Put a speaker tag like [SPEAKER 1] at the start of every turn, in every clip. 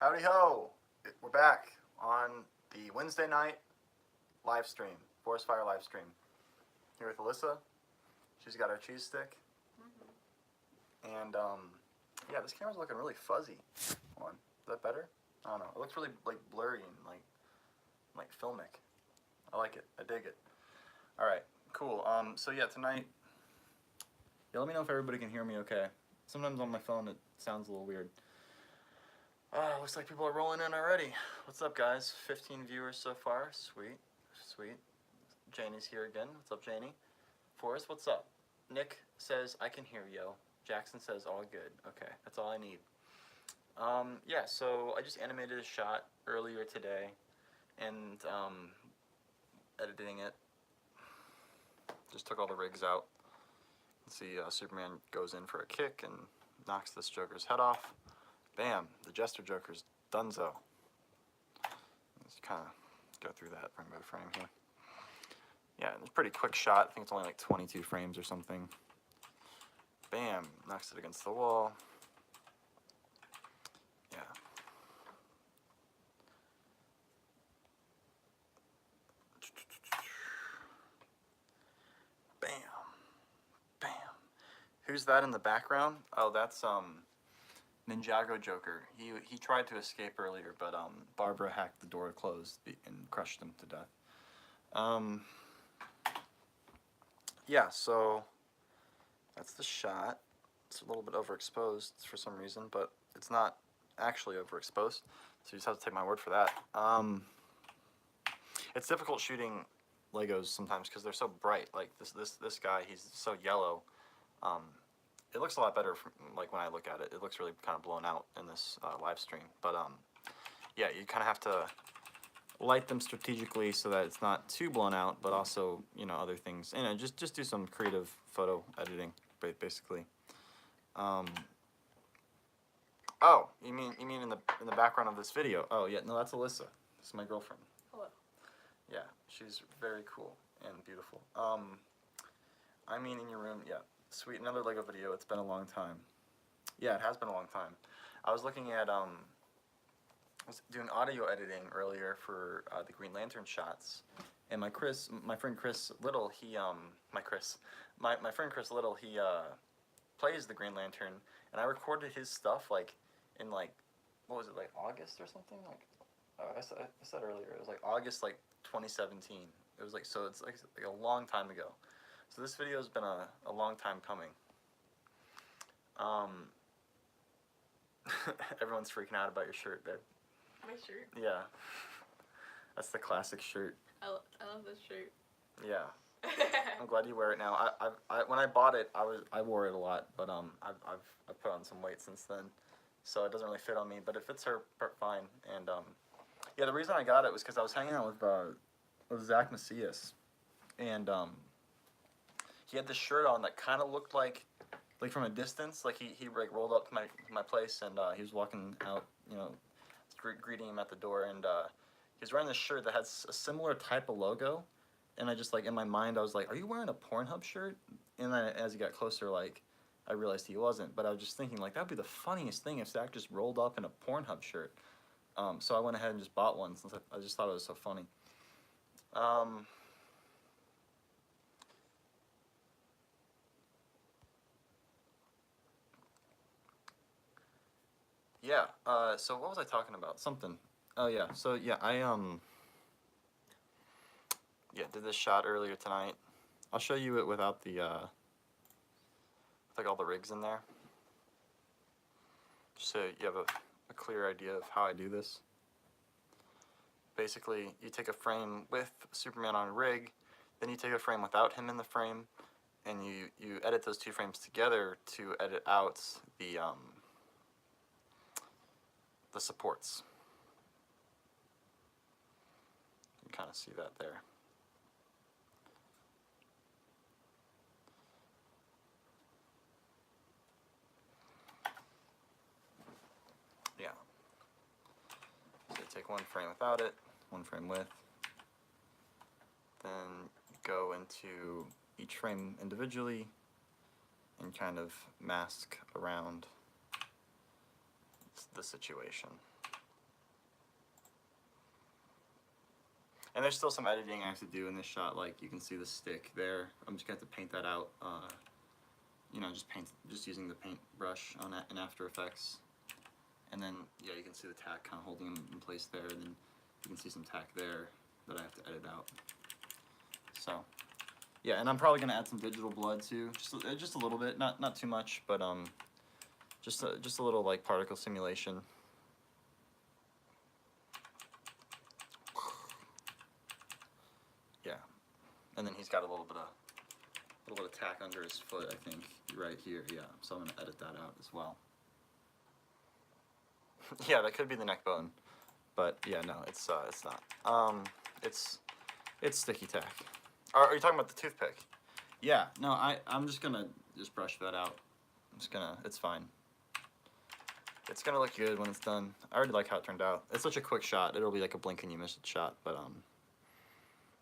[SPEAKER 1] Howdy ho! We're back on the Wednesday night live stream, ForrestFire live stream. Here with Alyssa. She's got her cheese stick. And yeah, this camera's looking really fuzzy. Hold on. Is that better? I don't know. It looks really like blurry and like filmic. I like it. I dig it. All right, cool. So yeah, tonight. Yeah, let me know if everybody can hear me okay. Sometimes on my phone it sounds a little weird. Looks like people are rolling in already. What's up, guys? 15 viewers so far. Sweet, sweet. Janie's here again. What's up, Janie? Forrest, what's up? Nick says, I can hear yo. Jackson says, all good. Okay, that's all I need. Yeah, so I just animated a shot earlier today and editing it. Just took all the rigs out. Let's see, Superman goes in for a kick and knocks this Joker's head off. Bam, the Jester Joker's donezo. Let's kind of go through that frame by frame here. Yeah, it's a pretty quick shot. I think it's only like 22 frames or something. Bam, knocks it against the wall. Yeah. Bam, bam. Who's that in the background? Oh, that's Ninjago Joker. He tried to escape earlier, but Barbara hacked the door closed and crushed him to death. Yeah, so that's the shot. It's a little bit overexposed for some reason, but it's not actually overexposed, so you just have to take my word for that. It's difficult shooting Legos sometimes because they're so bright. Like this guy, he's so yellow. It looks a lot better from, like when I look at it. It looks really kind of blown out in this live stream. But yeah, you kind of have to light them strategically so that it's not too blown out, but also, you know, other things. You know, just do some creative photo editing, basically. Oh, you mean in the background of this video? Oh yeah, no, that's Alyssa. This is my girlfriend.
[SPEAKER 2] Hello.
[SPEAKER 1] Yeah, she's very cool and beautiful. I mean in your room, yeah. Sweet, another Lego video. It's been a long time. Yeah, it has been a long time. I was looking at I was doing audio editing earlier for the Green Lantern shots, and my friend Chris Little, my friend Chris Little, he plays the Green Lantern, and I recorded his stuff like in like, what was it, like August or something? Like I said earlier, it was like August like 2017. It was like, so it's like a long time ago. So this video has been a long time coming. Everyone's freaking out about your shirt, babe.
[SPEAKER 2] My shirt?
[SPEAKER 1] Yeah. That's the classic shirt.
[SPEAKER 2] I love this shirt.
[SPEAKER 1] Yeah. I'm glad you wear it now. When I bought it, I wore it a lot, but I've put on some weight since then, so it doesn't really fit on me, but it fits her fine. And yeah, the reason I got it was because I was hanging out with Zach Macias, and he had this shirt on that kind of looked like from a distance, like he like rolled up to my place, and he was walking out, you know, greeting him at the door, and he was wearing this shirt that has a similar type of logo, and I just like in my mind I was like, are you wearing a Pornhub shirt? And then as he got closer, like I realized he wasn't, but I was just thinking like that'd be the funniest thing if Zach just rolled up in a Pornhub shirt. So I went ahead and just bought one since I just thought it was so funny. Yeah, so what was I talking about? Something. Oh yeah, so yeah, I yeah, did this shot earlier tonight. I'll show you it without the with like all the rigs in there. Just so you have a clear idea of how I do this. Basically, you take a frame with Superman on a rig, then you take a frame without him in the frame, and you edit those two frames together to edit out the supports. You can kind of see that there. Yeah. So you take one frame without it, one frame with, then go into each frame individually and kind of mask around the situation. And there's still some editing I have to do in this shot. Like you can see the stick there. I'm just gonna have to paint that out. You know, just using the paint brush on it in After Effects. And then yeah, you can see the tack kind of holding them in place there. And then you can see some tack there that I have to edit out. So yeah, and I'm probably gonna add some digital blood too, just a little bit, not too much, but just a little like particle simulation. Yeah, and then he's got a little bit of tack under his foot, I think, right here. Yeah, so I'm gonna edit that out as well. Yeah, that could be the neck bone, but yeah, no, it's not. It's sticky tack. Are you talking about the toothpick? Yeah, no, I'm just gonna brush that out. It's fine. It's gonna look good when it's done. I already like how it turned out. It's such a quick shot. It'll be like a blink and you miss it shot, but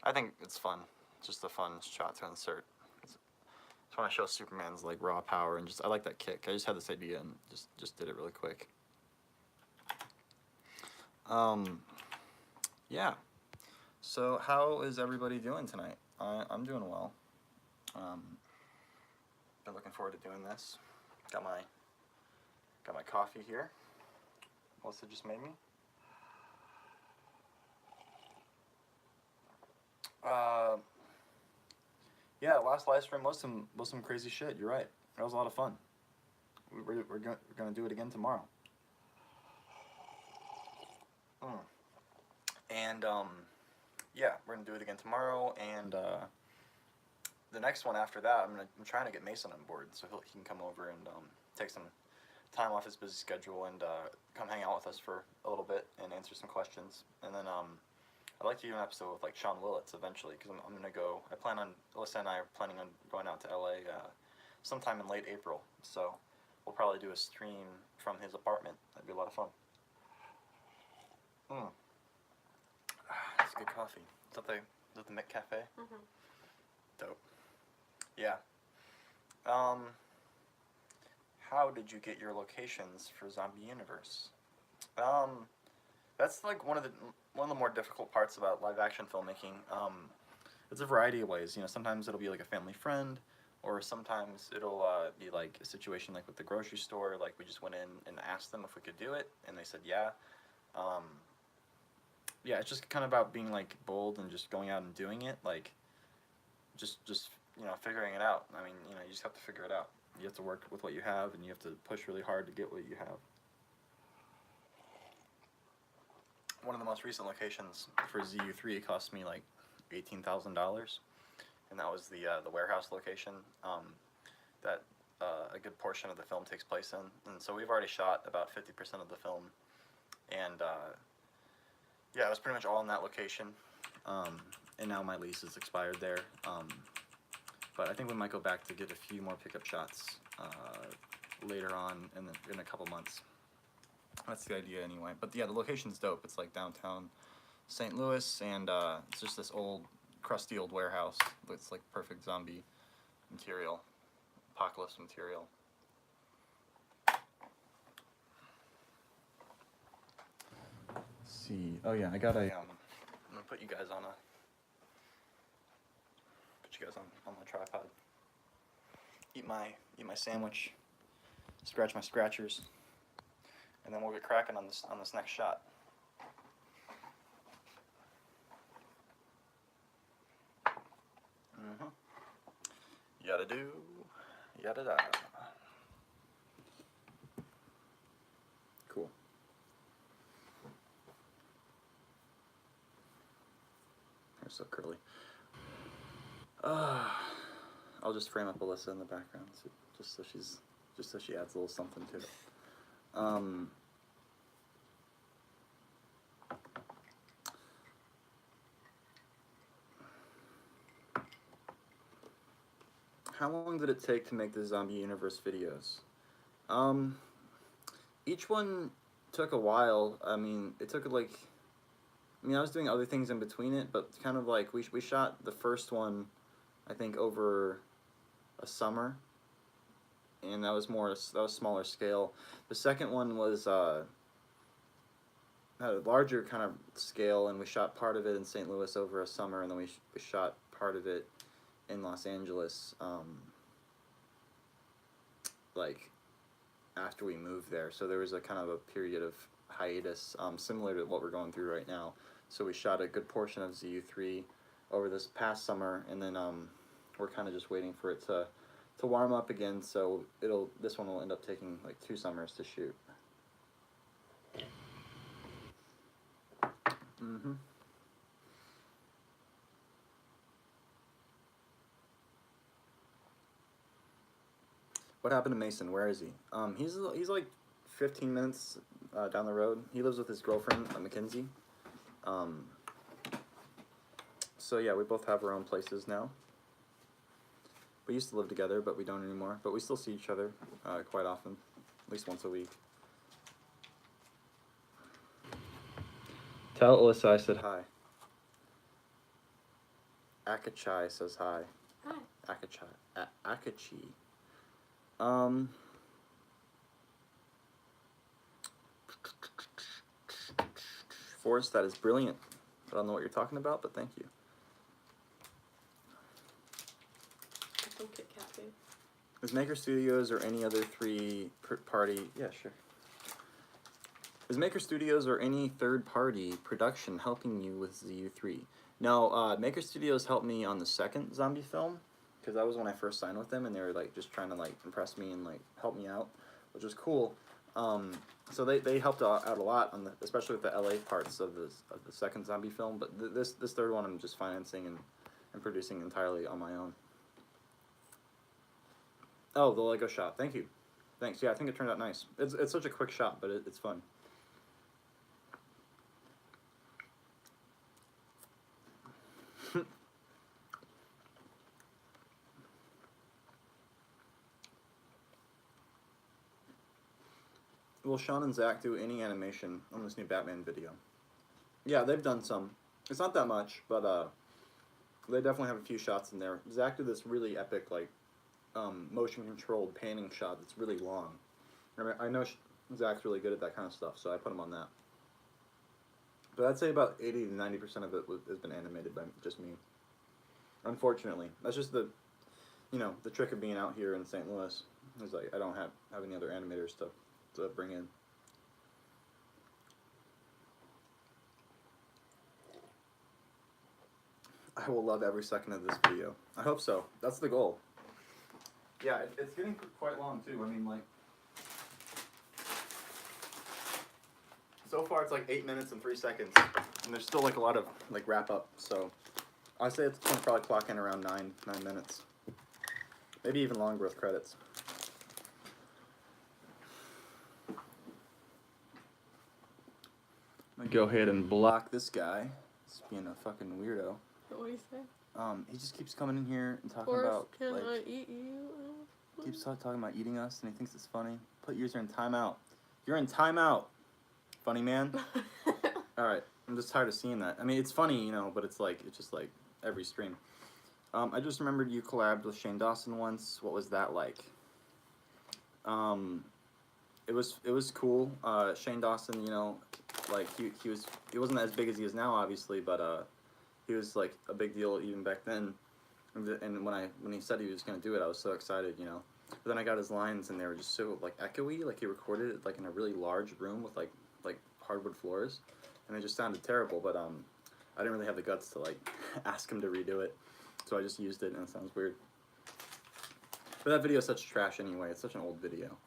[SPEAKER 1] I think it's fun. It's just a fun shot to insert. Just want to show Superman's like raw power and I like that kick. I just had this idea and just did it really quick. Yeah. So how is everybody doing tonight? I'm doing well. Been looking forward to doing this. Got my coffee here. Melissa just made me. Yeah, last live stream was some crazy shit. You're right. That was a lot of fun. We're gonna do it again tomorrow. And yeah, we're gonna do it again tomorrow. And the next one after that, I'm trying to get Mason on board so he can come over and take some time off his busy schedule and come hang out with us for a little bit and answer some questions. And then I'd like to do an episode with like Sean Willits eventually, because I'm gonna go. Alyssa and I are planning on going out to LA sometime in late April. So we'll probably do a stream from his apartment. That'd be a lot of fun. That's good coffee. Is that the Mick Cafe?
[SPEAKER 2] Mm-hmm.
[SPEAKER 1] Dope. Yeah. How did you get your locations for Zombie Universe? That's like one of the more difficult parts about live action filmmaking. It's a variety of ways. You know, sometimes it'll be like a family friend, or sometimes it'll be like a situation like with the grocery store. Like we just went in and asked them if we could do it, and they said yeah. Yeah, it's just kind of about being like bold and just going out and doing it. Like, just you know, figuring it out. I mean, you know, you just have to figure it out. You have to work with what you have, and you have to push really hard to get what you have. One of the most recent locations for ZU3 cost me like $18,000, and that was the warehouse location that a good portion of the film takes place in. And so we've already shot about 50% of the film, and yeah, it was pretty much all in that location. And now my lease is expired there. But I think we might go back to get a few more pickup shots later on in a couple months. That's the idea anyway. But yeah, the location's dope. It's like downtown St. Louis, and it's just this old, crusty old warehouse. It's like perfect zombie material, apocalypse material. Let's see. Oh yeah, I got a. I'm gonna put you guys on the tripod. Eat my sandwich. Scratch my scratchers. And then we'll get cracking on this next shot. Yada do, yada da. Cool. They're so curly. I'll just frame up Alyssa in the background, just so she adds a little something to it. How long did it take to make the Zombie Universe videos? Each one took a while. I mean, it took like, I was doing other things in between it, but kind of like we shot the first one, I think, over a summer, and that was smaller scale. The second one was had a larger kind of scale, and we shot part of it in St. Louis over a summer, and then we shot part of it in Los Angeles, like after we moved there. So there was a kind of a period of hiatus, similar to what we're going through right now. So we shot a good portion of ZU3 over this past summer, and then we're kind of just waiting for it to warm up again. So this one will end up taking like 2 summers to shoot. Mm-hmm. What happened to Mason? Where is he? He's like 15 minutes down the road. He lives with his girlfriend, Mackenzie. So yeah, we both have our own places now. We used to live together, but we don't anymore. But we still see each other quite often, at least once a week. Tell Alyssa I said hi. Akachai says hi.
[SPEAKER 2] Hi.
[SPEAKER 1] Akachai. Akachi. Forrest, that is brilliant. I don't know what you're talking about, but thank you.
[SPEAKER 2] Some Kit Kat food.
[SPEAKER 1] Is Maker Studios or any other third-party... Yeah, sure. Is Maker Studios or any third-party production helping you with ZU3? No, Maker Studios helped me on the second zombie film, because that was when I first signed with them, and they were like just trying to like impress me and like help me out, which was cool. So they helped out a lot on especially with the LA parts of the second zombie film. But this third one I'm just financing and producing entirely on my own. Oh, the Lego shot. Thank you. Thanks. Yeah, I think it turned out nice. It's such a quick shot, but it's fun. Will Sean and Zach do any animation on this new Batman video? Yeah, they've done some. It's not that much, but they definitely have a few shots in there. Zach did this really epic, like, motion-controlled panning shot that's really long. I know Zach's really good at that kind of stuff, so I put him on that. But I'd say about 80 to 90% of it has been animated by just me. Unfortunately. That's just the trick of being out here in St. Louis. Is like, I don't have any other animators to bring in. I will love every second of this video. I hope so. That's the goal. Yeah, it's getting quite long too. I mean, like, so far it's like 8 minutes and 3 seconds, and there's still like a lot of like wrap up. So I say it's going to probably clock in around 9 minutes, maybe even longer with credits. I'm gonna go ahead and block this guy. He's being a fucking weirdo.
[SPEAKER 2] What do you say?
[SPEAKER 1] He just keeps coming in here and talking
[SPEAKER 2] Forrest,
[SPEAKER 1] about
[SPEAKER 2] can
[SPEAKER 1] like
[SPEAKER 2] I eat you?
[SPEAKER 1] keeps talking about eating us, and he thinks it's funny. Put user in timeout. You're in timeout, funny man. All right, I'm just tired of seeing that. I mean, it's funny, you know, but it's just like every stream. I just remembered you collabed with Shane Dawson once. What was that like? It was cool. Shane Dawson, you know, like he wasn't as big as he is now, obviously, but he was like a big deal even back then. And when he said he was gonna do it, I was so excited, you know. But then I got his lines, and they were just so like echoey. Like he recorded it like in a really large room with like hardwood floors, and it just sounded terrible. But I didn't really have the guts to like ask him to redo it, so I just used it, and it sounds weird. But that video is such trash anyway. It's such an old video.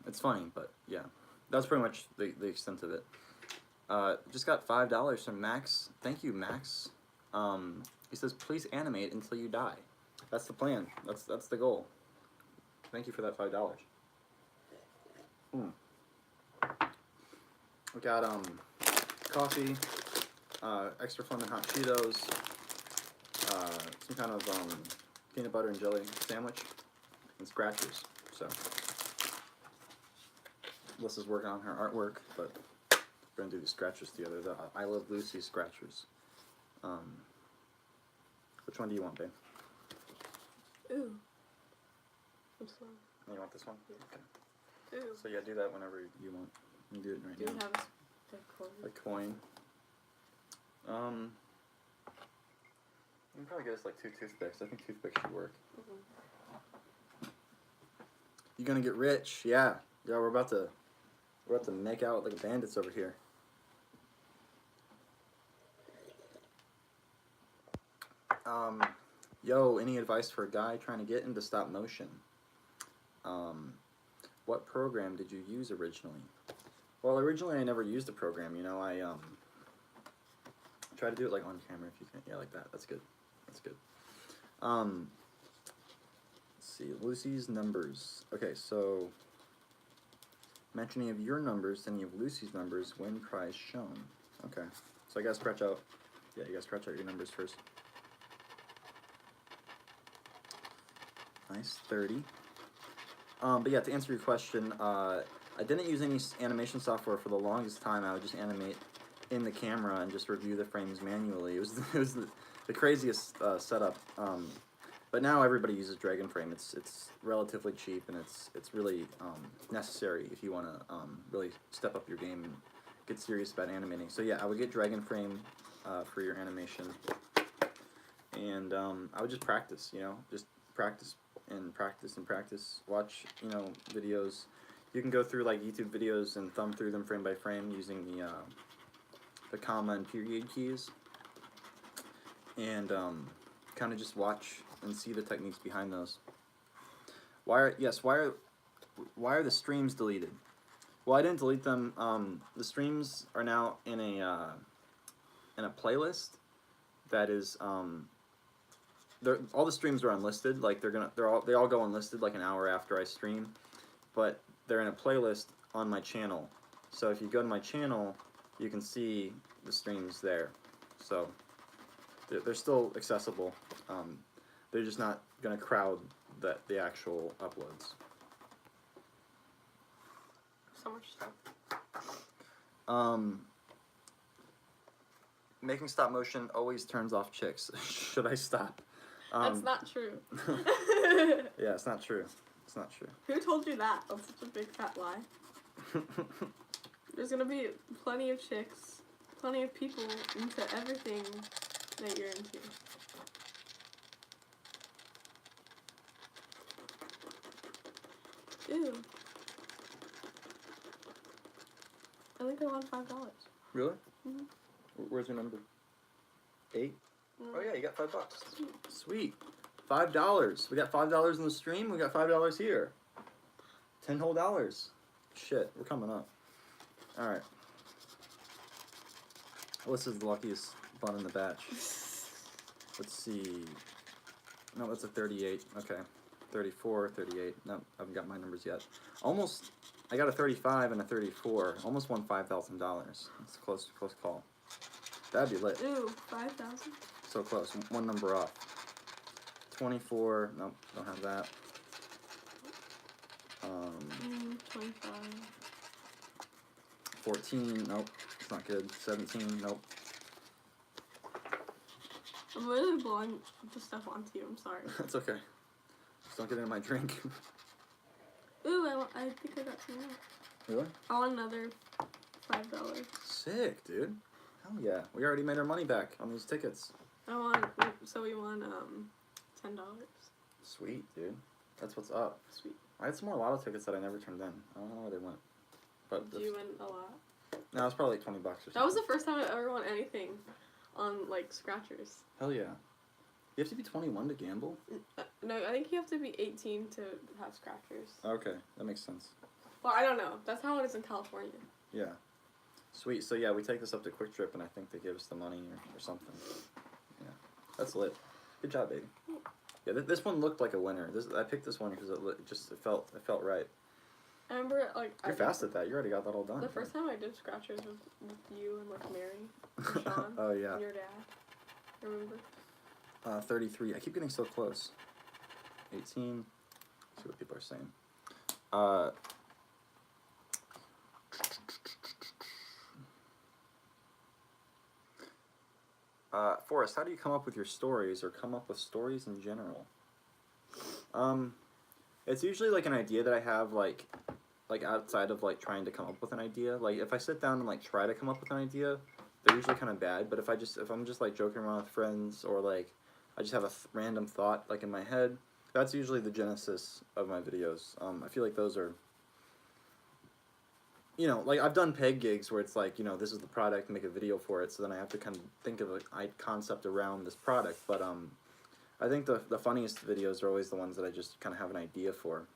[SPEAKER 1] It's funny, but yeah, that's pretty much the extent of it. Just got $5 from Max. Thank you, Max. He says, please animate until you die. That's the plan. That's the goal. Thank you for that $5. We got coffee, extra flamin' hot Cheetos, some kind of peanut butter and jelly sandwich, and scratchers. So Alyssa's working on her artwork, but we're gonna do the scratchers together. The I Love Lucy scratchers. Which one do you want, babe?
[SPEAKER 2] Ooh. I'm sorry.
[SPEAKER 1] You want this one?
[SPEAKER 2] Yeah.
[SPEAKER 1] Okay.
[SPEAKER 2] Ooh.
[SPEAKER 1] So yeah, do that whenever you want. You can do it right
[SPEAKER 2] Do
[SPEAKER 1] now.
[SPEAKER 2] you have
[SPEAKER 1] A coin. You can probably get us like 2 toothpicks. I think toothpicks should work. You gonna get rich? Yeah. Yeah, we're about to make out like bandits over here. Yo, any advice for a guy trying to get into stop motion? What program did you use originally? Well, originally I never used a program, you know. I try to do it like on camera if you can. Yeah, like that. That's good. That's good. Let's see, Lucy's numbers. Okay, so mention any of your numbers, any of Lucy's numbers, win prize shown. Okay, so I gotta scratch out. Yeah, you gotta scratch out your numbers first. Nice, 30. But yeah, to answer your question, I didn't use any animation software for the longest time. I would just animate in the camera and just review the frames manually. It was the craziest setup. But now everybody uses Dragon Frame. It's relatively cheap, and it's really necessary if you want to really step up your game and get serious about animating. So yeah, I would get Dragon Frame for your animation, and I would just practice. You know, just practice and practice and practice. Watch, you know, videos. You can go through like YouTube videos and thumb through them frame by frame using the comma and period keys, and kind of just watch and see the techniques behind those. Why are the streams deleted? Well, I didn't delete them. The streams are now in a playlist that is all the streams are unlisted. Like they all go unlisted like an hour after I stream, but they're in a playlist on my channel. So if you go to my channel, you can see the streams there. So they're still accessible. They're just not going to crowd the actual uploads.
[SPEAKER 2] So much stuff.
[SPEAKER 1] Making stop motion always turns off chicks. Should I stop?
[SPEAKER 2] That's not true.
[SPEAKER 1] Yeah, it's not true. It's not true.
[SPEAKER 2] Who told you that? That's such a big fat lie. There's gonna be plenty of chicks, plenty of people into everything that you're into. Ew. I think I won $5.
[SPEAKER 1] Really?
[SPEAKER 2] Mhm.
[SPEAKER 1] Where's your number? 8?
[SPEAKER 2] Mm.
[SPEAKER 1] Oh yeah, you got $5. Sweet. $5. We got $5 in the stream. We got $5 here. $10 whole dollars. Shit, we're coming up. All right. Alyssa's the luckiest bun in the batch. Let's see. No, that's a 38. Okay. 34, 38. No, I haven't got my numbers yet. Almost. I got a 35 and a 34. Almost won $5,000. It's a close call. That'd be lit.
[SPEAKER 2] Ooh, 5,000?
[SPEAKER 1] So close. One number off. 24. Nope, don't have that.
[SPEAKER 2] 25.
[SPEAKER 1] 14. Nope, it's not good. 17. Nope.
[SPEAKER 2] I'm literally blowing the stuff onto you. I'm sorry.
[SPEAKER 1] That's okay. Just don't get into my drink.
[SPEAKER 2] Ooh, I think I got some more.
[SPEAKER 1] Really?
[SPEAKER 2] I want another $5.
[SPEAKER 1] Sick, dude. Hell yeah. We already made our money back on these tickets.
[SPEAKER 2] So we won $10.
[SPEAKER 1] Sweet, dude. That's what's up.
[SPEAKER 2] Sweet.
[SPEAKER 1] I had some more lotto tickets that I never turned in. I don't know where they went. But
[SPEAKER 2] Did you win a lot?
[SPEAKER 1] No, it was probably like $20 or something.
[SPEAKER 2] That was the first time I ever won anything on, like, scratchers.
[SPEAKER 1] Hell yeah. You have to be 21 to gamble?
[SPEAKER 2] No, I think you have to be 18 to have scratchers.
[SPEAKER 1] Okay, that makes sense.
[SPEAKER 2] Well, I don't know. That's how it is in California.
[SPEAKER 1] Yeah. Sweet. So yeah, we take this up to Quick Trip, and I think they give us the money or something. Yeah, that's lit. Good job, baby. Yeah, this one looked like a winner. I picked this one because it felt right.
[SPEAKER 2] I remember, like...
[SPEAKER 1] You're fast at that. You already got that all done.
[SPEAKER 2] The first time I did scratchers was with you and, like, Mary and Sean.
[SPEAKER 1] Oh, yeah.
[SPEAKER 2] And your dad. Remember?
[SPEAKER 1] 33. I keep getting so close. 18. Let's see what people are saying. Forrest, how do you come up with your stories or come up with stories in general? It's usually like an idea that I have, like, like outside of like trying to come up with an idea. Like if I sit down and like try to come up with an idea, they're usually kind of bad. But if I'm just like joking around with friends, or like I just have a random thought like in my head, that's usually the genesis of my videos. I feel like those are, you know, like I've done peg gigs where it's like, you know, this is the product, make a video for it, so then I have to kind of think of a concept around this product. But I think the funniest videos are always the ones that I just kind of have an idea for.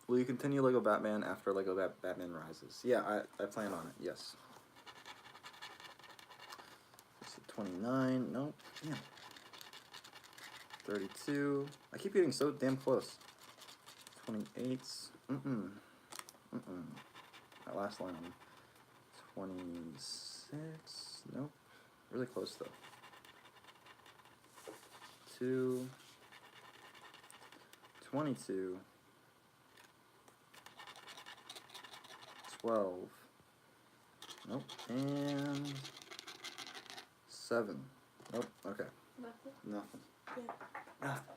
[SPEAKER 1] Will you continue Lego Batman after Lego Batman Rises? Yeah, I plan on it, yes. 29, nope, damn. 32, I keep getting so damn close. 28, that last line. 26, nope, really close though. 2, 22, 12, nope, and 7, nope, okay.
[SPEAKER 2] Nothing?
[SPEAKER 1] Nothing.
[SPEAKER 2] Yeah.
[SPEAKER 1] Nothing.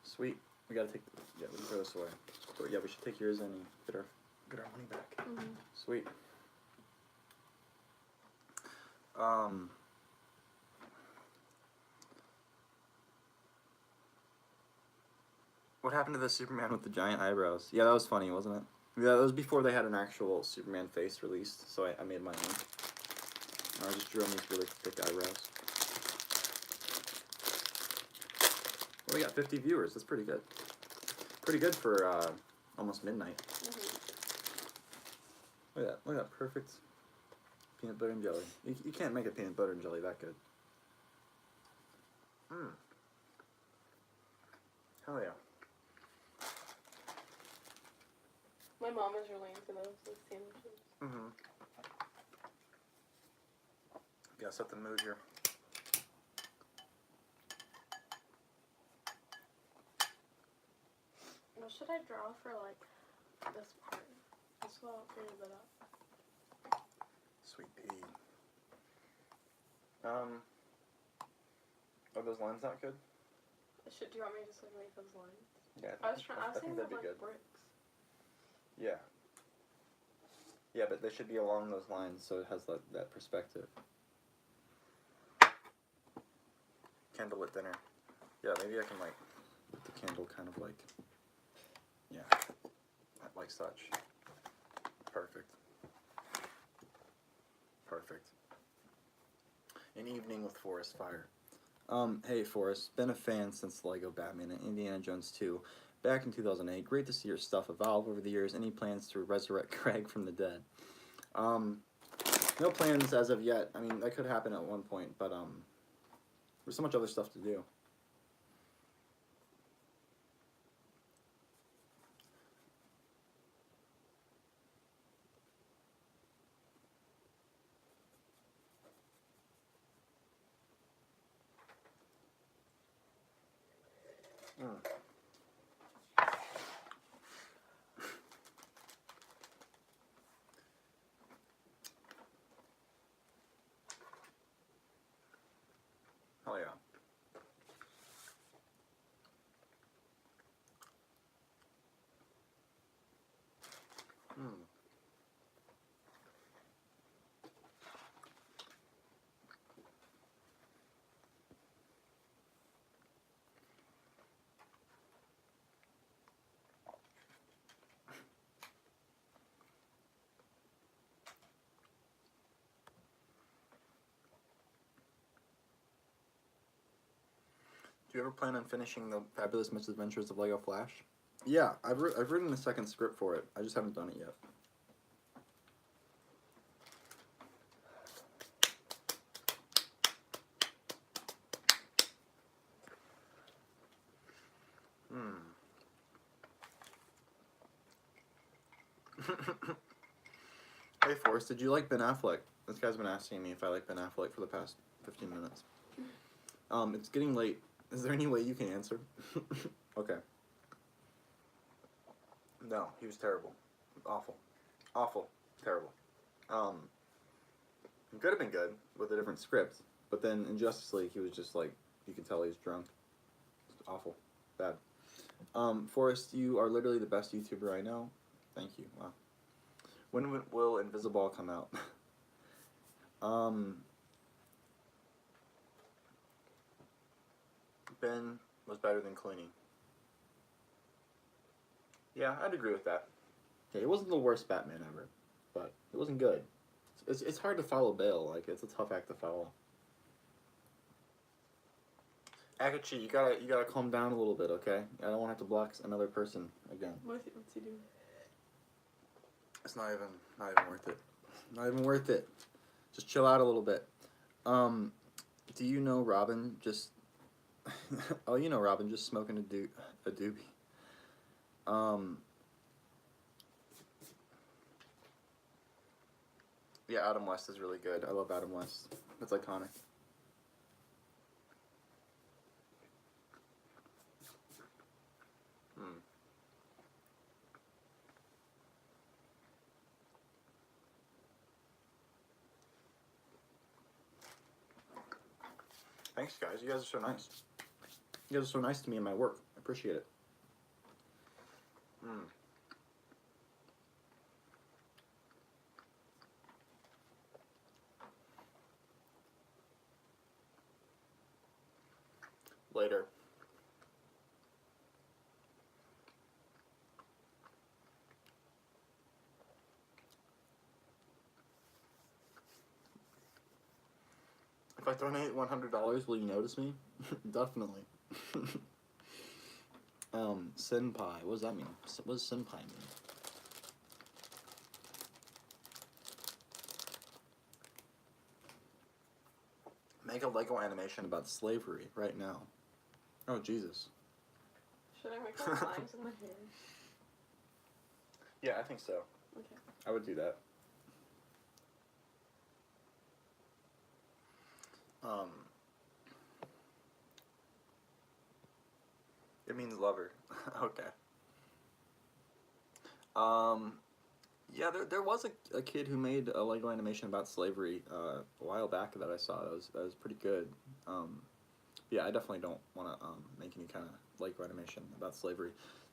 [SPEAKER 1] Sweet, we gotta take, yeah, we can throw this away. But yeah, we should take yours and get our money back.
[SPEAKER 2] Mm-hmm.
[SPEAKER 1] Sweet. What happened to the Superman with the giant eyebrows? Yeah, that was funny, wasn't it? Yeah, that was before they had an actual Superman face released, so I made my own. I just drew on these really thick eyebrows. Well, we got 50 viewers. That's pretty good. Pretty good for almost midnight. Look at that. Look at that perfect peanut butter and jelly. You can't make a peanut butter and jelly that good. Mmm. Hell yeah.
[SPEAKER 2] My mom is really into those sandwiches.
[SPEAKER 1] Mm-hmm. Gotta set the mood here.
[SPEAKER 2] What should I draw for, like, this part? This will figure that out.
[SPEAKER 1] Sweet pea. Are those lines not good?
[SPEAKER 2] Do you want me to just, like, make those lines?
[SPEAKER 1] Yeah,
[SPEAKER 2] I was thinking
[SPEAKER 1] that'd
[SPEAKER 2] of,
[SPEAKER 1] be
[SPEAKER 2] like,
[SPEAKER 1] good.
[SPEAKER 2] bricks.
[SPEAKER 1] Yeah. Yeah, but they should be along those lines so it has that perspective. Candlelit dinner. Yeah, maybe I can like put the candle kind of like, yeah, like such. Perfect. Perfect. An evening with ForrestFire. Hey Forrest, been a fan since Lego Batman and Indiana Jones 2. Back in 2008, great to see your stuff evolve over the years. Any plans to resurrect Craig from the dead? No plans as of yet. I mean, that could happen at one point, but there's so much other stuff to do. Oh yeah. Do you ever plan on finishing the Fabulous Misadventures of Lego Flash? Yeah, I've written the second script for it. I just haven't done it yet. Hey Forrest, did you like Ben Affleck? This guy's been asking me if I like Ben Affleck for the past 15 minutes. It's getting late. Is there any way you can answer? Okay. No, he was terrible. Awful. Awful. Terrible. It could have been good with a different script, but then in Justice League, he was just like, you could tell he was drunk. Awful. Bad. Forrest, you are literally the best YouTuber I know. Thank you. Wow. When will Invisible come out? Ben was better than Clooney. Yeah, I'd agree with that. Okay, it wasn't the worst Batman ever, but it wasn't good. It's hard to follow Bale. Like, it's a tough act to follow. Akachi, you gotta calm down a little bit, okay? I don't want to have to block another person again.
[SPEAKER 2] What's he doing?
[SPEAKER 1] It's not even worth it. Not even worth it. Just chill out a little bit. Do you know Robin just... oh, you know Robin just smoking a doobie. Yeah, Adam West is really good. I love Adam West. It's iconic. Thanks, guys. You guys are so nice. You guys are so nice to me in my work. I appreciate it. Later. If I donate $100, will you notice me? Definitely. Senpai. What does that mean? What does senpai mean? Make a Lego animation about slavery right now. Oh, Jesus.
[SPEAKER 2] Should I make lines in my hair?
[SPEAKER 1] Yeah, I think so.
[SPEAKER 2] Okay.
[SPEAKER 1] I would do that. It means lover. Okay. Yeah, there was a kid who made a Lego animation about slavery a while back that I saw. That was pretty good. Yeah, I definitely don't want to make any kind of Lego animation about slavery.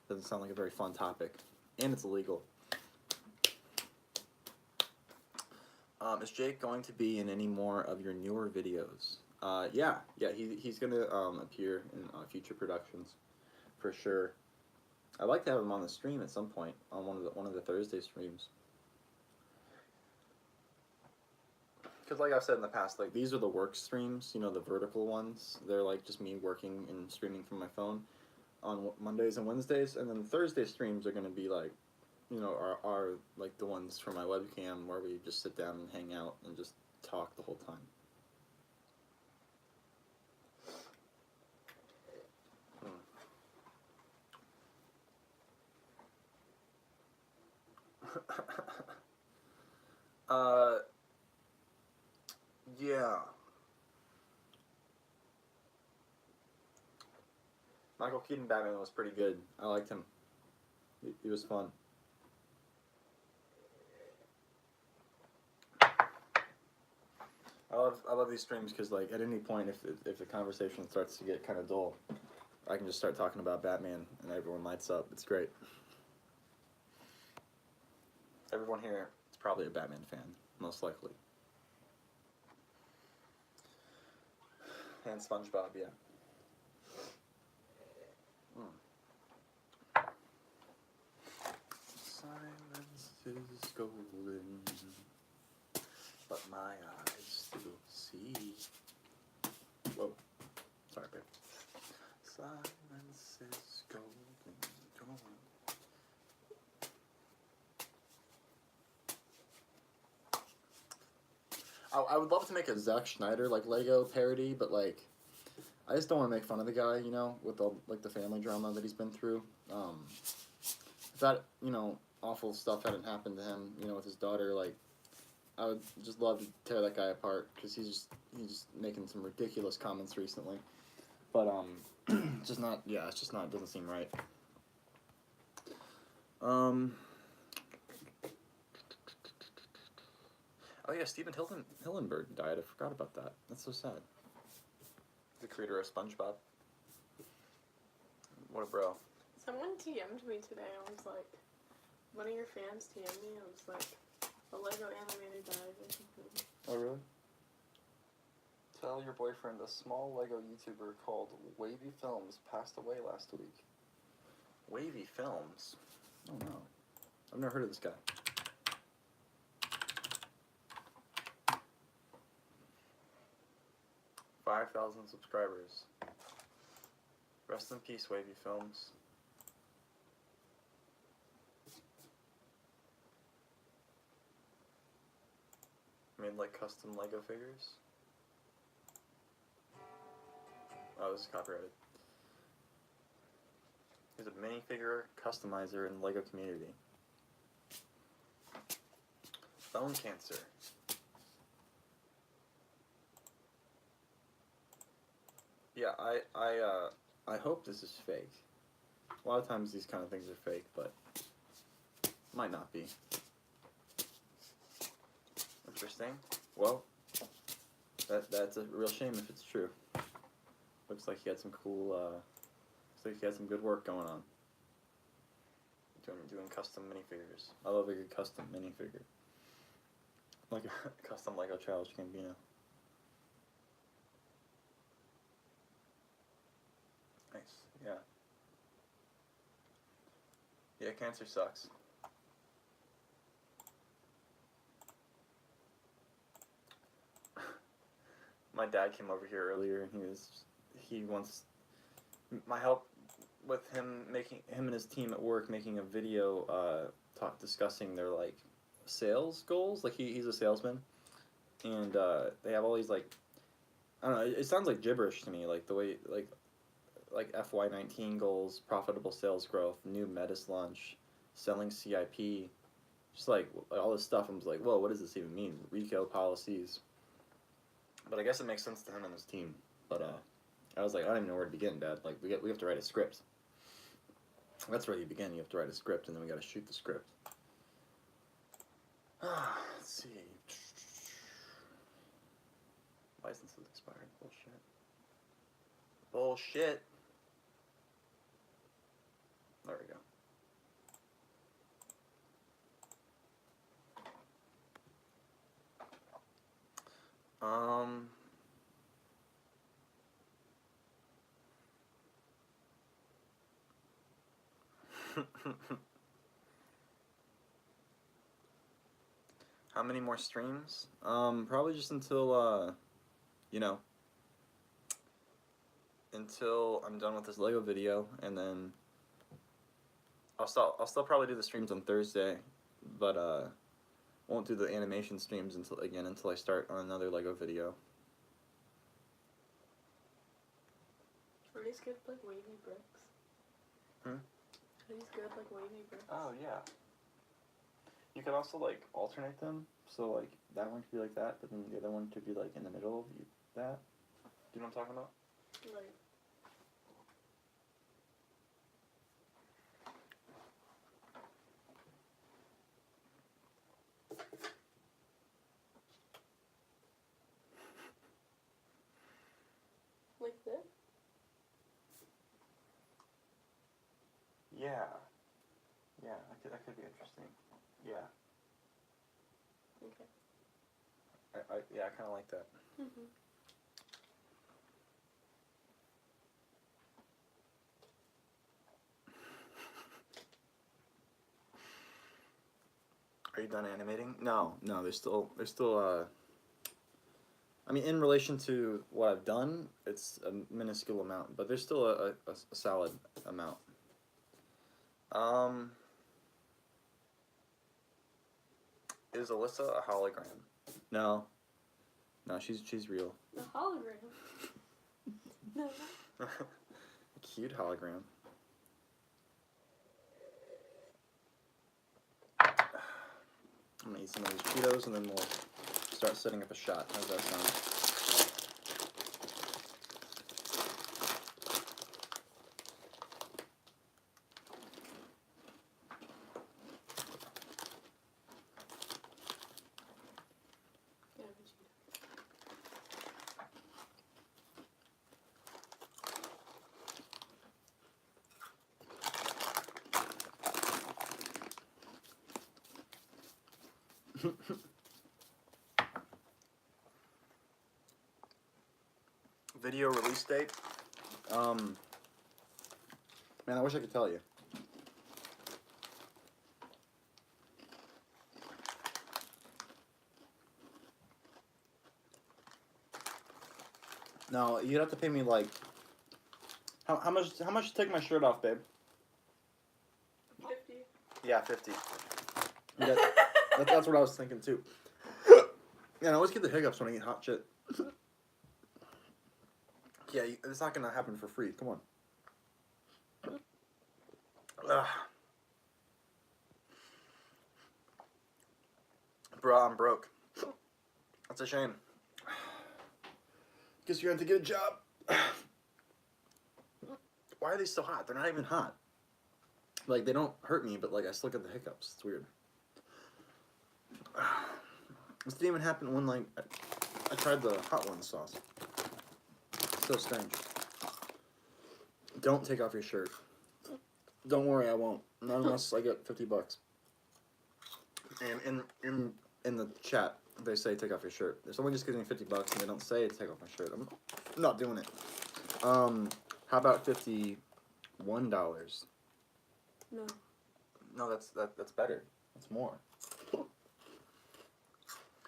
[SPEAKER 1] Doesn't sound like a very fun topic, and it's illegal. Is Jake going to be in any more of your newer videos? Yeah, he's gonna appear in future productions, for sure. I'd like to have him on the stream at some point on one of the Thursday streams. Because like I've said in the past, like these are the work streams, you know, the vertical ones. They're like just me working and streaming from my phone on Mondays and Wednesdays, and then the Thursday streams are gonna be like, you know, are like the ones from my webcam where we just sit down and hang out and just talk the whole time. Yeah. Michael Keaton Batman was pretty good. I liked him. He was fun. I love these streams because like at any point if the conversation starts to get kind of dull, I can just start talking about Batman and everyone lights up. It's great. Everyone here is probably a Batman fan, most likely. And SpongeBob, yeah. Silence is golden, but my eyes still see. Whoa, sorry, babe. Silence is golden. I would love to make a Zack Snyder like Lego parody, but like I just don't want to make fun of the guy, you know, with all like the family drama that he's been through. If that, you know, awful stuff hadn't happened to him, you know, with his daughter, like I would just love to tear that guy apart because he's just making some ridiculous comments recently. But it's just not. Yeah, it's just not. It doesn't seem right. Oh yeah, Steven Hillenberg died. I forgot about that. That's so sad. The creator of SpongeBob. What a bro.
[SPEAKER 2] Someone TM'd me today. I was like, one of your fans TM'd me. I was like, a Lego animator died or something.
[SPEAKER 1] Oh really? Tell your boyfriend a small Lego YouTuber called Wavy Films passed away last week. Wavy Films? Oh no. I've never heard of this guy. $5,000 subscribers. Rest in peace, Wavy Films. Made like custom Lego figures. Oh, this is copyrighted. He's a minifigure customizer in the Lego community. Bone cancer. Yeah, I hope this is fake. A lot of times these kind of things are fake, but might not be. Interesting. Well, that's a real shame if it's true. Looks like he had some cool. Looks like he had some good work going on. Doing custom minifigures. I love a good custom minifigure. Like a custom Lego Childish Gambino. Nice. Yeah. Yeah, cancer sucks. My dad came over here earlier, and he wants my help with him and his team at work making a video discussing their like sales goals. Like he's a salesman, and they have all these like, I don't know, it sounds like gibberish to me, like the way like FY19 goals, profitable sales growth, new Metis launch, selling CIP, just like all this stuff. I'm just like, whoa, what does this even mean? Retail policies. But I guess it makes sense to him and his team. But I was like, I don't even know where to begin, Dad. Like we have to write a script. That's where you begin. You have to write a script, and then we got to shoot the script. Let's see. License is expired. Bullshit. Bullshit. There we go. How many more streams? Probably just until until I'm done with this Lego video, and then I'll still probably do the streams on Thursday, but won't do the animation streams until I start on another Lego video.
[SPEAKER 2] Are these good like wavy bricks?
[SPEAKER 1] Hmm?
[SPEAKER 2] Are these good like wavy bricks?
[SPEAKER 1] Oh yeah. You could also like alternate them, so like that one could be like that, but then the other one could be like in the middle of that. Do you know what I'm talking about?
[SPEAKER 2] Right. Like this?
[SPEAKER 1] Yeah. Yeah, that could be interesting. Yeah.
[SPEAKER 2] Okay.
[SPEAKER 1] I kind of like that.
[SPEAKER 2] Mhm.
[SPEAKER 1] Are you done animating? No, there's still I mean, in relation to what I've done, it's a minuscule amount, but there's still a solid amount. Is Alyssa a hologram? No, she's real.
[SPEAKER 2] A hologram. No.
[SPEAKER 1] A cute hologram. I'm gonna eat some of these Cheetos and then more. start setting up a shot. How's that sound? Video release date. Man, I wish I could tell you. No, you'd have to pay me like how much to take my shirt off, babe?
[SPEAKER 2] 50.
[SPEAKER 1] Yeah, 50. That's what I was thinking too. Yeah, I always get the hiccups when I eat hot shit. Yeah, it's not gonna happen for free. Come on. Ugh. Bro, I'm broke. That's a shame. Guess you're gonna have to get a job. Why are they so hot? They're not even hot. Like, they don't hurt me, but like I still get the hiccups. It's weird. This didn't even happen when like I tried the hot one sauce. So strange. Don't take off your shirt. Don't worry, I won't. Not unless I get $50. And in the chat, they say take off your shirt. If someone just gives me $50 and they don't say take off my shirt, I'm not doing it. How about $51?
[SPEAKER 2] No.
[SPEAKER 1] No, that's better. That's more.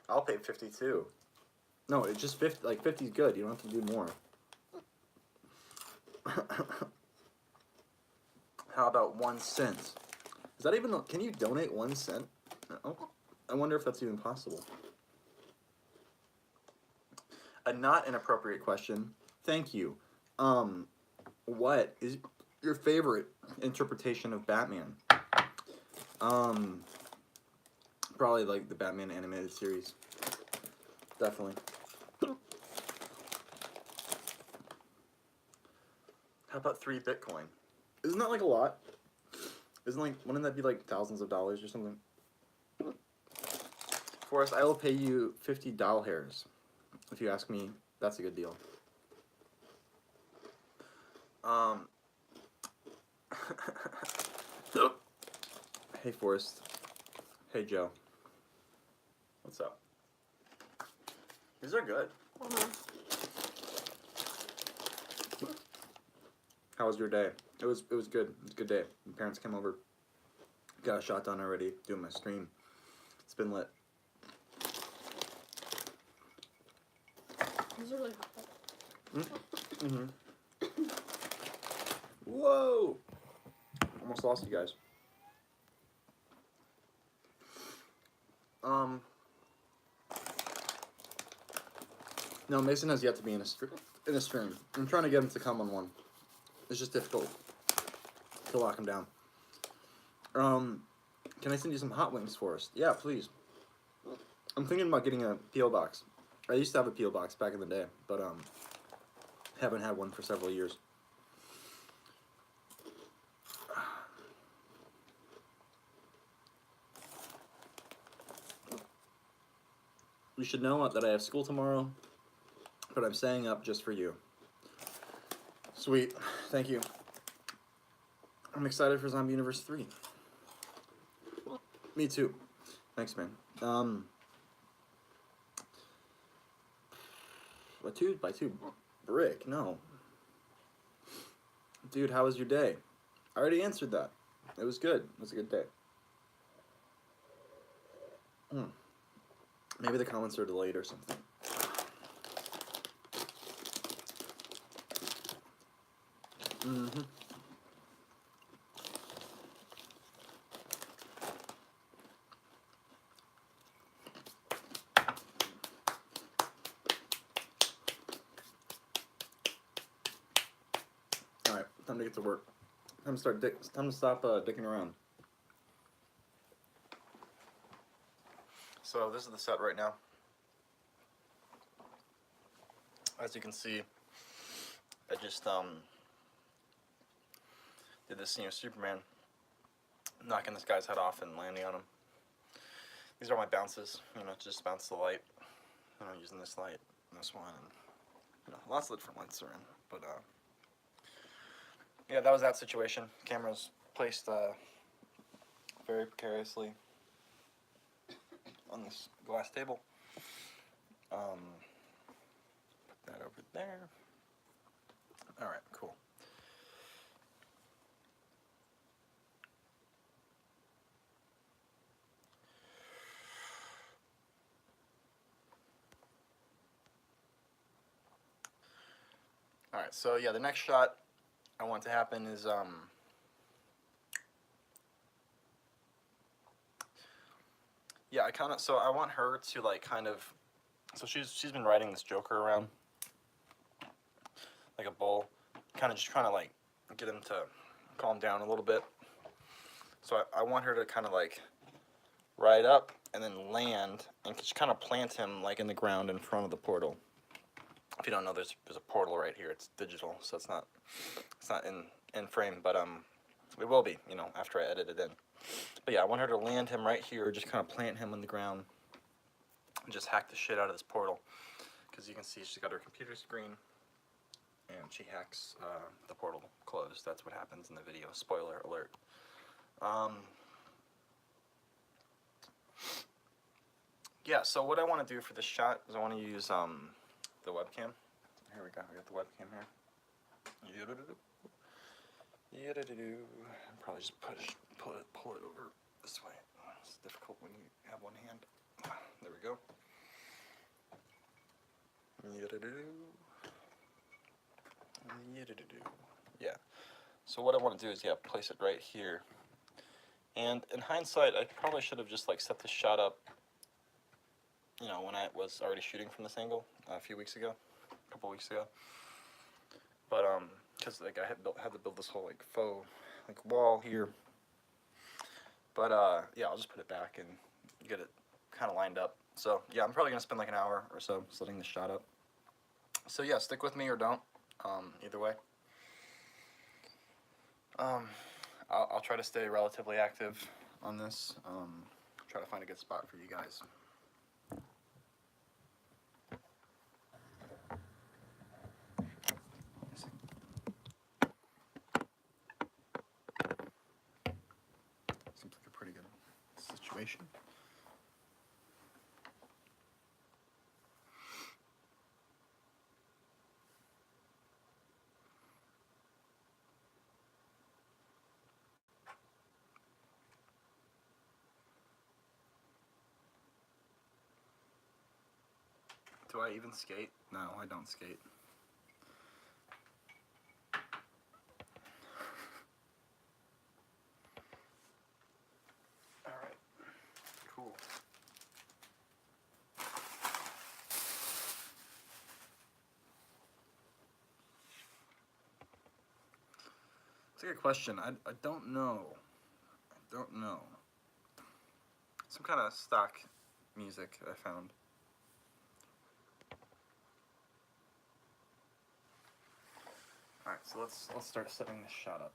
[SPEAKER 1] I'll pay 52. No, it's just 50. Like 50 is good. You don't have to do more. How about 1 cent? Is that even? Can you donate 1 cent? No. I wonder if that's even possible. A not inappropriate question. Thank you. What is your favorite interpretation of Batman? Probably like the Batman animated series. Definitely. How about 3 Bitcoin? Isn't that like a lot? Wouldn't that be like thousands of dollars or something? Forrest, I will pay you 50 doll hairs. If you ask me, that's a good deal. Hey Forrest. Hey Joe. What's up? These are good. How was your day? It was good. It was a good day. My parents came over. Got a shot done already. Doing my stream. It's been lit.
[SPEAKER 2] These are really hot.
[SPEAKER 1] Whoa! Almost lost you guys. No, Mason has yet to be in a stream. I'm trying to get him to come on one. It's just difficult to lock him down. Can I send you some hot wings, Forrest? Yeah, please. I'm thinking about getting a P.O. box. I used to have a P.O. box back in the day, but haven't had one for several years. You should know that I have school tomorrow, but I'm staying up just for you. Sweet. Thank you. I'm excited for Zombie Universe 3. Me too. Thanks, man. By two brick? No. Dude, how was your day? I already answered that. It was good. It was a good day. Maybe the comments are delayed or something. Alright, time to get to work. Time to stop dicking around. So this is the set right now. as you can see, I just did this, Superman knocking this guy's head off and landing on him. These are my bounces, just bounce the light, using this light and this one, and lots of different lights are in, but yeah, that was that situation. Camera's placed very precariously on this glass table. Put that over there. All right, cool. All right, so yeah, the next shot I want to happen is yeah, I want her to so she's been riding this Joker around like a bull, kind of just trying to get him to calm down a little bit. So I want her to kind of ride up and then land and just kind of plant him in the ground in front of the portal. If you don't know, there's a portal right here. It's digital, so it's not in frame, but it will be, after I edit it in. But yeah, I want her to land him right here, just kind of plant him on the ground, and just hack the shit out of this portal. Because you can see she's got her computer screen, and she hacks the portal closed. That's what happens in the video. Spoiler alert. Yeah, so what I want to do for this shot is I want to use the webcam. Here we go. We got the webcam here. Probably just pull it over this way. It's difficult when you have one hand. There we go. Yeah. So what I want to do is place it right here. And in hindsight, I probably should have just set this shot up, when I was already shooting from this angle a couple weeks ago. But because I had to build this whole faux wall here. But yeah, I'll just put it back and get it kind of lined up. So yeah, I'm probably gonna spend an hour or so setting this shot up. So yeah, stick with me or don't. Either way. I'll try to stay relatively active on this. Try to find a good spot for you guys. Seems like a pretty good situation. Do I even skate? No, I don't skate. Alright, cool. It's a good question. I don't know. Some kind of stock music I found. Alright, so let's start setting this shot up.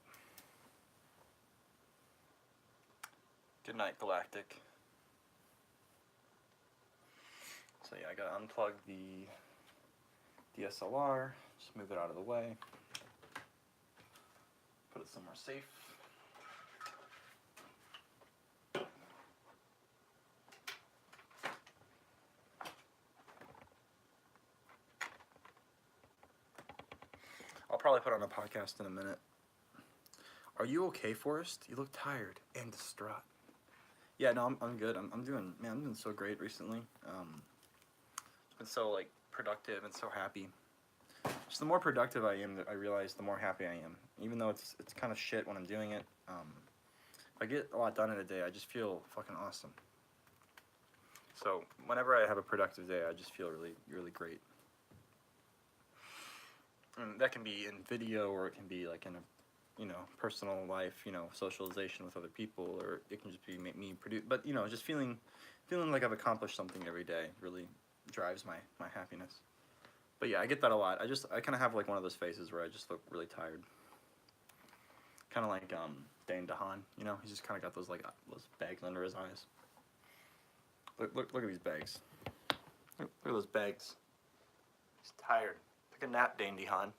[SPEAKER 1] Good night, Galactic. So yeah, I gotta unplug the DSLR, just move it out of the way. Put it somewhere safe. I'll probably put on a podcast in a minute. Are you okay, Forrest? You look tired and distraught. Yeah, no, I'm good. I'm doing so great recently. It's been so productive and so happy. Just the more productive I am, I realize the more happy I am. Even though it's kind of shit when I'm doing it. If I get a lot done in a day, I just feel fucking awesome. So whenever I have a productive day, I just feel really, really great. And that can be in video, or it can be in a, personal life, socialization with other people, or it can just be me produce. But just feeling like I've accomplished something every day really drives my happiness. But yeah, I get that a lot. I kind of have like one of those faces where I just look really tired. Kind of like Dane DeHaan, you know? He's just kind of got those like those bags under his eyes. Look at these bags. Look at those bags. He's tired. Take a nap, Dane DeHaan.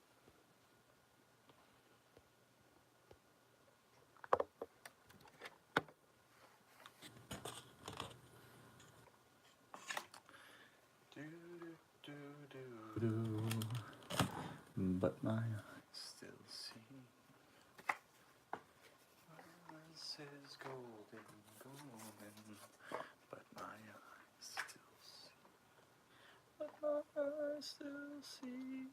[SPEAKER 1] But my eyes still see. My eyes is golden, golden. But my eyes still see. But my eyes still see.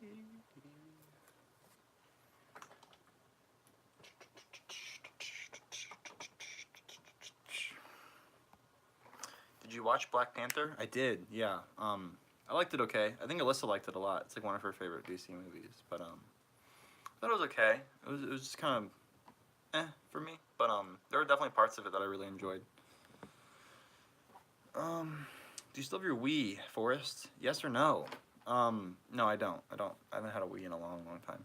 [SPEAKER 1] Did you watch Black Panther? I did, yeah. I liked it okay. I think Alyssa liked it a lot. It's like one of her favorite DC movies. But I thought it was okay. It was just kind of for me. But there were definitely parts of it that I really enjoyed. Do you still have your Wii, Forrest? Yes or no? No, I don't. I haven't had a Wii in a long, long time.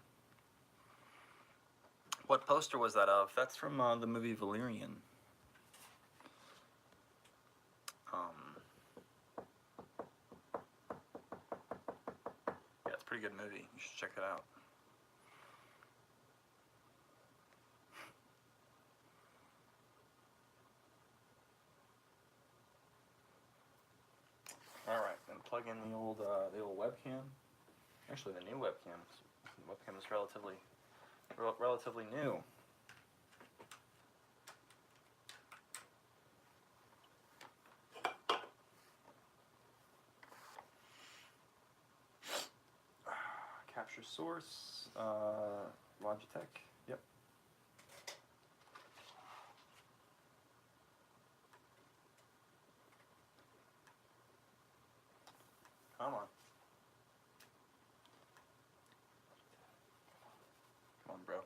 [SPEAKER 1] What poster was that of? That's from the movie Valerian. Yeah, it's a pretty good movie. You should check it out. All right, then plug in the old webcam. Actually, the new webcam. The webcam is relatively new. Capture source, Logitech. Yep. Come on. Come on, bro.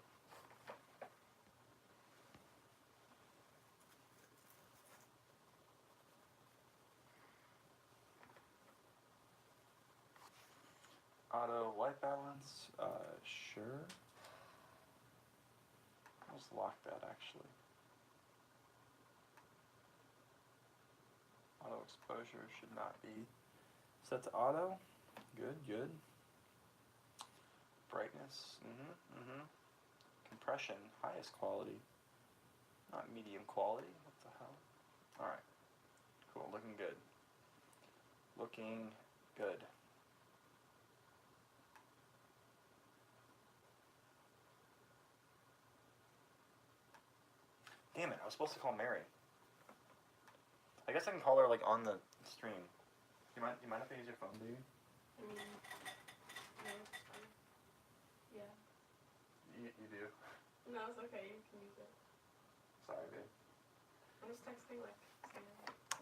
[SPEAKER 1] Auto white balance, sure. Let's lock that actually. Auto exposure should not be set to auto. Good. Brightness, Compression, highest quality. Not medium quality, what the hell? Alright, cool, looking good. Looking good. Damn it, I was supposed to call Mary. I guess I can call her like on the stream. You mind if I use your phone, baby?
[SPEAKER 2] No, it's fine. Yeah.
[SPEAKER 1] You do?
[SPEAKER 2] No, it's okay. You can use it.
[SPEAKER 1] Sorry, babe.
[SPEAKER 2] I'm just texting like.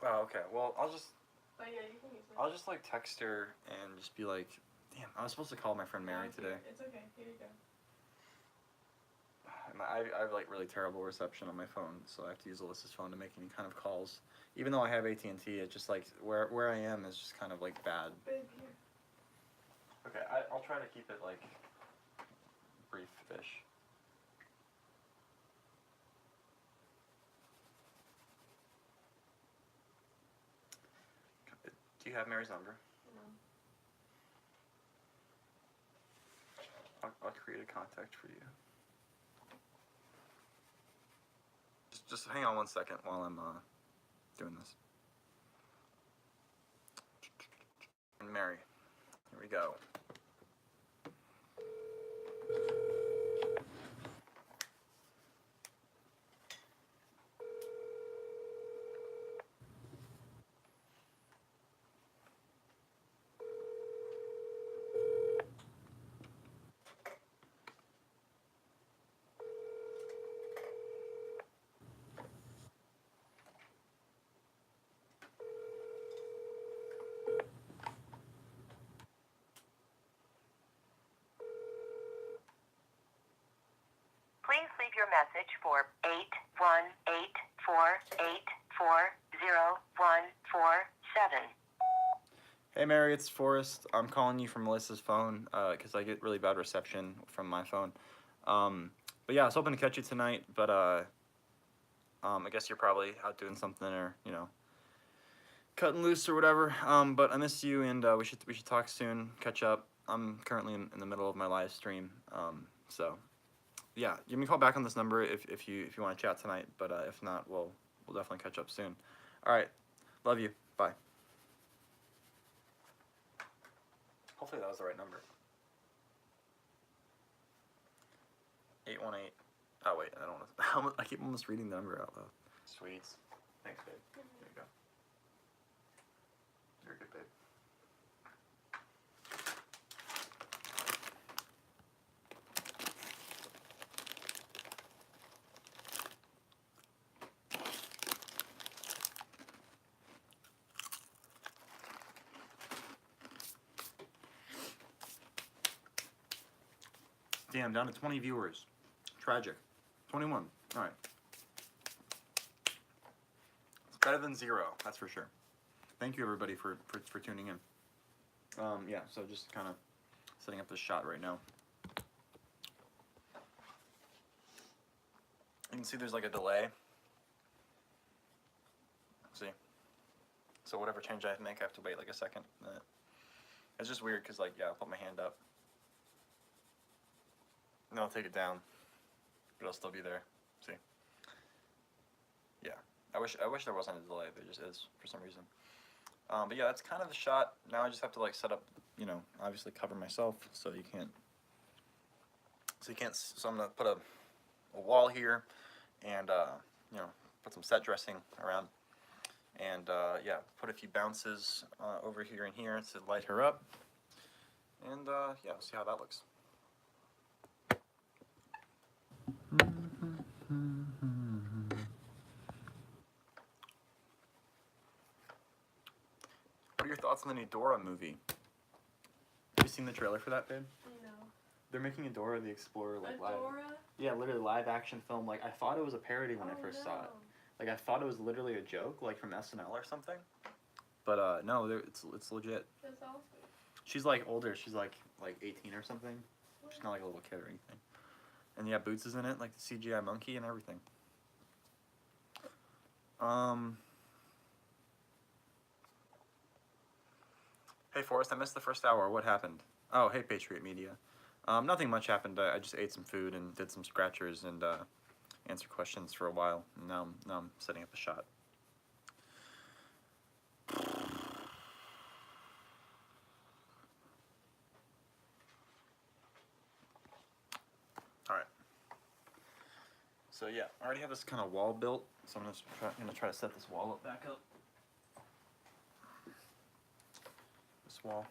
[SPEAKER 1] Oh, okay. Well, I'll just.
[SPEAKER 2] But yeah, you can use it.
[SPEAKER 1] I'll just like text her and just be like, damn, I was supposed to call my friend Mary today.
[SPEAKER 2] It's okay. Here you go.
[SPEAKER 1] I have like really terrible reception on my phone, so I have to use Alyssa's phone to make any kind of calls. Even though I have AT&T, it's just like where I am is just kind of like bad.
[SPEAKER 2] Babe, here.
[SPEAKER 1] Okay, I'll try to keep it like brief-ish. Do you have Mary's number?
[SPEAKER 2] No.
[SPEAKER 1] I'll create a contact for you. Just hang on 1 second while I'm doing this. Mary, here we go.
[SPEAKER 3] Please leave your message for 81848401447.
[SPEAKER 1] Hey Mary, it's Forrest. I'm calling you from Melissa's phone because I get really bad reception from my phone. But yeah, I was hoping to catch you tonight, but I guess you're probably out doing something or cutting loose or whatever. But I miss you, and we should talk soon, catch up. I'm currently in the middle of my live stream, so yeah, give me a call back on this number if you want to chat tonight. But if not, we'll definitely catch up soon. All right, love you. Bye. Hopefully that was the right number. 818. Oh wait, I don't want to. I keep almost reading the number out loud. Sweets. Thanks, babe. There you go. You're a good babe. Damn, down to 20 viewers. Tragic. 21. All right. It's better than 0, that's for sure. Thank you everybody for tuning in. Yeah, so just kind of setting up this shot right now. You can see there's like a delay. See? So whatever change I make, I have to wait like a second. It's just weird because, like, yeah, I'll put my hand up. And I'll take it down, but it'll still be there. See? Yeah. I wish there wasn't a delay. There just is for some reason. But yeah, that's kind of the shot. Now I just have to like set up, obviously cover myself so you can't. So I'm gonna put a wall here, and put some set dressing around, and yeah, put a few bounces over here and here to light her up, and yeah, we'll see how that looks. What are your thoughts on the new Dora movie? Have you seen the trailer for that, babe?
[SPEAKER 2] No.
[SPEAKER 1] They're making a Dora the Explorer live.
[SPEAKER 2] Dora?
[SPEAKER 1] Yeah, literally live action film. Like, I thought it was a parody when I first saw it. Like, I thought it was literally a joke, like from SNL or something. But no, it's legit.
[SPEAKER 2] That's awesome.
[SPEAKER 1] She's like older. She's like 18 or something. She's not like a little kid or anything. And yeah, Boots is in it, like the CGI monkey and everything. Hey Forrest, I missed the first hour. What happened? Oh, hey Patriot Media. Nothing much happened. I just ate some food and did some scratchers and answered questions for a while. And now I'm setting up a shot. All right. So yeah, I already have this kind of wall built. So I'm gonna try to set this wall up back up. This wall.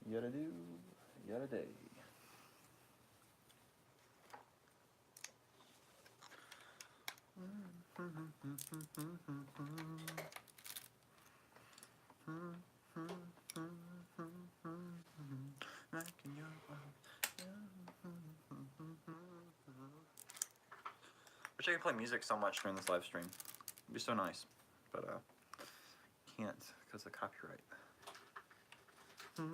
[SPEAKER 1] Yada do, yada day. Wish I could play music so much during this live stream. It'd be so nice, but can't because of copyright. So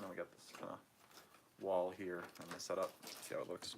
[SPEAKER 1] now we got this kind of wall here. I'm gonna set up, see how it looks.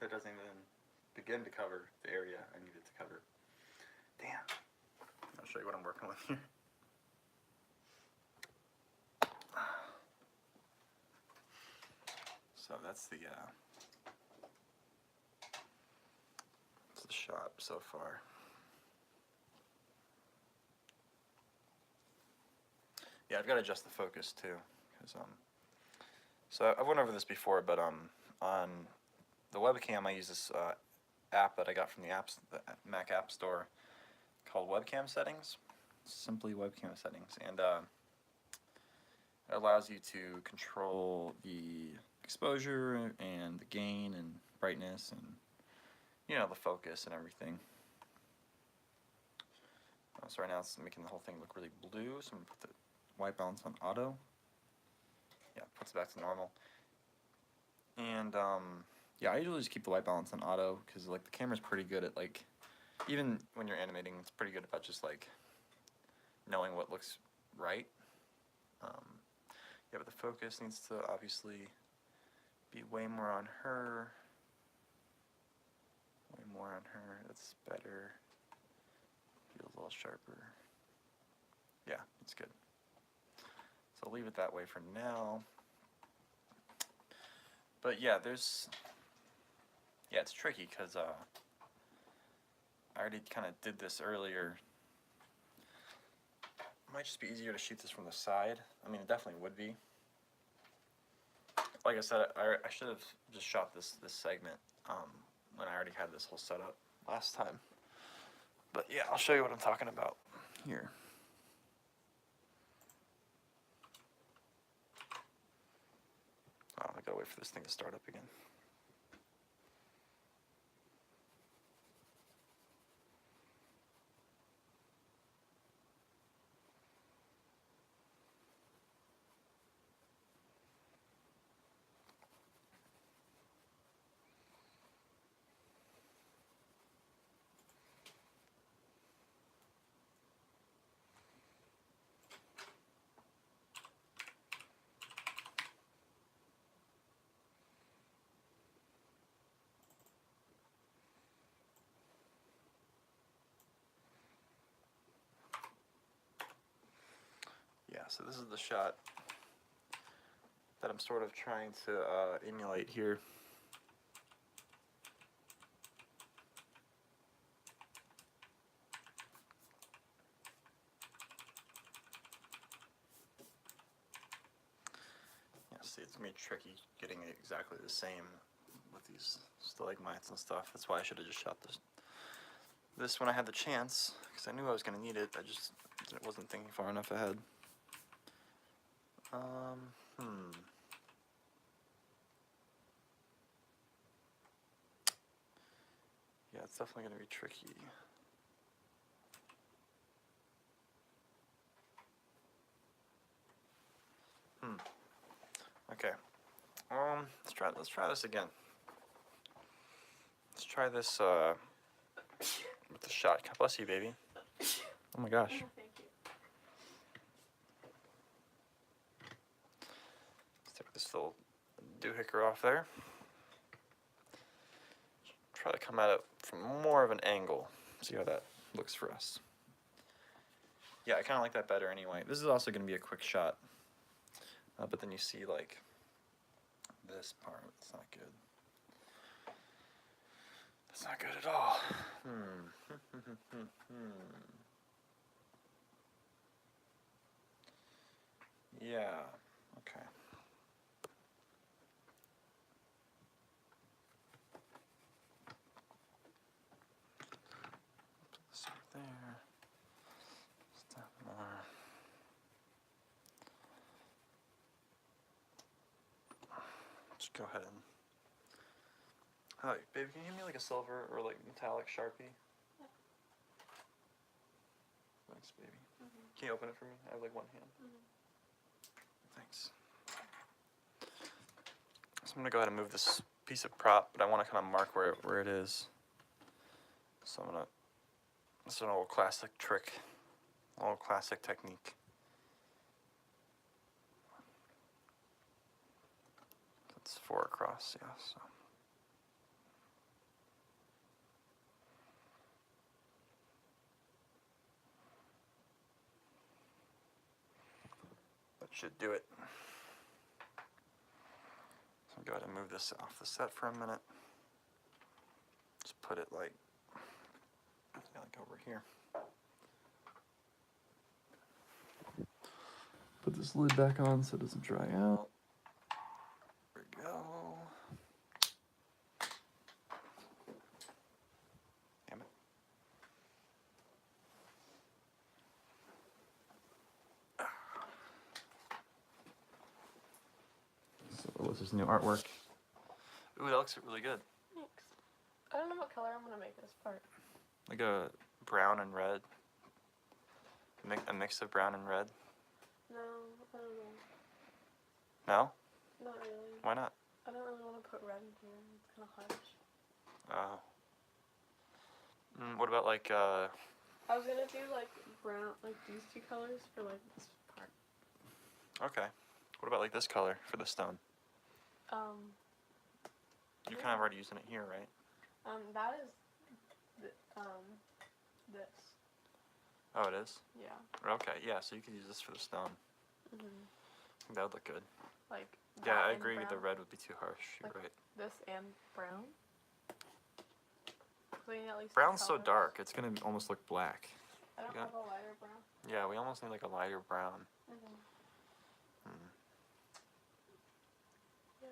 [SPEAKER 1] it doesn't even begin to cover the area I need it to cover. Damn. I'll show you what I'm working with here. So that's the shot so far. Yeah, I've got to adjust the focus too, because so I've went over this before, but on the webcam I use this app that I got from the Mac App Store called Webcam Settings. Simply Webcam Settings, and it allows you to control the exposure and the gain and brightness and, you know, the focus and everything. So right now it's making the whole thing look really blue, so I'm going to put the white balance on auto. Yeah, puts it back to normal. And yeah, I usually just keep the white balance on auto because like the camera's pretty good at like, even when you're animating, it's pretty good about just like knowing what looks right. Yeah, but the focus needs to obviously be way more on her. Way more on her. That's better. Feels a little sharper. Yeah, it's good. So I'll leave it that way for now. But yeah, it's tricky because I already kind of did this earlier. It might just be easier to shoot this from the side. I mean, it definitely would be. Like I said, I should have just shot this segment when I already had this whole setup last time. But yeah, I'll show you what I'm talking about here. Oh, I gotta wait for this thing to start up again. Yeah, so this is the shot that I'm sort of trying to emulate here. Yeah, see, it's gonna be tricky getting it exactly the same with these stalagmites and stuff. That's why I should have just shot this when I had the chance, because I knew I was gonna need it. I just wasn't thinking far enough ahead. Yeah, it's definitely gonna be tricky. Okay. Let's try this again. Let's try this with the shot. God bless you, baby. Oh my gosh.
[SPEAKER 2] Oh, thank you.
[SPEAKER 1] Let's take this little doohicker off there. Try to come at it from more of an angle. See how that looks for us. Yeah, I kind of like that better anyway. This is also going to be a quick shot. But then you see like this part. It's not good. That's not good at all. Yeah, okay. Put this over there. Step more. Just go ahead and... Hi, baby, can you give me like a silver or like metallic Sharpie?
[SPEAKER 2] Yeah.
[SPEAKER 1] Thanks, baby. Can you open it for me? I have like one hand. Thanks. So I'm gonna go ahead and move this piece of prop, but I want to kind of mark where it is. So I'm gonna... This is an old classic trick, old classic technique. It's 4 across, yeah. So. should do it. So I'll go ahead and move this off the set for a minute. Just put it like over here. Put this lid back on so it doesn't dry out. There we go. Damn it. So what's this new artwork? Ooh, that looks really good.
[SPEAKER 2] Thanks. I don't know what color I'm gonna make this part.
[SPEAKER 1] Like a brown and red. A mix of brown and red.
[SPEAKER 2] No, I don't know.
[SPEAKER 1] No?
[SPEAKER 2] Not really.
[SPEAKER 1] Why not?
[SPEAKER 2] I don't really want to put red in here. It's kind of harsh.
[SPEAKER 1] Oh. What about like
[SPEAKER 2] I was gonna do like brown, like these two colors for like this part.
[SPEAKER 1] okay. What about like this color for the stone? You're kind of already using it here, right?
[SPEAKER 2] That is, this.
[SPEAKER 1] Oh, it is?
[SPEAKER 2] Yeah.
[SPEAKER 1] Okay, yeah, so you could use this for the stone. That would look good.
[SPEAKER 2] Like.
[SPEAKER 1] Yeah,
[SPEAKER 2] that
[SPEAKER 1] I
[SPEAKER 2] and
[SPEAKER 1] agree.
[SPEAKER 2] brown.
[SPEAKER 1] The red would be too harsh. You're
[SPEAKER 2] Like
[SPEAKER 1] right.
[SPEAKER 2] This and brown. So you need at least
[SPEAKER 1] Brown's so
[SPEAKER 2] colors.
[SPEAKER 1] dark, it's gonna almost look black.
[SPEAKER 2] I don't
[SPEAKER 1] You got-
[SPEAKER 2] have a lighter brown.
[SPEAKER 1] Yeah, we almost need like a lighter brown.
[SPEAKER 2] Yeah.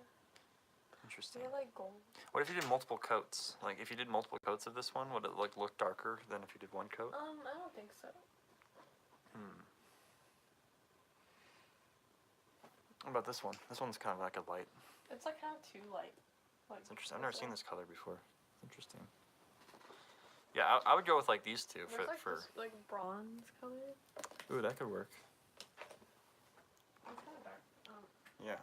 [SPEAKER 1] Interesting.
[SPEAKER 2] You like gold.
[SPEAKER 1] What if you did multiple coats? Like if you did multiple coats of this one, would it like look darker than if you did one coat?
[SPEAKER 2] I don't think so.
[SPEAKER 1] What about this one? This one's kind of like a light.
[SPEAKER 2] It's like kind of too light. Like
[SPEAKER 1] It's interesting. I've never seen this color before. Interesting. Yeah, I would go with like these two
[SPEAKER 2] There's like this like bronze color.
[SPEAKER 1] Ooh, that could work.
[SPEAKER 2] It's kind of dark.
[SPEAKER 1] Yeah.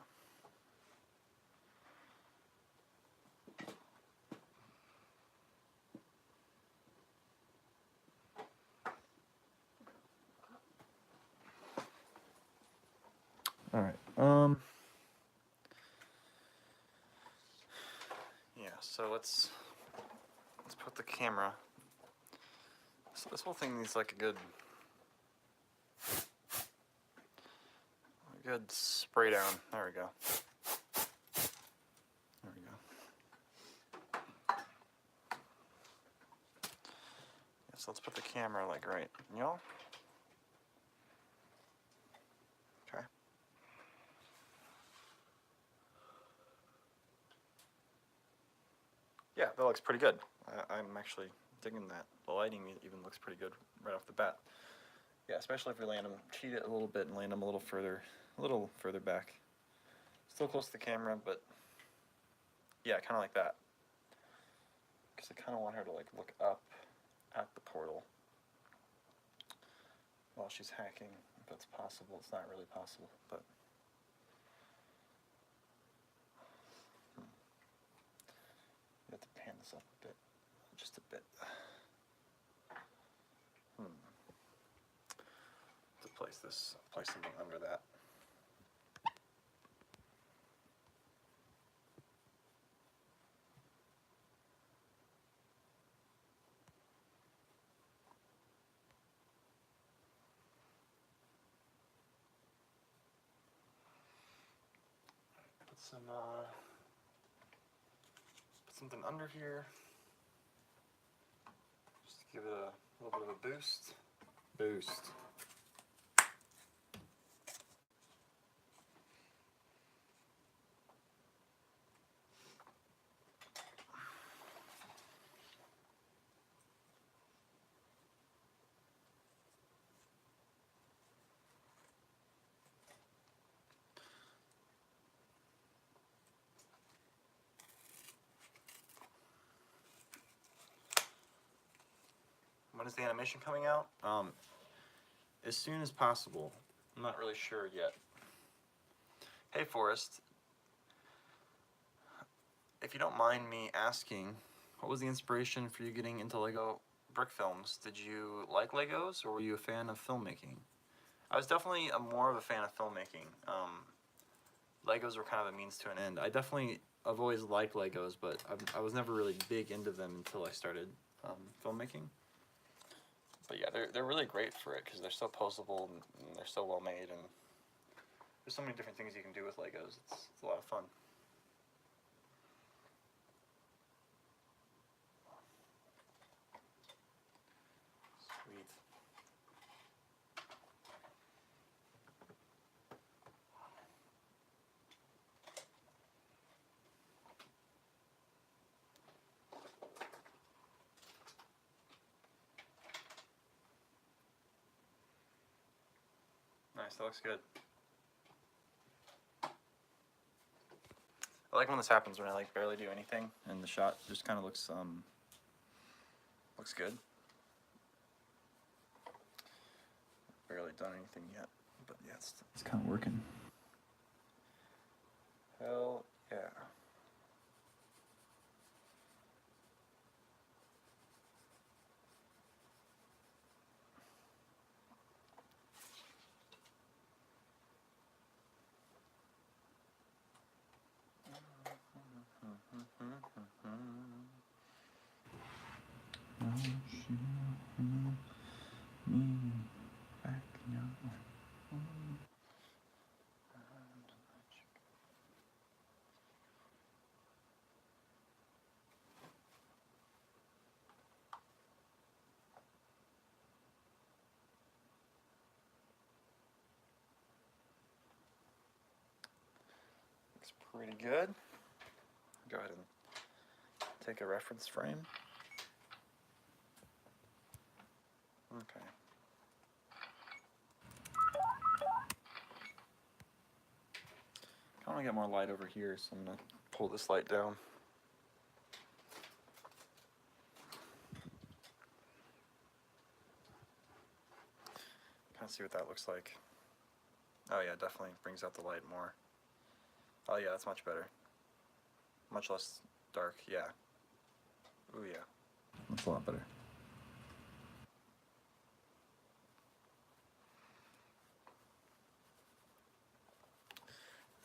[SPEAKER 1] All right. Yeah. So let's put the camera. So this whole thing needs like a good spray down. There we go. There we go. Yeah, so let's put the camera like right. Y'all. Okay. Yeah, that looks pretty good. I'm actually digging that. The lighting even looks pretty good right off the bat. Yeah, especially if we land them, cheat it a little bit and land them a little further back. Still close to the camera, but yeah, kind of like that. Because I kind of want her to like look up at the portal while she's hacking, if that's possible. It's not really possible, but. You have to pan this up a bit, just a bit. To place something under that. Put something under here. Just to give it a little bit of a boost. When is the animation coming out? As soon as possible. I'm not really sure yet. Hey Forrest, if you don't mind me asking, what was the inspiration for you getting into Lego brick films? Did you like Legos, or were you a fan of filmmaking? I was definitely more of a fan of filmmaking. Legos were kind of a means to an end. I've always liked Legos, but I was never really big into them until I started filmmaking. But yeah, they're really great for it because they're so posable and they're so well made, and There's so many different things you can do with Legos. It's a lot of fun. Sweet. Nice, that looks good. I like when this happens, when I like barely do anything and the shot just kind of looks good. Barely done anything yet, but yeah, it's kind of working. Hell yeah. Looks pretty good. Go ahead and take a reference frame. Okay. I want to get more light over here, so I'm going to pull this light down. Kind of see what that looks like. Oh yeah, definitely brings out the light more. Oh yeah, that's much better. Much less dark, yeah. Ooh yeah. That's a lot better.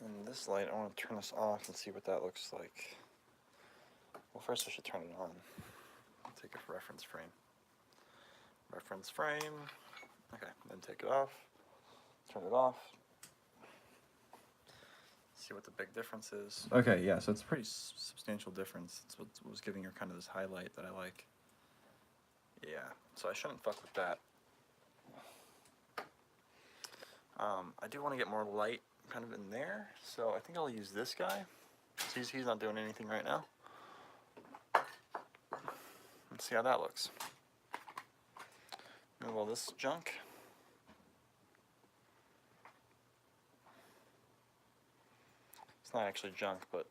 [SPEAKER 1] And this light, I want to turn this off and see what that looks like. Well, first I should turn it on. I'll take a reference frame. Reference frame. Okay, then take it off. Turn it off. See what the big difference is. Okay, yeah, so it's a pretty substantial difference. It's what was giving her kind of this highlight that I like. Yeah, so I shouldn't fuck with that. I do want to get more light kind of in there, so I think I'll use this guy. So he's not doing anything right now. Let's see how that looks. Move all this junk. It's not actually junk, but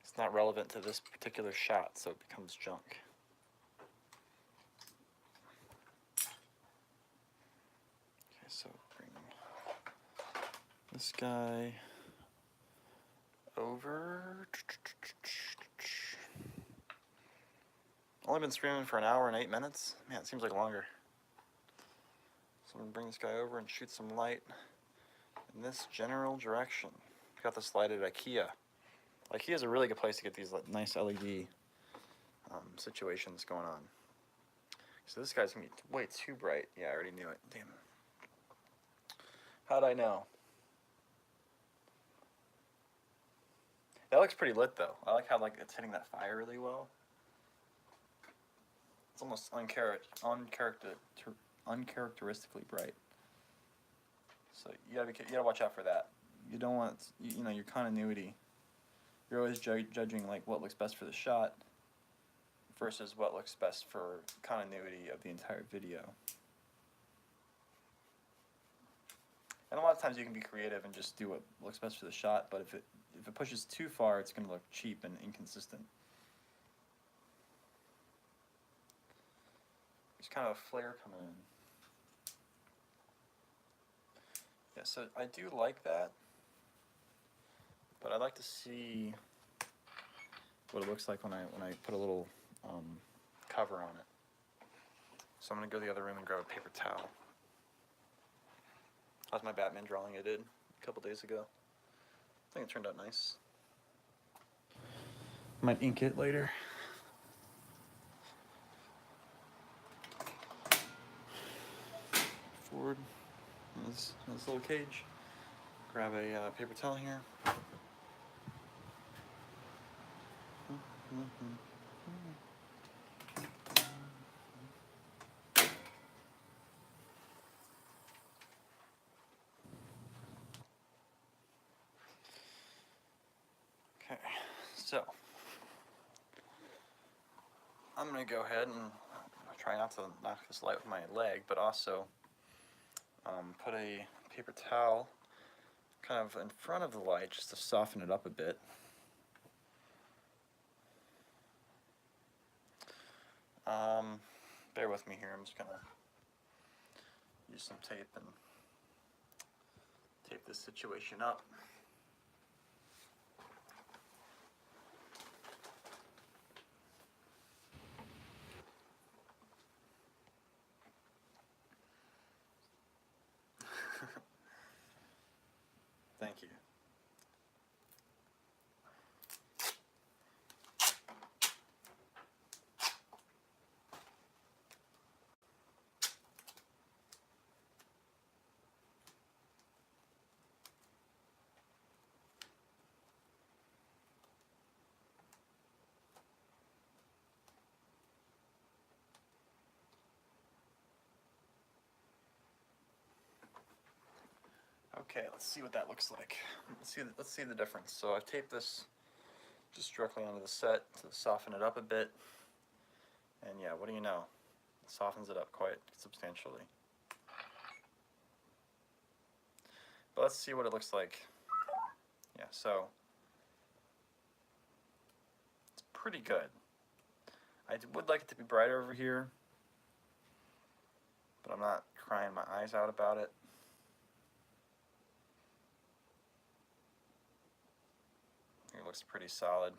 [SPEAKER 1] it's not relevant to this particular shot, so it becomes junk. Okay, so bring this guy over. Only been streaming for an hour and 8 minutes. Man, it seems like longer. So I'm gonna bring this guy over and shoot some light in this general direction. Got this light at IKEA. IKEA is a really good place to get these nice LED situations going on. So this guy's gonna be way too bright. Yeah, I already knew it. Damn. How'd I know? That looks pretty lit though. I like how it's hitting that fire really well. It's almost uncharacteristically bright. So you gotta watch out for that. You don't want your continuity. You're always judging like what looks best for the shot versus what looks best for continuity of the entire video. And a lot of times you can be creative and just do what looks best for the shot, but if it pushes too far, it's going to look cheap and inconsistent. There's kind of a flare coming in. Yeah, so I do like that, but I'd like to see what it looks like when I put a little cover on it. So I'm going to go to the other room and grab a paper towel. How's my Batman drawing I did a couple days ago? I think it turned out nice. Might ink it later. Forward. This little cage. Grab a paper towel here. Okay, so I'm gonna go ahead and try not to knock this light with my leg, but also put a paper towel kind of in front of the light just to soften it up a bit. Bear with me here, I'm just gonna use some tape and tape this situation up. Thank you. Okay, let's see what that looks like. Let's see the difference. So I've taped this just directly onto the set to soften it up a bit. And yeah, what do you know? It softens it up quite substantially. But let's see what it looks like. Yeah, so it's pretty good. I would like it to be brighter over here, but I'm not crying my eyes out about it. It looks pretty solid.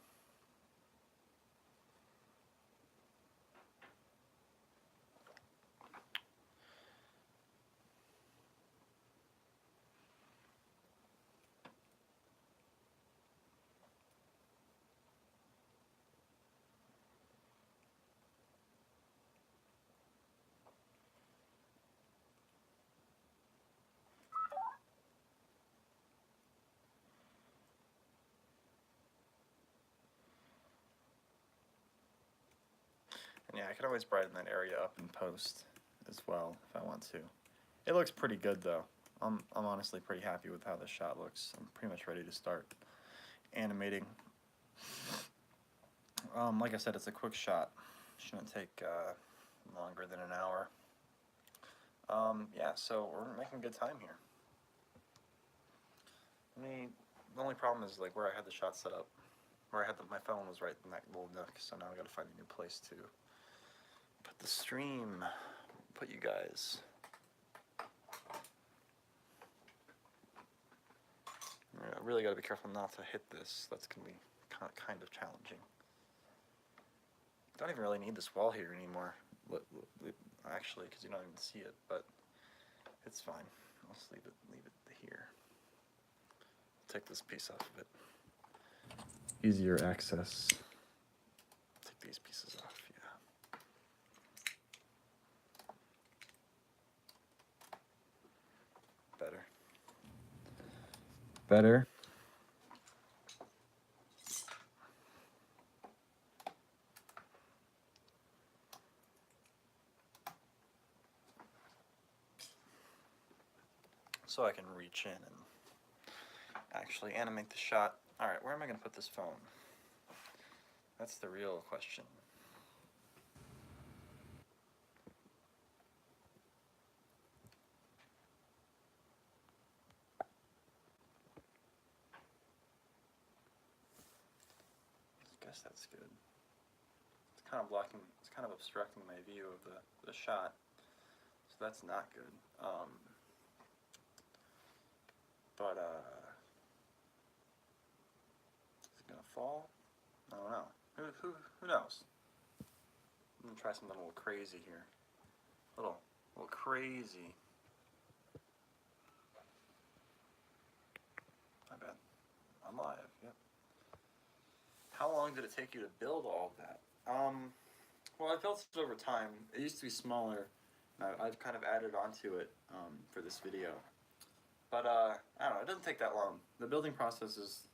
[SPEAKER 1] And yeah, I could always brighten that area up in post as well if I want to. It looks pretty good though. I'm honestly pretty happy with how this shot looks. I'm pretty much ready to start animating. Like I said, it's a quick shot. Shouldn't take longer than an hour. Yeah, so we're making good time here. The only problem is like where I had the shot set up. Where I had my phone was right in that little nook, so now I gotta find a new place to put the stream, put you guys. I really gotta be careful not to hit this. That's gonna be kind of challenging. Don't even really need this wall here anymore, actually, because you don't even see it, but it's fine. I'll just leave it here. Take this piece off of it. Easier access. Take these pieces off, yeah. Better. Better. So I can reach in and actually animate the shot. Alright, where am I going to put this phone? That's the real question. I guess that's good. It's kind of blocking, it's kind of obstructing my view of the shot. So that's not good. Is it gonna fall? I don't know. Who knows? I'm gonna try something a little crazy here. A little crazy. My bad. I'm live. Yep. How long did it take you to build all of that? Well, I built it over time. It used to be smaller. I've kind of added onto it for this video. But I don't know. It doesn't take that long. The building process is,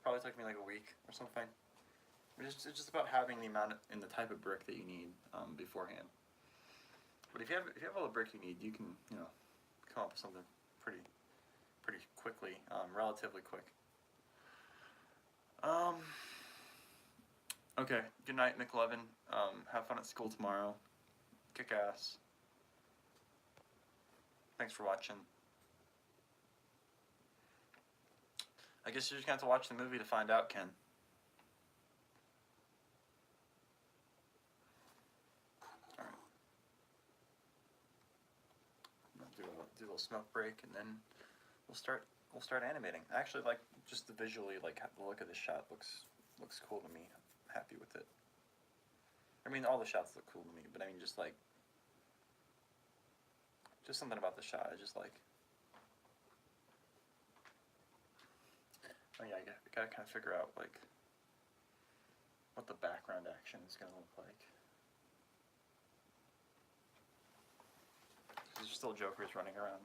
[SPEAKER 1] probably took me like a week or something. It's just about having the amount and the type of brick that you need beforehand. But if you have all the brick you need, you can come up with something pretty quickly, relatively quick. Okay. Good night, McLovin. Have fun at school tomorrow. Kick ass. Thanks for watching. I guess you're just gonna have to watch the movie to find out, Ken. Alright. Do a little smoke break and then we'll start animating. Actually, like, just visually, like, the look of this shot looks cool to me. I'm happy with it. I mean, all the shots look cool to me, but I mean, just something about the shot I just like. Oh yeah, I gotta kind of figure out, like, what the background action is gonna look like. There's still Jokers running around.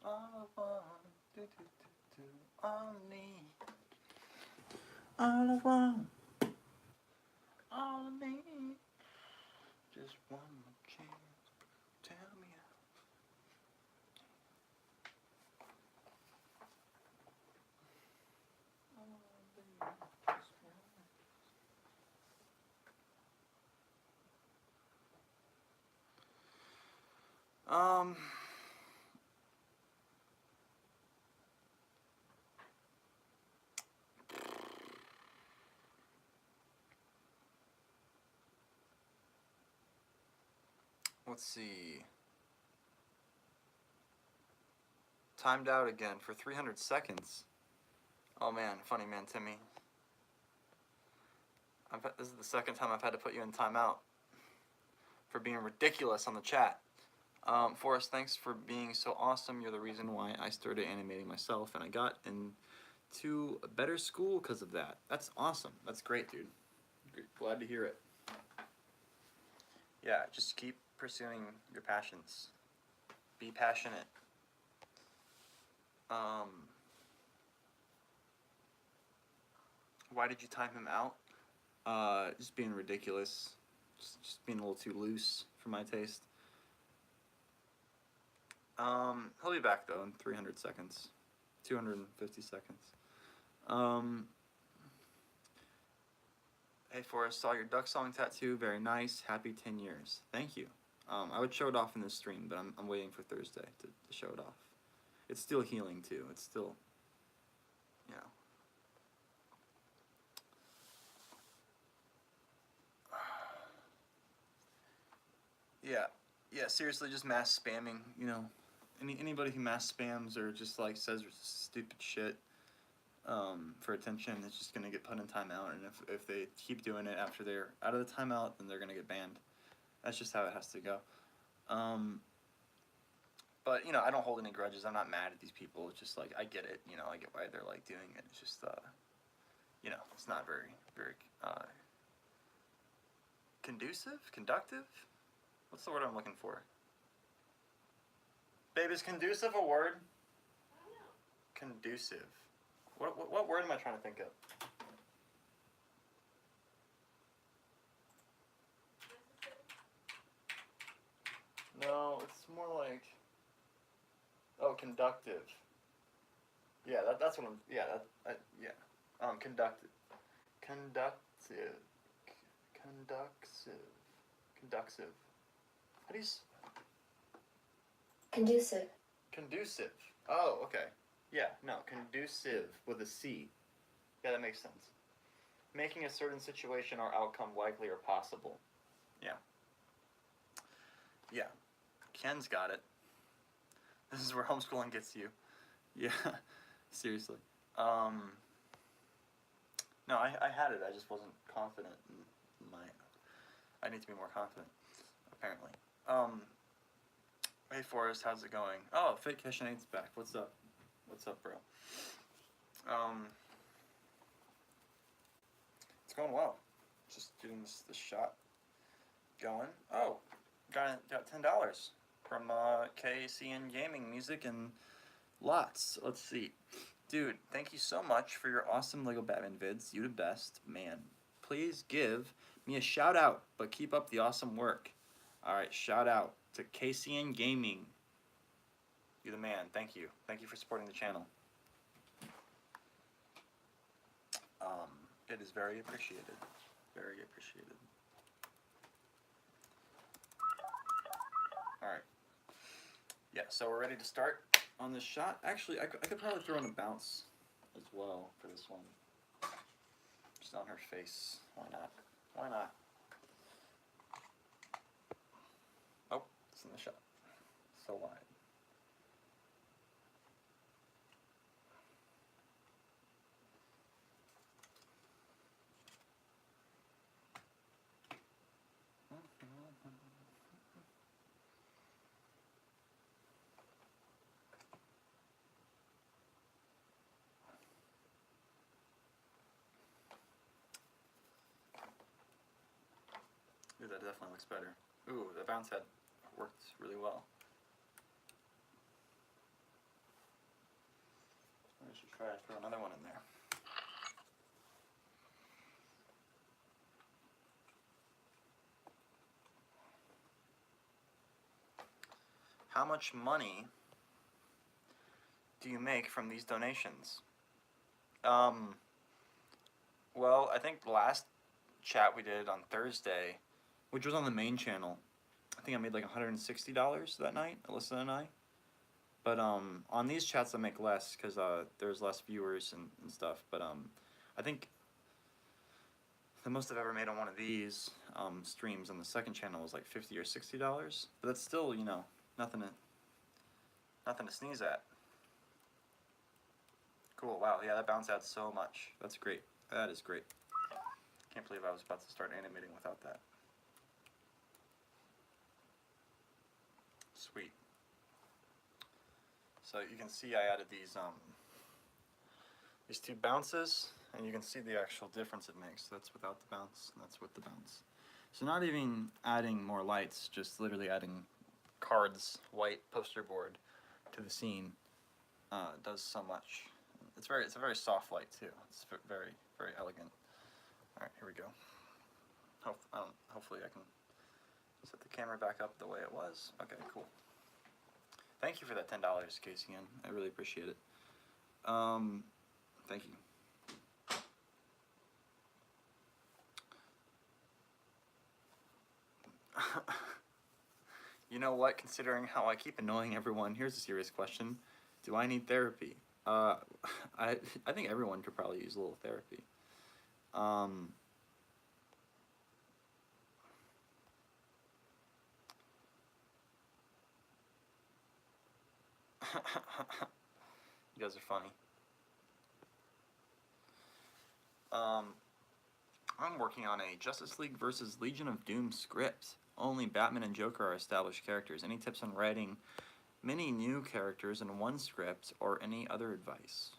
[SPEAKER 1] All I want, all I need, all I want, all I need, just one more chance. Tell me how. Let's see. Timed out again for 300 seconds. Oh man, funny man, Timmy. This is the second time I've had to put you in timeout for being ridiculous on the chat. Forrest, thanks for being so awesome. You're the reason why I started animating myself, and I got into a better school because of that. That's awesome. That's great, dude. Glad to hear it. Yeah, just keep pursuing your passions. Be passionate. Why did you time him out? Just being ridiculous. Just being a little too loose for my taste. He'll be back though in 300 seconds. 250 seconds. Hey Forrest, saw your duck song tattoo. Very nice. Happy 10 years. Thank you. I would show it off in this stream, but I'm waiting for Thursday to show it off. It's still healing too. It's still, you know. Yeah, seriously, just mass spamming, you know. Anybody who mass spams or just like says stupid shit for attention is just gonna get put in timeout, and if they keep doing it after they're out of the timeout, then they're gonna get banned. That's just how it has to go. But you know, I don't hold any grudges. I'm not mad at these people. It's just like I get it. You know, I get why they're like doing it. It's just you know, it's not very conductive. What's the word I'm looking for? Babe, is conducive a word? Conducive. What word am I trying to think of? No, it's more like. Oh, conductive. Yeah, that's what I'm. Yeah, yeah. Conductive. Conductive. Conductive. Conductive. How do you?
[SPEAKER 4] Conducive.
[SPEAKER 1] Conducive. Oh, okay. Yeah, no, conducive with a C. Yeah, that makes sense. Making a certain situation or outcome likely or possible. Yeah. Yeah. Ken's got it. This is where homeschooling gets you. Yeah. Seriously. No, I had it. I just wasn't confident in my. I need to be more confident, apparently. Hey Forrest, how's it going? Oh, Fake Hessianate's back. What's up? What's up, bro? It's going well. Just getting this shot going. Oh, got $10 from KCN Gaming Music and Lots. Let's see. Dude, thank you so much for your awesome Lego Batman vids. You the best, man. Please give me a shout out, but keep up the awesome work. Alright, shout out to KCN Gaming. You're the man. Thank you. Thank you for supporting the channel. It is very appreciated. Very appreciated. Alright. Yeah, so we're ready to start on this shot. Actually, I could probably throw in a bounce as well for this one. Just on her face. Why not? Why not? Oh, it's in the shot. So wide. Ooh, that definitely looks better. Ooh, the bounce head worked really well. I should try to throw another one in there. How much money do you make from these donations? Well, I think the last chat we did on Thursday, which was on the main channel, I think I made like $160 that night, Alyssa and I. But on these chats I make less because there's less viewers and stuff. But I think the most I've ever made on one of these streams on the second channel was like $50 or $60. But that's still, you know, nothing to sneeze at. Cool. Wow. Yeah, that bounce adds so much. That's great. That is great. Can't believe I was about to start animating without that. Sweet. So you can see I added these two bounces, and you can see the actual difference it makes. That's without the bounce, and that's with the bounce. So not even adding more lights, just literally adding cards, white poster board to the scene does so much. It's a very soft light too. It's very, very elegant. All right, here we go. Hopefully I can set the camera back up the way it was. Okay, cool. Thank you for that $10, KCN. I really appreciate it. Thank you. You know what? Considering how I keep annoying everyone, here's a serious question: do I need therapy? I think everyone could probably use a little therapy. You guys are funny. I'm working on a Justice League versus Legion of Doom script. Only Batman and Joker are established characters. Any tips on writing many new characters in one script, or any other advice?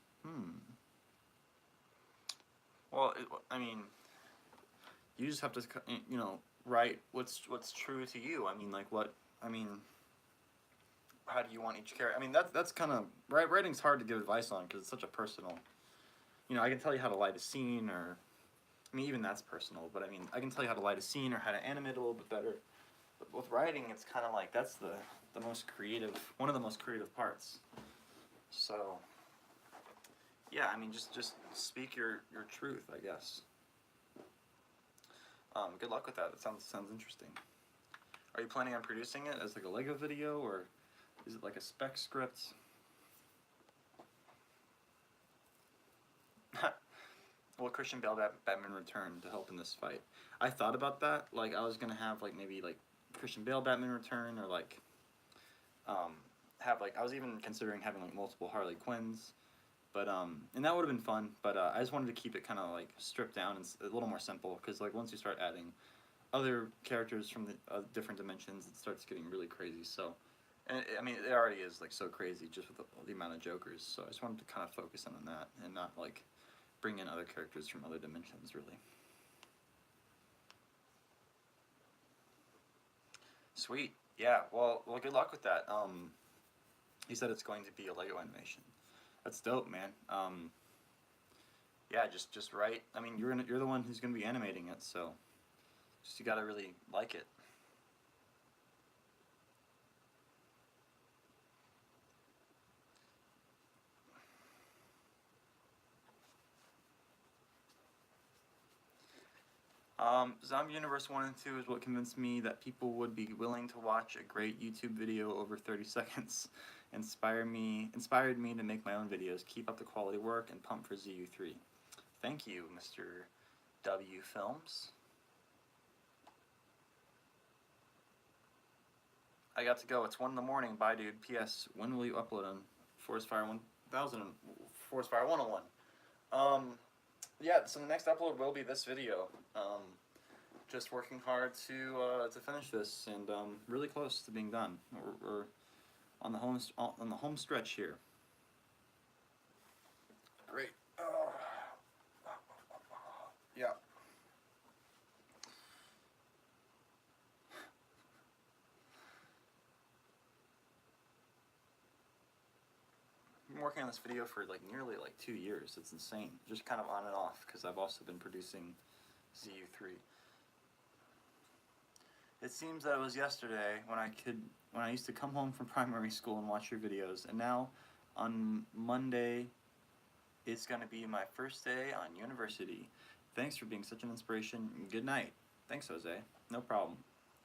[SPEAKER 1] Well, I mean, you just have to, you know, write what's true to you. I mean, like how do you want each character? I mean, that's kind of writing's hard to give advice on because it's such a personal. You know, I can tell you how to light a scene, or I mean, even that's personal. But I mean, I can tell you how to light a scene or how to animate a little bit better. But with writing, it's kind of like that's the most creative, one of the most creative parts. So, yeah, I mean, just speak your truth, I guess. Good luck with that. That sounds interesting. Are you planning on producing it as like a Lego video, or is it like a spec script? Will Christian Bale Batman return to help in this fight? I thought about that. Like, I was gonna have like maybe like Christian Bale Batman return, or like have like, I was even considering having like multiple Harley Quinns, but and that would have been fun. But I just wanted to keep it kind of like stripped down and a little more simple, because like once you start adding other characters from the different dimensions, it starts getting really crazy. So, and I mean, it already is like so crazy just with the amount of Jokers. So I just wanted to kind of focus in on that and not like bring in other characters from other dimensions, really. Sweet. Yeah. Well, good luck with that. He said it's going to be a Lego animation. That's dope, man. Yeah, just write. I mean, you're the one who's going to be animating it, so just you gotta really like it. Zombie Universe 1 and 2 is what convinced me that people would be willing to watch a great YouTube video over 30 seconds. Inspired me to make my own videos. Keep up the quality work and pump for ZU3. Thank you, Mr. W Films. I got to go. It's 1 in the morning. Bye, dude. P.S. When will you upload on ForrestFire 1000 and ForrestFire 101? Yeah, so the next upload will be this video. Just working hard to finish this, and really close to being done. We're on the home stretch here. Great. Yeah. I've been working on this video for like nearly like 2 years. It's insane. Just kind of on and off, because I've also been producing ZU3. It seems that it was yesterday when I used to come home from primary school and watch your videos, and now on Monday it's gonna be my first day on university. Thanks for being such an inspiration. Good night. Thanks, Jose. No problem.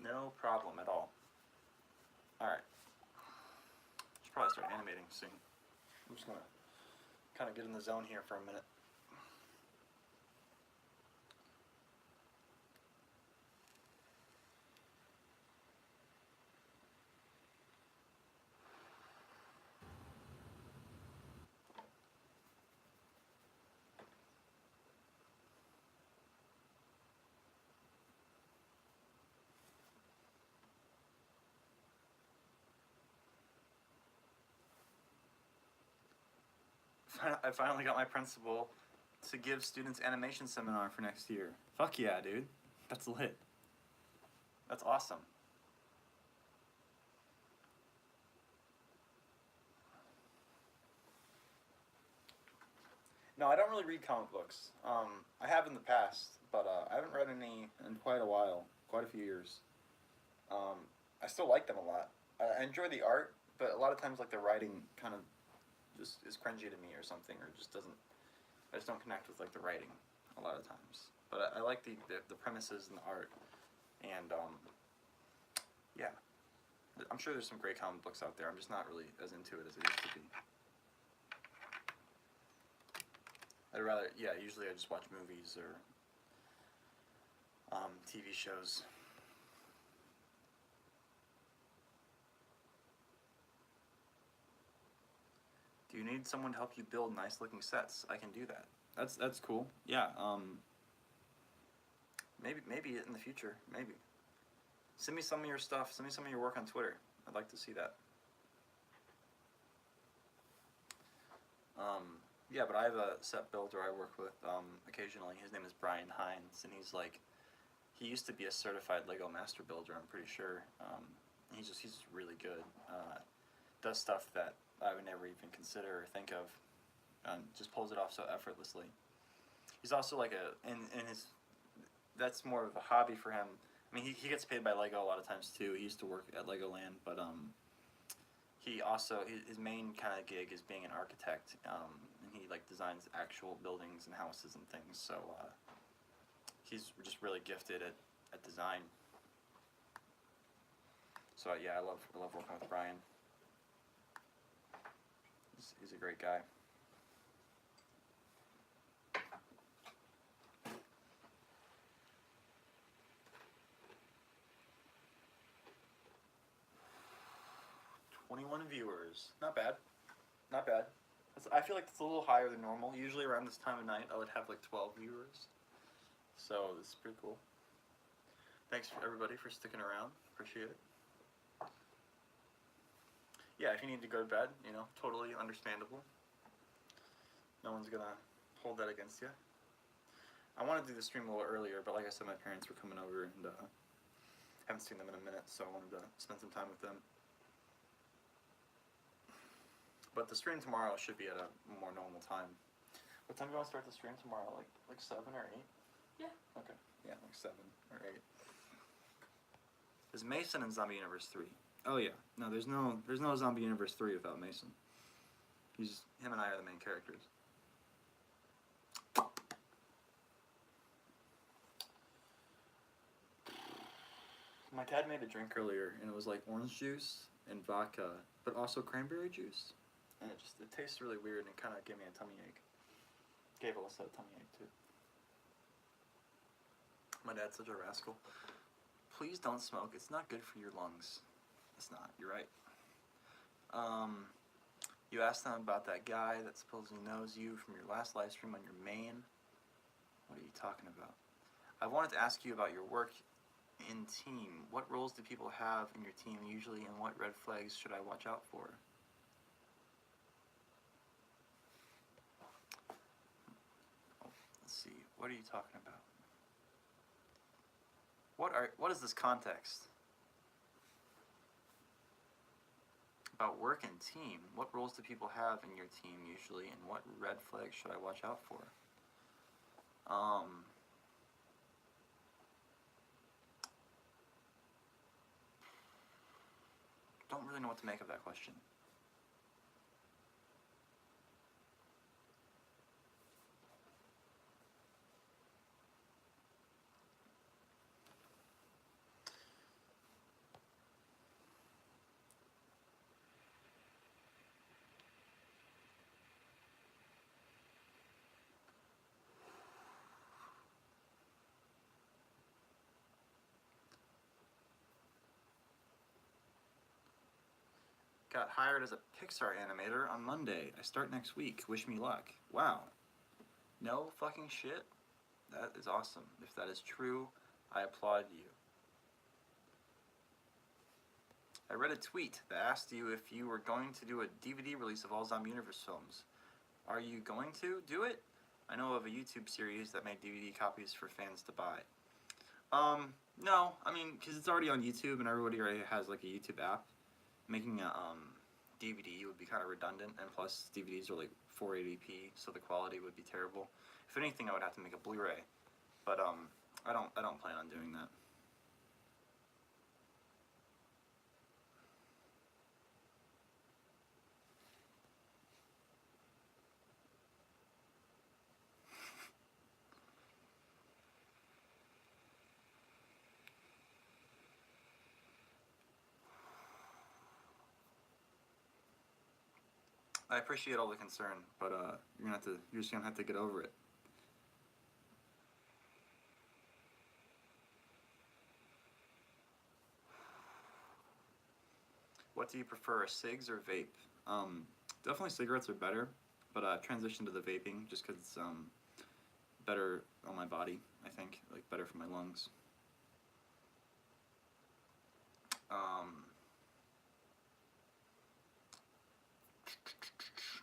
[SPEAKER 1] No problem at all. Alright. Should probably start animating soon. I'm just gonna kind of get in the zone here for a minute. I finally got my principal to give students animation seminar for next year. Fuck yeah, dude. That's lit. That's awesome. No, I don't really read comic books. I have in the past, but I haven't read any in quite a while, quite a few years. I still like them a lot. I enjoy the art, but a lot of times like the writing kind of just is cringy to me or something, or just doesn't, I just don't connect with like the writing a lot of times. But I like the premises and the art, and yeah, I'm sure there's some great comic books out there. I'm just not really as into it as I used to be. I'd rather, yeah, usually I just watch movies or TV shows. Do you need someone to help you build nice looking sets? I can do that. That's cool. Yeah. Maybe in the future. Maybe. Send me some of your stuff. Send me some of your work on Twitter. I'd like to see that. Yeah, but I have a set builder I work with occasionally. His name is Brian Hines, and he used to be a certified Lego master builder, I'm pretty sure. He's really good. Does stuff that I would never even consider or think of. Just pulls it off so effortlessly. He's also like that's more of a hobby for him. I mean, he gets paid by Lego a lot of times too. He used to work at Legoland, but he also his main kind of gig is being an architect, and he like designs actual buildings and houses and things. So he's just really gifted at design. So yeah, I love working with Brian. He's a great guy. Viewers. Not bad. Not bad. I feel like it's a little higher than normal. Usually around this time of night, I would have like 12 viewers. So this is pretty cool. Thanks for everybody for sticking around. Appreciate it. Yeah, if you need to go to bed, you know, totally understandable. No one's gonna hold that against you. I wanted to do the stream a little earlier, but like I said, my parents were coming over and haven't seen them in a minute, so I wanted to spend some time with them. But the stream tomorrow should be at a more normal time. What time do you want to start the stream tomorrow? Like 7 or 8?
[SPEAKER 2] Yeah.
[SPEAKER 1] Okay. Yeah, like 7 or 8. There's Mason in Zombie Universe 3. Oh yeah. No, there's no Zombie Universe 3 without Mason. Him and I are the main characters. My dad made a drink earlier, and it was like orange juice and vodka, but also cranberry juice. And it tastes really weird, and it kind of gave me a tummy ache. Gave Alyssa a tummy ache, too. My dad's such a rascal. Please don't smoke. It's not good for your lungs. It's not. You're right. You asked them about that guy that supposedly knows you from your last live stream on your main. What are you talking about? I wanted to ask you about your work in team. What roles do people have in your team usually, and what red flags should I watch out for? Let's see. What are you talking about? What is this context? About work and team. What roles do people have in your team usually, and what red flags should I watch out for? Don't really know what to make of that question. Got hired as a Pixar animator on Monday. I start next week. Wish me luck. Wow. No fucking shit? That is awesome. If that is true, I applaud you. I read a tweet that asked you if you were going to do a DVD release of all Zombie Universe films. Are you going to do it? I know of a YouTube series that made DVD copies for fans to buy. No. I mean, because it's already on YouTube and everybody already has like a YouTube app. Making a DVD would be kind of redundant, and plus DVDs are like 480p, so the quality would be terrible. If anything, I would have to make a Blu-ray, but I don't plan on doing that. I appreciate all the concern, but you're just gonna have to get over it. What do you prefer, cigs or vape? Definitely cigarettes are better, but I transitioned to the vaping just because it's better on my body, I think, like better for my lungs.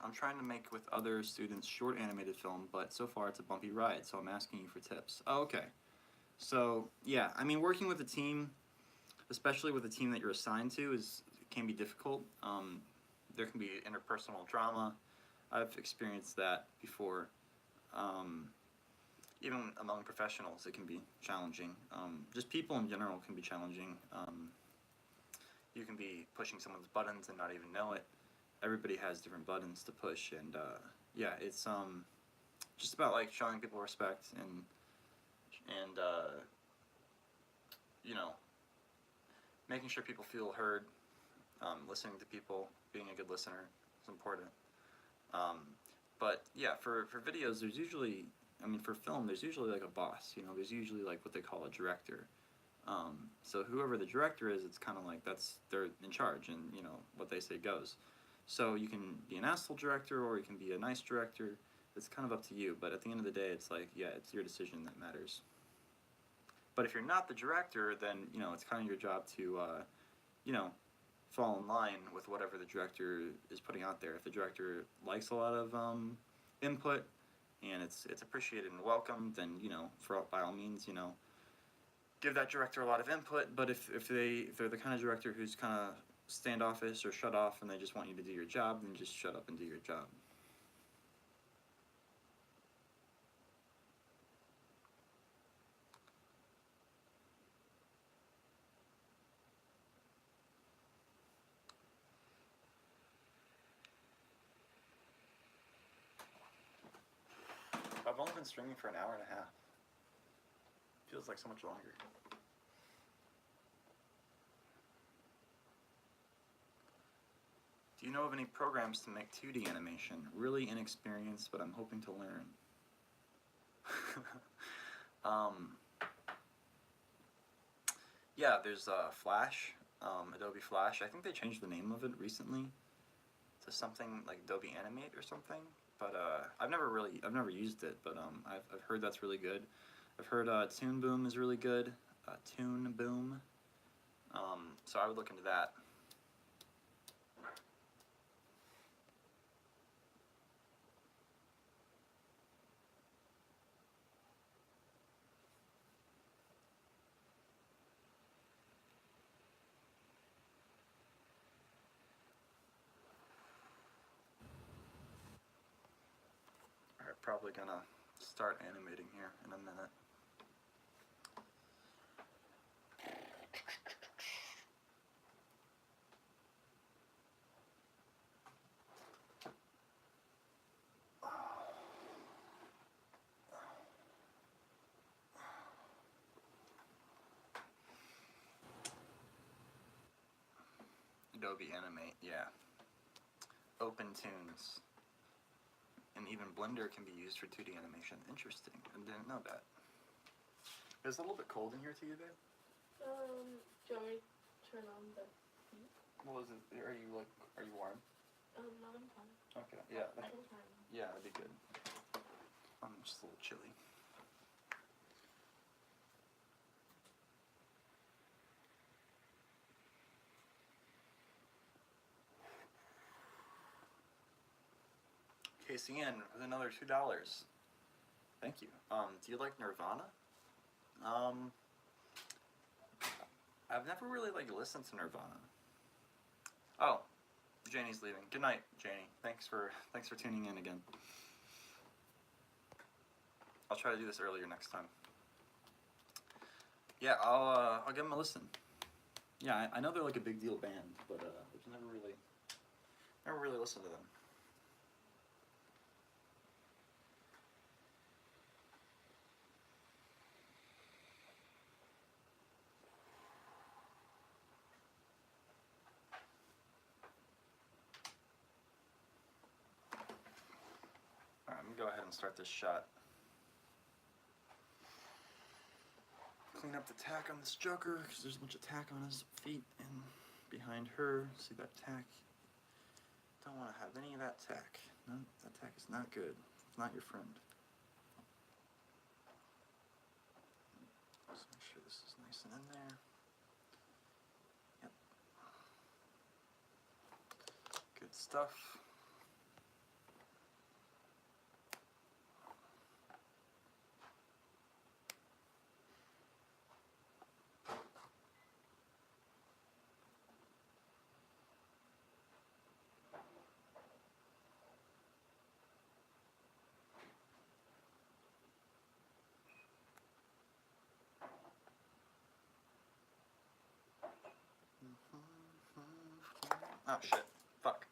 [SPEAKER 1] I'm trying to make with other students short animated film, but so far it's a bumpy ride, so I'm asking you for tips. Oh, okay. So, yeah, I mean, working with a team, especially with a team that you're assigned to, can be difficult. There can be interpersonal drama. I've experienced that before. even among professionals, it can be challenging. Just people in general can be challenging. You can be pushing someone's buttons and not even know it. Everybody has different buttons to push, and yeah, it's just about like showing people respect and you know, making sure people feel heard. Listening to people, being a good listener is important. But yeah, for videos, there's usually, I mean, for film, there's usually like a boss. You know, there's usually like what they call a director. So whoever the director is, it's kind of like they're in charge, and you know what they say goes. So you can be an asshole director, or you can be a nice director. It's kind of up to you. But at the end of the day, it's like, yeah, it's your decision that matters. But if you're not the director, then you know it's kind of your job to, you know, fall in line with whatever the director is putting out there. If the director likes a lot of input and it's appreciated and welcomed, then you know, by all means, you know, give that director a lot of input. But if they're the kind of director who's kind of standoffish or shut off and they just want you to do your job, then just shut up and do your job. I've only been streaming for an hour and a half. Feels like so much longer. Do you know of any programs to make 2D animation? Really inexperienced, but I'm hoping to learn. Yeah, there's Flash, Adobe Flash. I think they changed the name of it recently to something like Adobe Animate or something. But I've never used it. But I've heard that's really good. I've heard Toon Boom is really good. Toon Boom. So I would look into that. Alright, probably gonna start animating here in a minute. Adobe Animate, yeah. OpenTunes. And even Blender can be used for 2D animation. Interesting. I didn't know that. Is it a little bit cold in here to you, babe?
[SPEAKER 2] Do you want me to turn on the heat?
[SPEAKER 1] Well, is it, are you warm?
[SPEAKER 2] No, I'm fine.
[SPEAKER 1] Okay, yeah.
[SPEAKER 2] I can turn on.
[SPEAKER 1] Yeah, that'd be good. I'm just a little chilly. KCN with another $2. Thank you. Do you like Nirvana? I've never really listened to Nirvana. Oh, Janie's leaving. Good night, Janie. Thanks for tuning in again. I'll try to do this earlier next time. Yeah, I'll give them a listen. Yeah, I know they're like a big deal band, but I've never really listened to them. Alright, I'm gonna go ahead and start this shot. Clean up the tack on this Joker, because there's a bunch of tack on his feet and behind her. See that tack? Don't want to have any of that tack. No, that tack is not good. It's not your friend. Just make sure this is nice and in there. Yep. Good stuff. Oh shit. Fuck.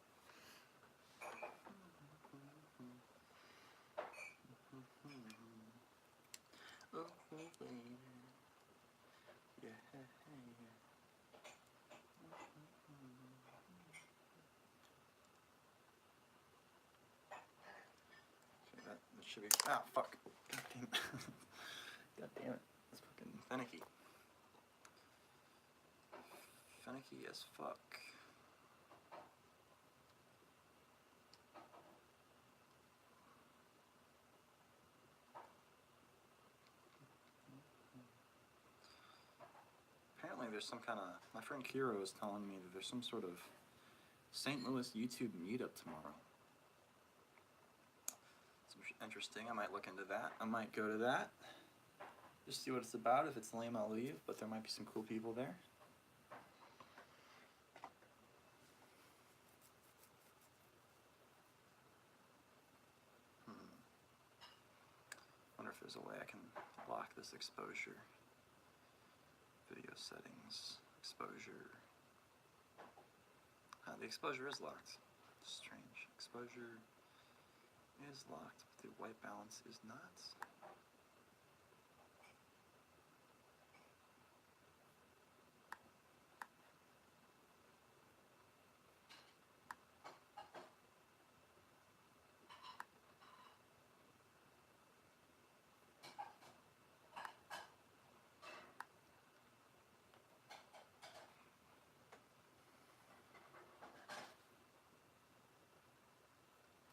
[SPEAKER 1] Oh, baby. Yeah. Okay, that should be. Ah, fuck. God damn it. God damn it. It's fucking finicky. Finicky as fuck. Apparently there's some kind of, my friend Kiro was telling me that there's some sort of St. Louis YouTube meetup tomorrow. It's interesting. I might look into that. I might go to that. Just see what it's about. If it's lame, I'll leave, but there might be some cool people there. Wonder if there's a way I can lock this exposure. Video settings, exposure. The exposure is locked. Strange. Exposure is locked, but the white balance is not.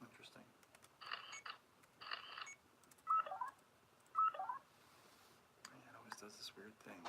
[SPEAKER 1] Interesting. Yeah, it always does this weird thing.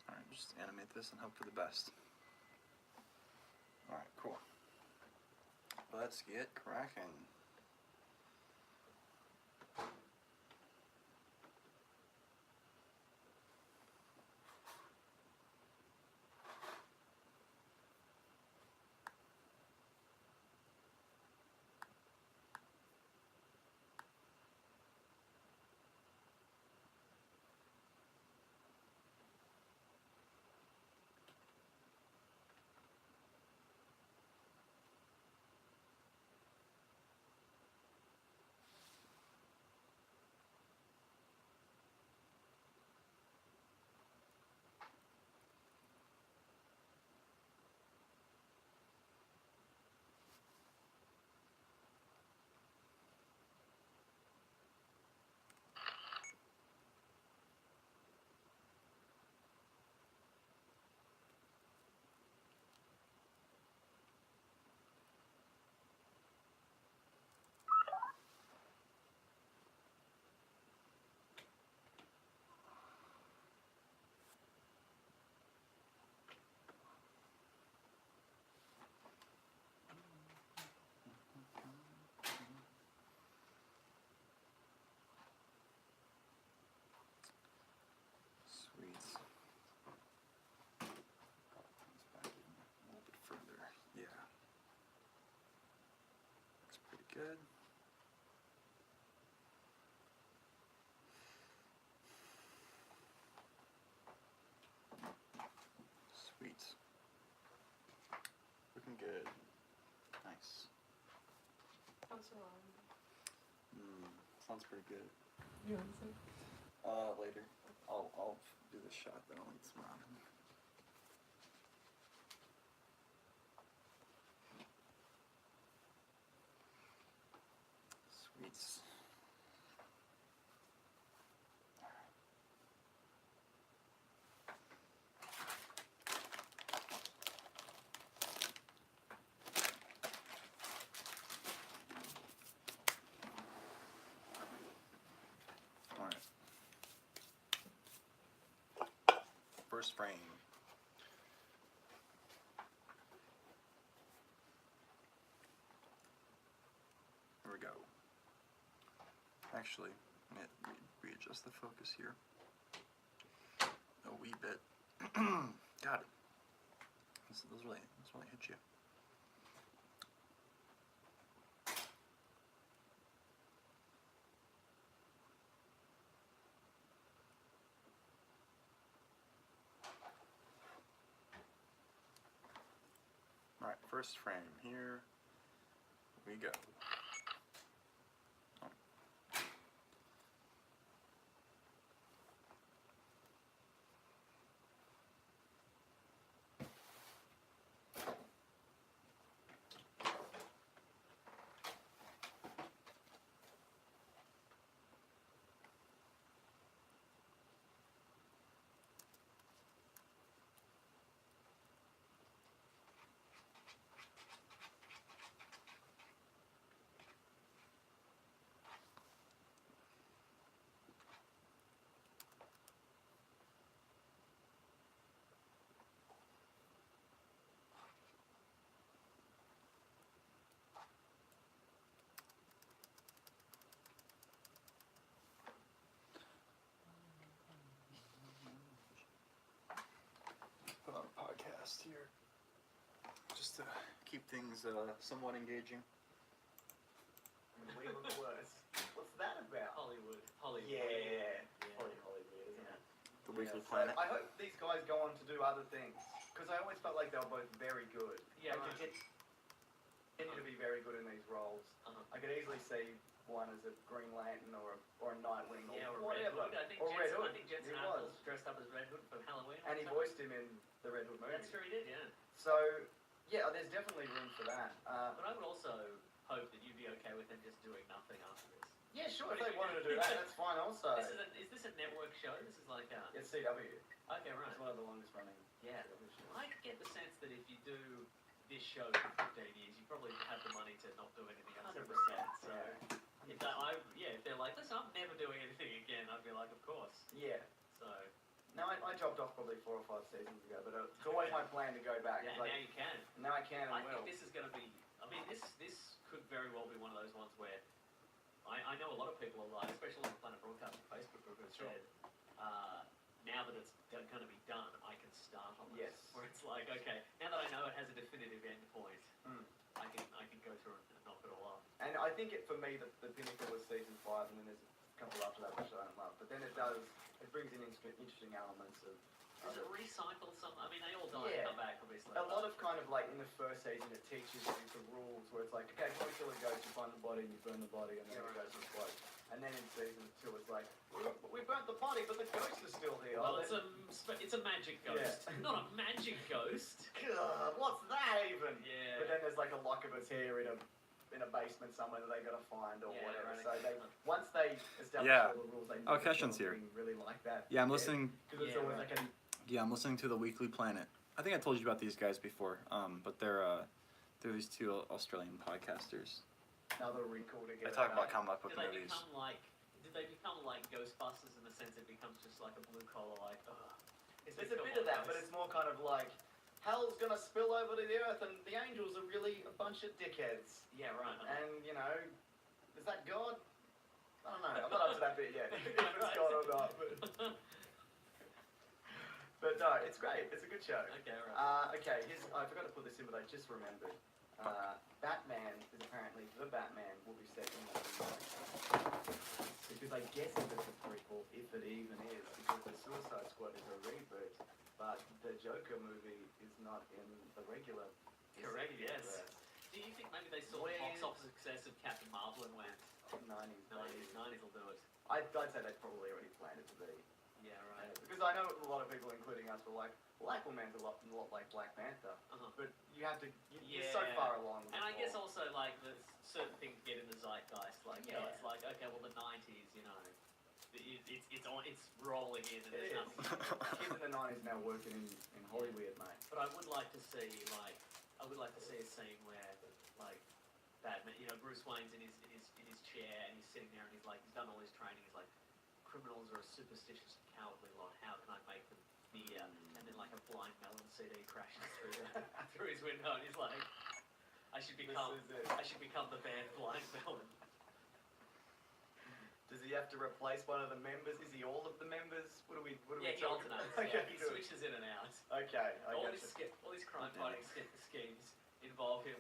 [SPEAKER 1] Alright, just animate this and hope for the best. Alright, cool. Let's get cracking. Sweet. Let's back in a little bit further. Yeah. Looks pretty good. Sweet. Looking good. Nice.
[SPEAKER 2] How's your arm?
[SPEAKER 1] Sounds pretty good.
[SPEAKER 2] You want some?
[SPEAKER 1] Later. I'll do the shot, then I'll eat some ramen. Sweets. first frame. Here we go. Actually, let me readjust the focus here a wee bit. God, this really hit you. All right, first frame. Here we go. Put on a podcast here, just to keep things somewhat engaging.
[SPEAKER 4] We look worse. What's that about?
[SPEAKER 5] Hollywood.
[SPEAKER 4] Yeah. Probably Hollywood, isn't it?
[SPEAKER 1] The Weekly
[SPEAKER 4] So
[SPEAKER 1] Planet.
[SPEAKER 4] I hope these guys go on to do other things, because I always felt like they were both very good.
[SPEAKER 5] Yeah,
[SPEAKER 4] They
[SPEAKER 5] right.
[SPEAKER 4] continue to be very good in these roles.
[SPEAKER 5] Uh-huh.
[SPEAKER 4] I could easily see one as a Green Lantern or a Nightwing or
[SPEAKER 5] Yeah, or Red
[SPEAKER 4] whatever.
[SPEAKER 5] Hood. I think
[SPEAKER 4] or Red
[SPEAKER 5] Jensen,
[SPEAKER 4] Hood.
[SPEAKER 5] I think Jensen
[SPEAKER 4] He
[SPEAKER 5] Ackles
[SPEAKER 4] was.
[SPEAKER 5] dressed up as Red Hood for Halloween.
[SPEAKER 4] And he
[SPEAKER 5] or
[SPEAKER 4] voiced him in the Red Hood movie.
[SPEAKER 5] That's true, he did, yeah.
[SPEAKER 4] So, yeah, there's definitely room for that.
[SPEAKER 5] But I would also hope that you'd be okay with them just doing nothing after this.
[SPEAKER 4] Yeah, sure, if they wanted to do that, that's fine also.
[SPEAKER 5] Is this a network show? This is like a...
[SPEAKER 4] It's CW.
[SPEAKER 5] Okay, right.
[SPEAKER 4] It's one of the longest running
[SPEAKER 5] Yeah.
[SPEAKER 4] CW shows.
[SPEAKER 5] I get the sense that if you do this show for 15 years, you probably have the money to not do anything else.
[SPEAKER 4] 100%.
[SPEAKER 5] So,
[SPEAKER 4] Yeah.
[SPEAKER 5] if they're like, listen, I'm never doing anything again, I'd be like, of course.
[SPEAKER 4] Yeah.
[SPEAKER 5] So,
[SPEAKER 4] No, I dropped off probably 4 or 5 seasons ago, but it's always my plan to go back.
[SPEAKER 5] yeah,
[SPEAKER 4] It's like,
[SPEAKER 5] now you can.
[SPEAKER 4] now I can and
[SPEAKER 5] I
[SPEAKER 4] will.
[SPEAKER 5] think this is going to be. I mean, this could very well be one of those ones where I know a lot of people are like, especially on the Planet Broadcasting Facebook group, have
[SPEAKER 4] Sure.
[SPEAKER 5] said now that it's going to be done, I can start on this.
[SPEAKER 4] Yes.
[SPEAKER 5] Where it's like, okay, now that I know it has a definitive end point,
[SPEAKER 4] Mm.
[SPEAKER 5] I can go through and knock it all off.
[SPEAKER 4] And I think for me, the pinnacle was season 5, and then there's a couple after that which I don't love. But then it brings in interesting elements of.
[SPEAKER 5] Does it recycle some? I mean, they all die
[SPEAKER 4] Yeah.
[SPEAKER 5] and come back, obviously.
[SPEAKER 4] A lot of kind of like in the first season, it teaches you the rules where it's like, okay, if you kill a ghost, you find the body and you burn the body, and then it goes to float. And then in season 2, it's like, we burnt the body, but the ghost is still here.
[SPEAKER 5] Well, it's a magic ghost,
[SPEAKER 4] Yeah.
[SPEAKER 5] not a magic ghost.
[SPEAKER 4] God, what's that even?
[SPEAKER 5] Yeah.
[SPEAKER 4] But then there's like a lock of its hair in a basement somewhere that they gotta find or
[SPEAKER 5] Yeah,
[SPEAKER 4] whatever.
[SPEAKER 5] right.
[SPEAKER 4] So once they establish
[SPEAKER 1] Yeah.
[SPEAKER 4] all the rules, they
[SPEAKER 1] Oh,
[SPEAKER 4] make
[SPEAKER 1] questions here.
[SPEAKER 4] something really like that.
[SPEAKER 1] Yeah, I'm listening.
[SPEAKER 4] Because it's
[SPEAKER 5] Yeah,
[SPEAKER 4] always
[SPEAKER 5] right.
[SPEAKER 4] like
[SPEAKER 1] Yeah, I'm listening to the Weekly Planet. I think I told you about these guys before. But they're these two Australian podcasters.
[SPEAKER 4] another recall to
[SPEAKER 1] They
[SPEAKER 4] get.
[SPEAKER 1] talk
[SPEAKER 4] it
[SPEAKER 1] about
[SPEAKER 4] back.
[SPEAKER 1] comic book
[SPEAKER 5] Did they
[SPEAKER 1] movies.
[SPEAKER 5] become like? Did they become like Ghostbusters in the sense it becomes just like a blue collar like?
[SPEAKER 4] There's a bit of that, but it's more kind of like hell's gonna spill over to the earth, and the angels are really a bunch of dickheads.
[SPEAKER 5] Yeah, right.
[SPEAKER 4] And you know, is that God? I don't know. I'm not up to that bit yet. If it's
[SPEAKER 5] Right.
[SPEAKER 4] God or not, but no, it's great. It's a good show.
[SPEAKER 5] Okay, right.
[SPEAKER 4] Okay, I forgot to put this in, but I just remembered. Batman is apparently the Batman will be set in the because I guess if it's a prequel, if it even is, because the Suicide Squad is a reboot, but the Joker movie is not in the regular.
[SPEAKER 5] Correct, yes.
[SPEAKER 4] universe.
[SPEAKER 5] Do you think maybe they saw the box office success of Captain Marvel and went,
[SPEAKER 4] 90s,
[SPEAKER 5] 90s will do it?
[SPEAKER 4] I'd say they probably already planned it to be.
[SPEAKER 5] Yeah, right.
[SPEAKER 4] Because I know a lot of people, including us, were like, well, Aquaman's a lot like Black Panther,
[SPEAKER 5] Uh-huh.
[SPEAKER 4] but you have to, you're so
[SPEAKER 5] Yeah.
[SPEAKER 4] far along. With
[SPEAKER 5] And I
[SPEAKER 4] the
[SPEAKER 5] guess
[SPEAKER 4] plot.
[SPEAKER 5] also like there's certain things get in the zeitgeist, like you know,
[SPEAKER 4] Yeah.
[SPEAKER 5] it's like okay, well the 90s, you know, it's rolling in and there's
[SPEAKER 4] It is.
[SPEAKER 5] nothing.
[SPEAKER 4] Kids in the 90s now working in Hollywood, mate.
[SPEAKER 5] But I would like to see a scene where like Batman, you know, Bruce Wayne's in his chair and he's sitting there and he's like he's done all his training. He's like, criminals are a superstitious and cowardly lot. How can I make them and then like a Blind Melon CD crashes through his window, and he's like, I should become the band Blind Melon.
[SPEAKER 4] Does he have to replace one of the members? Is he all of the members? What are we
[SPEAKER 5] Yeah, he
[SPEAKER 4] talking
[SPEAKER 5] alternates.
[SPEAKER 4] about? Okay,
[SPEAKER 5] Yeah, he
[SPEAKER 4] good.
[SPEAKER 5] switches in and out.
[SPEAKER 4] Okay, I
[SPEAKER 5] All
[SPEAKER 4] gotcha.
[SPEAKER 5] these crime fighting schemes involve him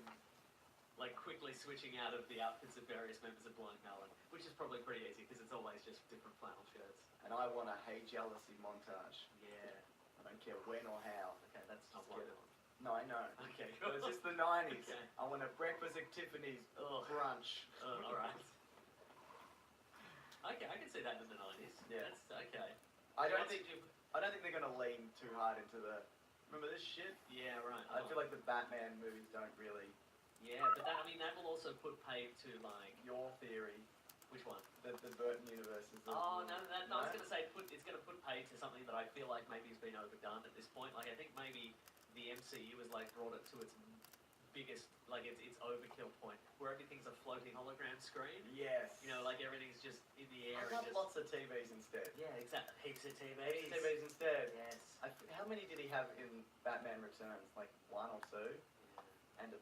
[SPEAKER 5] like quickly switching out of the outfits of various members of Blind Melon, which is probably pretty easy because it's always just different flannel shirts.
[SPEAKER 4] And I want a Hey Jealousy montage.
[SPEAKER 5] Yeah.
[SPEAKER 4] I don't care when or how.
[SPEAKER 5] Okay, that's not
[SPEAKER 4] Just
[SPEAKER 5] Blind
[SPEAKER 4] get it.
[SPEAKER 5] Melon.
[SPEAKER 4] No, I know.
[SPEAKER 5] Okay.
[SPEAKER 4] But it's just the 90s.
[SPEAKER 5] Okay.
[SPEAKER 4] I want a breakfast at Tiffany's
[SPEAKER 5] Ugh.
[SPEAKER 4] brunch.
[SPEAKER 5] All right. Okay, I can see that in the 90s.
[SPEAKER 4] Yeah.
[SPEAKER 5] That's okay.
[SPEAKER 4] I don't think they're gonna lean too hard into the. Remember this shit?
[SPEAKER 5] Yeah, right.
[SPEAKER 4] I feel like the Batman movies don't really.
[SPEAKER 5] Yeah, but that will also put paid to like
[SPEAKER 4] Your theory,
[SPEAKER 5] which one?
[SPEAKER 4] the Burton universe is.
[SPEAKER 5] Oh no, I was gonna say it's gonna put paid to something that I feel like maybe has been overdone at this point. Like I think maybe the MCU has like brought it to its biggest, like its overkill point, where everything's a floating hologram screen.
[SPEAKER 4] Yes.
[SPEAKER 5] You know, like everything's just in the air.
[SPEAKER 4] I
[SPEAKER 5] and
[SPEAKER 4] got
[SPEAKER 5] just,
[SPEAKER 4] lots of TVs instead.
[SPEAKER 5] yeah, exactly. Heaps of TVs.
[SPEAKER 4] TVs instead.
[SPEAKER 5] Yes.
[SPEAKER 4] How many did he have in Batman Returns? Like one or two, and a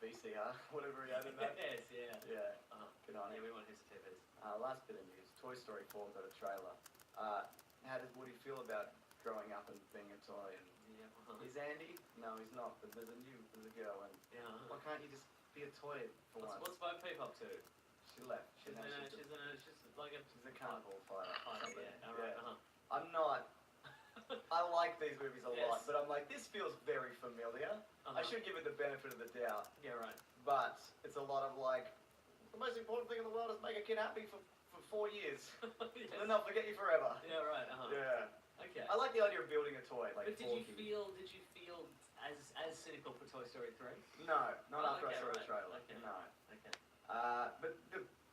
[SPEAKER 4] VCR, whatever he had in that.
[SPEAKER 5] Yes, yeah.
[SPEAKER 4] Yeah. Good on
[SPEAKER 5] Yeah,
[SPEAKER 4] him.
[SPEAKER 5] we want heaps of TVs.
[SPEAKER 4] Last bit of news: Toy Story 4 got a trailer. What do you feel about growing up and being a toy? And
[SPEAKER 5] Yeah.
[SPEAKER 4] is Andy? No, he's not. But there's a girl, and
[SPEAKER 5] Yeah.
[SPEAKER 4] why can't you just be a toy for once?
[SPEAKER 5] What's Bo Peep up to?
[SPEAKER 4] She left.
[SPEAKER 5] She's like a
[SPEAKER 4] She's a carnival fighter.
[SPEAKER 5] fighter,
[SPEAKER 4] something.
[SPEAKER 5] yeah. All right.
[SPEAKER 4] I'm not. I like these movies a lot,
[SPEAKER 5] Yes.
[SPEAKER 4] but I'm like, this feels very familiar. I should give it the benefit of the doubt,
[SPEAKER 5] Yeah, right.
[SPEAKER 4] but it's a lot of like, the most important thing in the world is make a kid happy for 4 years,
[SPEAKER 5] Yes.
[SPEAKER 4] and then they'll forget you forever.
[SPEAKER 5] Yeah, right.
[SPEAKER 4] Yeah.
[SPEAKER 5] Okay.
[SPEAKER 4] I like the idea of building a toy, like
[SPEAKER 5] But did you
[SPEAKER 4] Forky.
[SPEAKER 5] feel as cynical for Toy Story 3?
[SPEAKER 4] No, not
[SPEAKER 5] Oh,
[SPEAKER 4] after
[SPEAKER 5] okay,
[SPEAKER 4] I saw the
[SPEAKER 5] right.
[SPEAKER 4] trailer.
[SPEAKER 5] Okay.
[SPEAKER 4] No.
[SPEAKER 5] Okay.
[SPEAKER 4] But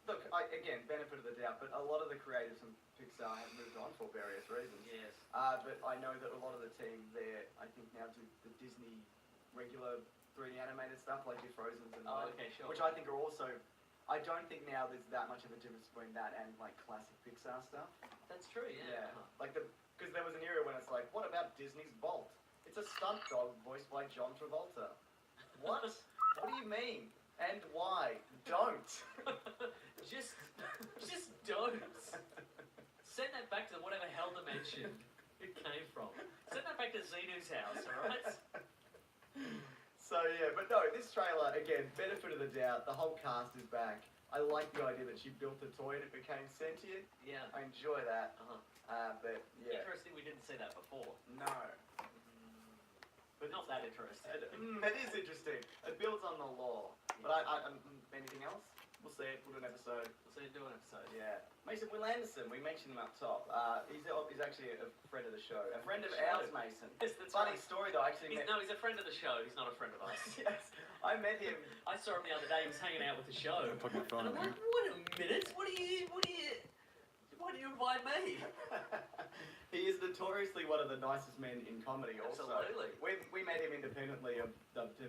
[SPEAKER 4] look, again, benefit of the doubt, but a lot of the creatives from Pixar have moved on for various reasons.
[SPEAKER 5] Yes.
[SPEAKER 4] But I know that a lot of the team there, I think now do the Disney regular 3D animated stuff, like your Frozens and
[SPEAKER 5] Oh,
[SPEAKER 4] those,
[SPEAKER 5] okay, sure.
[SPEAKER 4] which I think are also. I don't think now there's that much of a difference between that and like classic Pixar stuff.
[SPEAKER 5] That's true. Yeah.
[SPEAKER 4] Like because there was an era when it's like, what about Disney's Bolt? It's a stunt dog voiced by John Travolta. What? What do you mean? And why? Don't.
[SPEAKER 5] just don't. Send that back to whatever hell dimension it came from. Send that back to Xenu's house, alright?
[SPEAKER 4] So yeah, but no, this trailer, again, benefit of the doubt, the whole cast is back. I like the idea that she built a toy and it became sentient.
[SPEAKER 5] Yeah.
[SPEAKER 4] I enjoy that. But yeah.
[SPEAKER 5] Interesting we didn't see that before.
[SPEAKER 4] No.
[SPEAKER 5] But not that interesting.
[SPEAKER 4] It is interesting. It builds on the lore. But anything else? We'll see it. We'll do an episode.
[SPEAKER 5] We'll see you do an episode.
[SPEAKER 4] Yeah. Mason Will Anderson, we mentioned him up top. He's actually a friend of the show. A friend of
[SPEAKER 5] Show.
[SPEAKER 4] ours, Mason.
[SPEAKER 5] Yes, that's
[SPEAKER 4] Funny
[SPEAKER 5] right.
[SPEAKER 4] story though, I actually met...
[SPEAKER 5] No, he's a friend of the show. He's not a friend of us.
[SPEAKER 4] Yes. I met him...
[SPEAKER 5] I saw him the other day. He was hanging out with the show.
[SPEAKER 1] Put my phone
[SPEAKER 5] And I'm
[SPEAKER 1] on
[SPEAKER 5] like, wait a minute. Why do you invite me?
[SPEAKER 4] He is notoriously one of the nicest men in comedy also.
[SPEAKER 5] Absolutely.
[SPEAKER 4] We met him independently of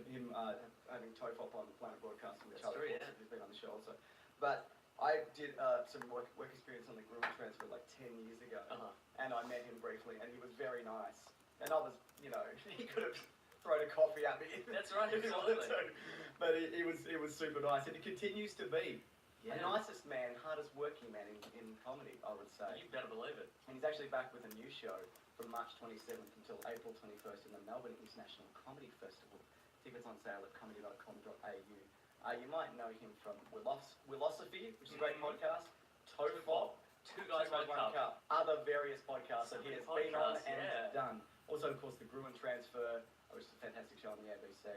[SPEAKER 4] him having Tofop on Planet Broadcasting, which
[SPEAKER 5] That's true, yeah.
[SPEAKER 4] He's been on the show also. But I did some work experience on the Grumman transfer like 10 years ago, and I met him briefly, and he was very nice. And I was, he could have thrown a coffee at me.
[SPEAKER 5] That's right,
[SPEAKER 4] if he wanted
[SPEAKER 5] absolutely.
[SPEAKER 4] to. But he was super nice, and he continues to be.
[SPEAKER 5] Yeah.
[SPEAKER 4] The nicest man, hardest working man in comedy, I would say.
[SPEAKER 5] You better believe it.
[SPEAKER 4] And he's actually back with a new show from March 27th until April 21st in the Melbourne International Comedy Festival. Tickets on sale at comedy.com.au. You might know him from Willosophy, which is a great podcast. Tofop.
[SPEAKER 5] Two guys, one cup.
[SPEAKER 4] Other various podcasts
[SPEAKER 5] So
[SPEAKER 4] that he
[SPEAKER 5] many
[SPEAKER 4] has been on
[SPEAKER 5] podcasts,
[SPEAKER 4] and
[SPEAKER 5] yeah.
[SPEAKER 4] done. Also, of course, the Grumman Transfer, which is a fantastic show on the ABC.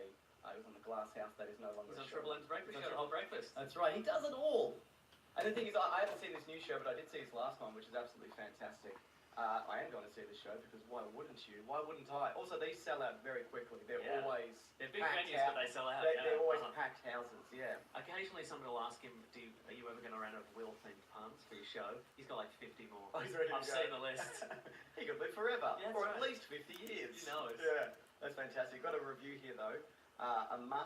[SPEAKER 4] He was on the Glass House, that is no longer
[SPEAKER 5] He's on
[SPEAKER 4] a show.
[SPEAKER 5] Triple M's breakfast
[SPEAKER 4] He's
[SPEAKER 5] show,
[SPEAKER 4] on
[SPEAKER 5] the whole breakfast.
[SPEAKER 4] That's right, he does it all. And the thing is, I haven't seen this new show, but I did see his last one, which is absolutely fantastic. I am going to see the show because why wouldn't you? Why wouldn't I? Also, these sell out very quickly. They're
[SPEAKER 5] Yeah.
[SPEAKER 4] always
[SPEAKER 5] They're big
[SPEAKER 4] packed
[SPEAKER 5] venues, but they sell out.
[SPEAKER 4] They're always
[SPEAKER 5] Uh-huh.
[SPEAKER 4] packed houses. Yeah.
[SPEAKER 5] Occasionally, somebody will ask him, "Are you ever going to run out of Will-themed puns for your show?" He's got like 50 more.
[SPEAKER 4] Oh, he's ready to
[SPEAKER 5] I've
[SPEAKER 4] go.
[SPEAKER 5] seen the list.
[SPEAKER 4] He could live forever,
[SPEAKER 5] Yeah, that's
[SPEAKER 4] or at
[SPEAKER 5] right.
[SPEAKER 4] least 50 years.
[SPEAKER 5] You know it.
[SPEAKER 4] Yeah, that's fantastic. Got a review here though.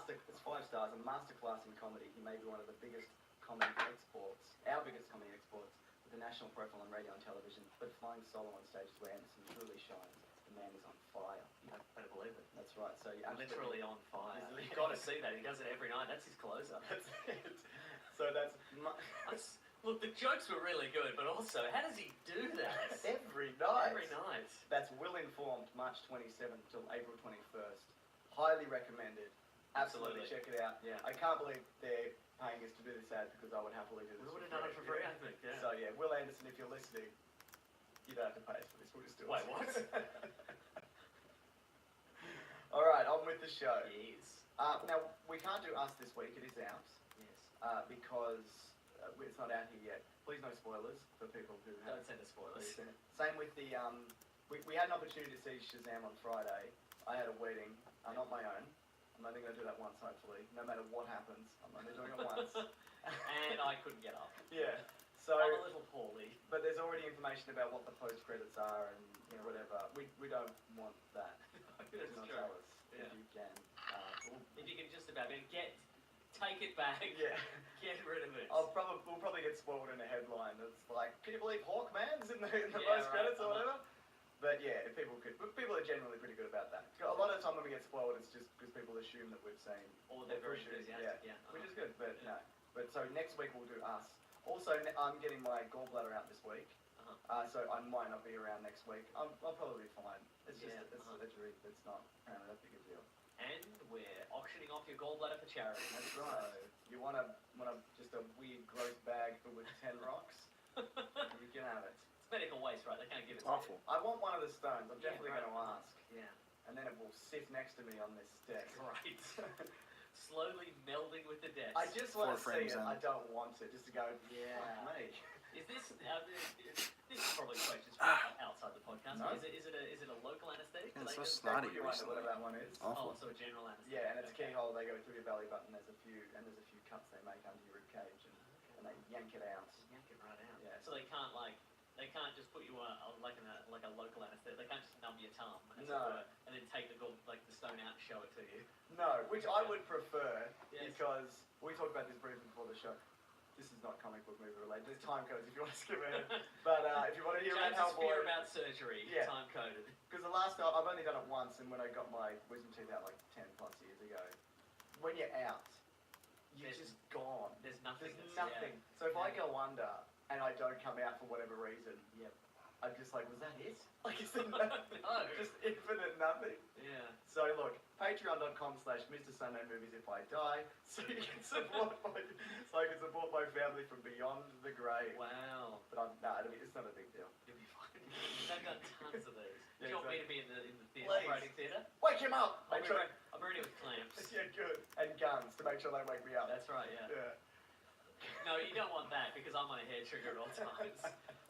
[SPEAKER 4] It's 5 stars. A masterclass in comedy. He may be one of the biggest comedy exports, our biggest comedy exports, with a national profile on radio and television, but flying solo on stage is where Anderson truly shines. the man is on fire.
[SPEAKER 5] I better believe it.
[SPEAKER 4] That's right. So you
[SPEAKER 5] Literally on fire.
[SPEAKER 4] You've
[SPEAKER 5] You've
[SPEAKER 4] got
[SPEAKER 5] got
[SPEAKER 4] to
[SPEAKER 5] to see that. He does it every night. That's his closer.
[SPEAKER 4] That's it. So that's
[SPEAKER 5] Look, the jokes were really good, but also, how does he do that?
[SPEAKER 4] every night.
[SPEAKER 5] Every night.
[SPEAKER 4] That's Will Informed, March 27th till April 21st. Highly recommended. Absolutely, check it out.
[SPEAKER 5] Yeah.
[SPEAKER 4] I can't believe they're paying us to do this ad because I would happily do this.
[SPEAKER 5] We would have
[SPEAKER 4] for
[SPEAKER 5] done it for free, I think. Yeah.
[SPEAKER 4] So yeah, Will Anderson, if you're listening, you don't have to pay us for this. We'll just do it.
[SPEAKER 5] Wait, what?
[SPEAKER 4] All right, on with the show.
[SPEAKER 5] Yes.
[SPEAKER 4] Now we can't do us this week. It is out
[SPEAKER 5] Yes.
[SPEAKER 4] because it's not out here yet. Please no spoilers for people who
[SPEAKER 5] Don't
[SPEAKER 4] have
[SPEAKER 5] send us spoilers.
[SPEAKER 4] seen it. Same with the we had an opportunity to see Shazam on Friday. I had a wedding, not my own. I'm only going to do that once, hopefully. No matter what happens, I'm only doing it once.
[SPEAKER 5] And I couldn't get up.
[SPEAKER 4] Yeah. So,
[SPEAKER 5] I'm a little poorly.
[SPEAKER 4] but there's already information about what the post credits are and whatever. We don't want that. Do
[SPEAKER 5] That's
[SPEAKER 4] not
[SPEAKER 5] true.
[SPEAKER 4] tell us
[SPEAKER 5] Yeah.
[SPEAKER 4] if you can.
[SPEAKER 5] If you can just about take it back.
[SPEAKER 4] Yeah.
[SPEAKER 5] Get rid of it.
[SPEAKER 4] We'll probably get spoiled in a headline that's like, can you believe Hawkman's in the
[SPEAKER 5] Yeah,
[SPEAKER 4] post
[SPEAKER 5] right,
[SPEAKER 4] credits or whatever? But yeah, if people could. But people are generally pretty good about that. A lot of the time when we get spoiled, it's just because people assume that we've seen.
[SPEAKER 5] Or they're very
[SPEAKER 4] pushes,
[SPEAKER 5] enthusiastic.
[SPEAKER 4] yeah,
[SPEAKER 5] Yeah.
[SPEAKER 4] which is good. But
[SPEAKER 5] Yeah.
[SPEAKER 4] no. But so next week we'll do us. Also, I'm getting my gallbladder out this week, so I might not be around next week. I'll probably be fine. It's just
[SPEAKER 5] Yeah,
[SPEAKER 4] it's surgery. It's not apparently that big a deal.
[SPEAKER 5] And we're auctioning off your gallbladder for charity.
[SPEAKER 4] That's right. You want just a weird gross bag filled with 10 rocks? You can have it.
[SPEAKER 5] It's medical waste, right? They can't give it to
[SPEAKER 1] Awful.
[SPEAKER 4] I want one of the stones. I'm
[SPEAKER 5] Yeah,
[SPEAKER 4] definitely
[SPEAKER 5] right.
[SPEAKER 4] going to ask.
[SPEAKER 5] you. Yeah.
[SPEAKER 4] And then it will sit next to me on this desk.
[SPEAKER 5] Right. Slowly melding with the desk.
[SPEAKER 4] I just want to
[SPEAKER 1] 4
[SPEAKER 4] see
[SPEAKER 1] frames
[SPEAKER 4] it.
[SPEAKER 1] in.
[SPEAKER 4] I don't want it. Just to go,
[SPEAKER 5] Yeah.
[SPEAKER 4] fuck me.
[SPEAKER 5] Is this this is probably questions outside the podcast.
[SPEAKER 4] No.
[SPEAKER 5] Is it a local anaesthetic?
[SPEAKER 1] Yeah,
[SPEAKER 5] Do
[SPEAKER 1] it's
[SPEAKER 5] they
[SPEAKER 1] so
[SPEAKER 5] do-
[SPEAKER 1] snotty
[SPEAKER 4] You might know
[SPEAKER 1] recently.
[SPEAKER 4] what that one is.
[SPEAKER 1] Awful.
[SPEAKER 5] Oh, so a general anaesthetic.
[SPEAKER 4] Yeah, and it's
[SPEAKER 5] okay.
[SPEAKER 4] keyhole. They go through your belly button. There's a few cuts they make under your rib cage, and they yank it out.
[SPEAKER 5] Just yank it right out.
[SPEAKER 4] Yeah.
[SPEAKER 5] So they can't just put you like a local anaesthetic. They can't just numb your tongue, as it
[SPEAKER 4] No.
[SPEAKER 5] were, and then take the stone out and show it to you.
[SPEAKER 4] No, which I would prefer
[SPEAKER 5] Yes.
[SPEAKER 4] because we talked about this briefly before the show. This is not comic book movie related. There's time codes if you want to skip ahead. But if you want to hear about
[SPEAKER 5] James's fear
[SPEAKER 4] Hellboy,
[SPEAKER 5] about surgery,
[SPEAKER 4] Yeah.
[SPEAKER 5] time coded.
[SPEAKER 4] because the last time I've only done it once, and when I got my wisdom teeth out like 10 plus years ago, when you're out, you're
[SPEAKER 5] There's-
[SPEAKER 4] just gone.
[SPEAKER 5] There's nothing.
[SPEAKER 4] There's
[SPEAKER 5] that's-
[SPEAKER 4] nothing. So if I
[SPEAKER 5] Yeah.
[SPEAKER 4] go under and I don't come out for whatever reason,
[SPEAKER 5] Yep.
[SPEAKER 4] I'm just like, was that it? Like, is there nothing?
[SPEAKER 5] No.
[SPEAKER 4] Just infinite nothing.
[SPEAKER 5] Yeah.
[SPEAKER 4] So look, patreon.com/Mr. Sunday Movies if I die, so you can support my family from beyond the grave.
[SPEAKER 5] Wow.
[SPEAKER 4] But it's not a big deal.
[SPEAKER 5] You'll be fine. They've got tons of these. Do
[SPEAKER 4] Yeah,
[SPEAKER 5] you want me
[SPEAKER 4] exactly.
[SPEAKER 5] to be in the theatre,
[SPEAKER 4] Please.
[SPEAKER 5] operating theatre?
[SPEAKER 4] Wake him up! Make sure.
[SPEAKER 5] I'm ready with clamps.
[SPEAKER 4] Yeah, good. And guns to make sure they wake me up.
[SPEAKER 5] That's right, yeah.
[SPEAKER 4] Yeah.
[SPEAKER 5] No, you don't want that because I'm on a hair trigger at all times.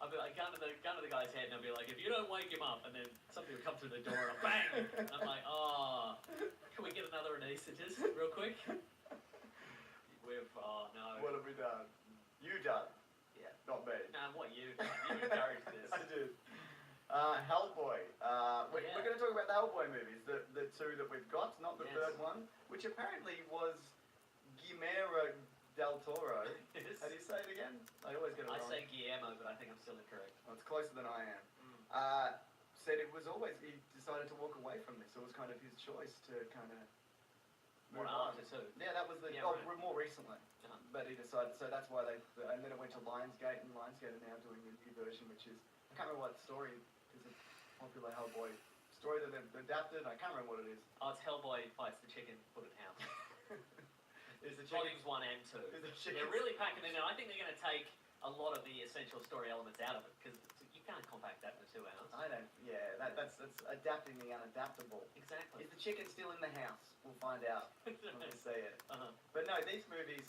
[SPEAKER 5] I'll be like, gun to the guy's head and I'll be like, if you don't wake him up, and then somebody will come through the door and I'll bang! And I'm like, oh, can we get another anaesthetist real quick? Oh no.
[SPEAKER 4] What have we done? You done.
[SPEAKER 5] Yeah.
[SPEAKER 4] Not me.
[SPEAKER 5] No, what you encouraged this.
[SPEAKER 4] I did. Hellboy. We're going to talk about the Hellboy movies, the two that we've got, not the
[SPEAKER 5] Yes.
[SPEAKER 4] third one, which apparently was Guillermo del Toro.
[SPEAKER 5] Yes.
[SPEAKER 4] How do you say it again? I always get it
[SPEAKER 5] I
[SPEAKER 4] wrong.
[SPEAKER 5] say Guillermo, but I think I'm still incorrect.
[SPEAKER 4] Well, it's closer than I am. Said it was always, he decided to walk away from this. It was kind of his choice to kind of
[SPEAKER 5] What
[SPEAKER 4] move on.
[SPEAKER 5] after two?
[SPEAKER 4] Yeah, that was
[SPEAKER 5] Yeah,
[SPEAKER 4] right.
[SPEAKER 5] right.
[SPEAKER 4] More recently.
[SPEAKER 5] Uh-huh.
[SPEAKER 4] But he decided, so that's why and then it went to Lionsgate, and Lionsgate are now doing a new version, which is, I can't remember what story, is a popular Hellboy story that they've adapted, I can't remember what it is.
[SPEAKER 5] Oh, it's Hellboy fights the chicken put in house.
[SPEAKER 4] Is the chicken,
[SPEAKER 5] Volumes 1 and 2.
[SPEAKER 4] is the chicken,
[SPEAKER 5] They're really packing it in. I think they're going to take a lot of the essential story elements out of it because you can't compact that into 2 hours.
[SPEAKER 4] that's adapting the unadaptable.
[SPEAKER 5] Exactly.
[SPEAKER 4] Is the chicken still in the house? We'll find out when we see it.
[SPEAKER 5] Uh-huh.
[SPEAKER 4] But no, these movies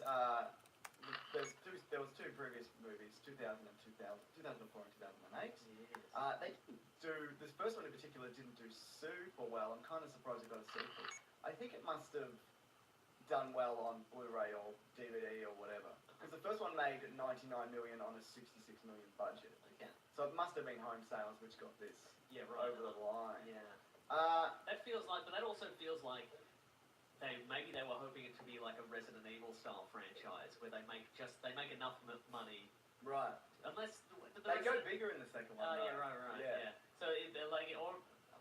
[SPEAKER 4] there was two previous movies, 2004 and 2008.
[SPEAKER 5] Yes.
[SPEAKER 4] They didn't do, this first one in particular didn't do super well. I'm kind of surprised it got a sequel. I think it must have done well on Blu-ray or DVD or whatever. Because the first one made 99 million on a 66 million budget.
[SPEAKER 5] Okay.
[SPEAKER 4] So it must have been home sales which got this
[SPEAKER 5] Yeah, right.
[SPEAKER 4] over the line.
[SPEAKER 5] Yeah.
[SPEAKER 4] Uh,
[SPEAKER 5] But that also feels like maybe they were hoping it to be like a Resident Evil style franchise where they make enough money.
[SPEAKER 4] right.
[SPEAKER 5] Unless
[SPEAKER 4] They go bigger in the second one.
[SPEAKER 5] Oh
[SPEAKER 4] though.
[SPEAKER 5] yeah, right.
[SPEAKER 4] Yeah.
[SPEAKER 5] Yeah. So they're like, or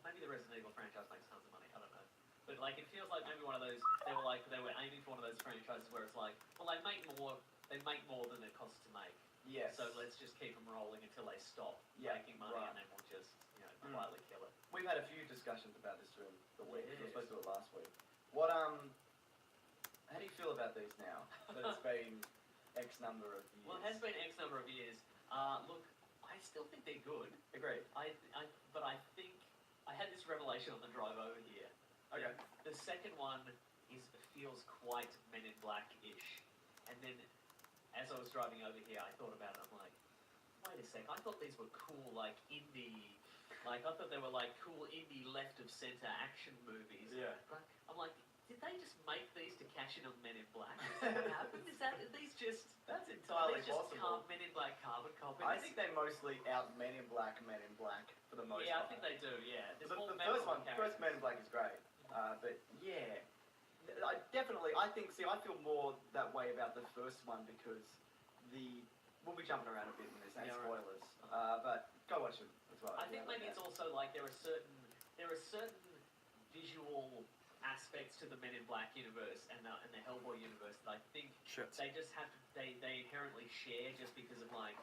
[SPEAKER 5] maybe maybe the Resident Evil franchise makes tons of money. I don't know. But like, it feels like maybe one of those. They were aiming for one of those franchises where it's like, well, they make more than it costs to make.
[SPEAKER 4] Yes.
[SPEAKER 5] So let's just keep them rolling until they stop making money, and then we'll just quietly kill it.
[SPEAKER 4] We've had a few discussions about this during the week. We were
[SPEAKER 5] Yes.
[SPEAKER 4] supposed to do it last week. What how do you feel about these now? That it's been X number of years.
[SPEAKER 5] Well, it has been X number of years. Look, I still think they're good.
[SPEAKER 4] Agreed.
[SPEAKER 5] But I think I had this revelation on the drive over here.
[SPEAKER 4] Okay.
[SPEAKER 5] The second one feels quite Men in Black-ish, and then as I was driving over here, I thought about it. I'm like, wait a sec. I thought these were cool, like indie. Like I thought they were like cool indie left of center action movies.
[SPEAKER 4] Yeah.
[SPEAKER 5] But I'm like, did they just make these to cash in on Men in Black? Is that what happened? Are these just?
[SPEAKER 4] That's entirely
[SPEAKER 5] These just
[SPEAKER 4] possible.
[SPEAKER 5] Men in Black carbon copies.
[SPEAKER 4] I think they mostly out Men in Black for the most
[SPEAKER 5] Yeah, I
[SPEAKER 4] part.
[SPEAKER 5] think they do. Yeah. There's
[SPEAKER 4] The
[SPEAKER 5] more
[SPEAKER 4] first
[SPEAKER 5] memorable
[SPEAKER 4] first
[SPEAKER 5] characters.
[SPEAKER 4] Men in Black is great. But yeah, I feel more that way about the first one because we'll be jumping around a bit in this, and
[SPEAKER 5] Yeah, right.
[SPEAKER 4] spoilers. But go watch it as well.
[SPEAKER 5] I think maybe it's also like there are certain visual aspects to the Men in Black universe and the Hellboy universe that I think
[SPEAKER 1] Shit.
[SPEAKER 5] they just have to they inherently share just because of like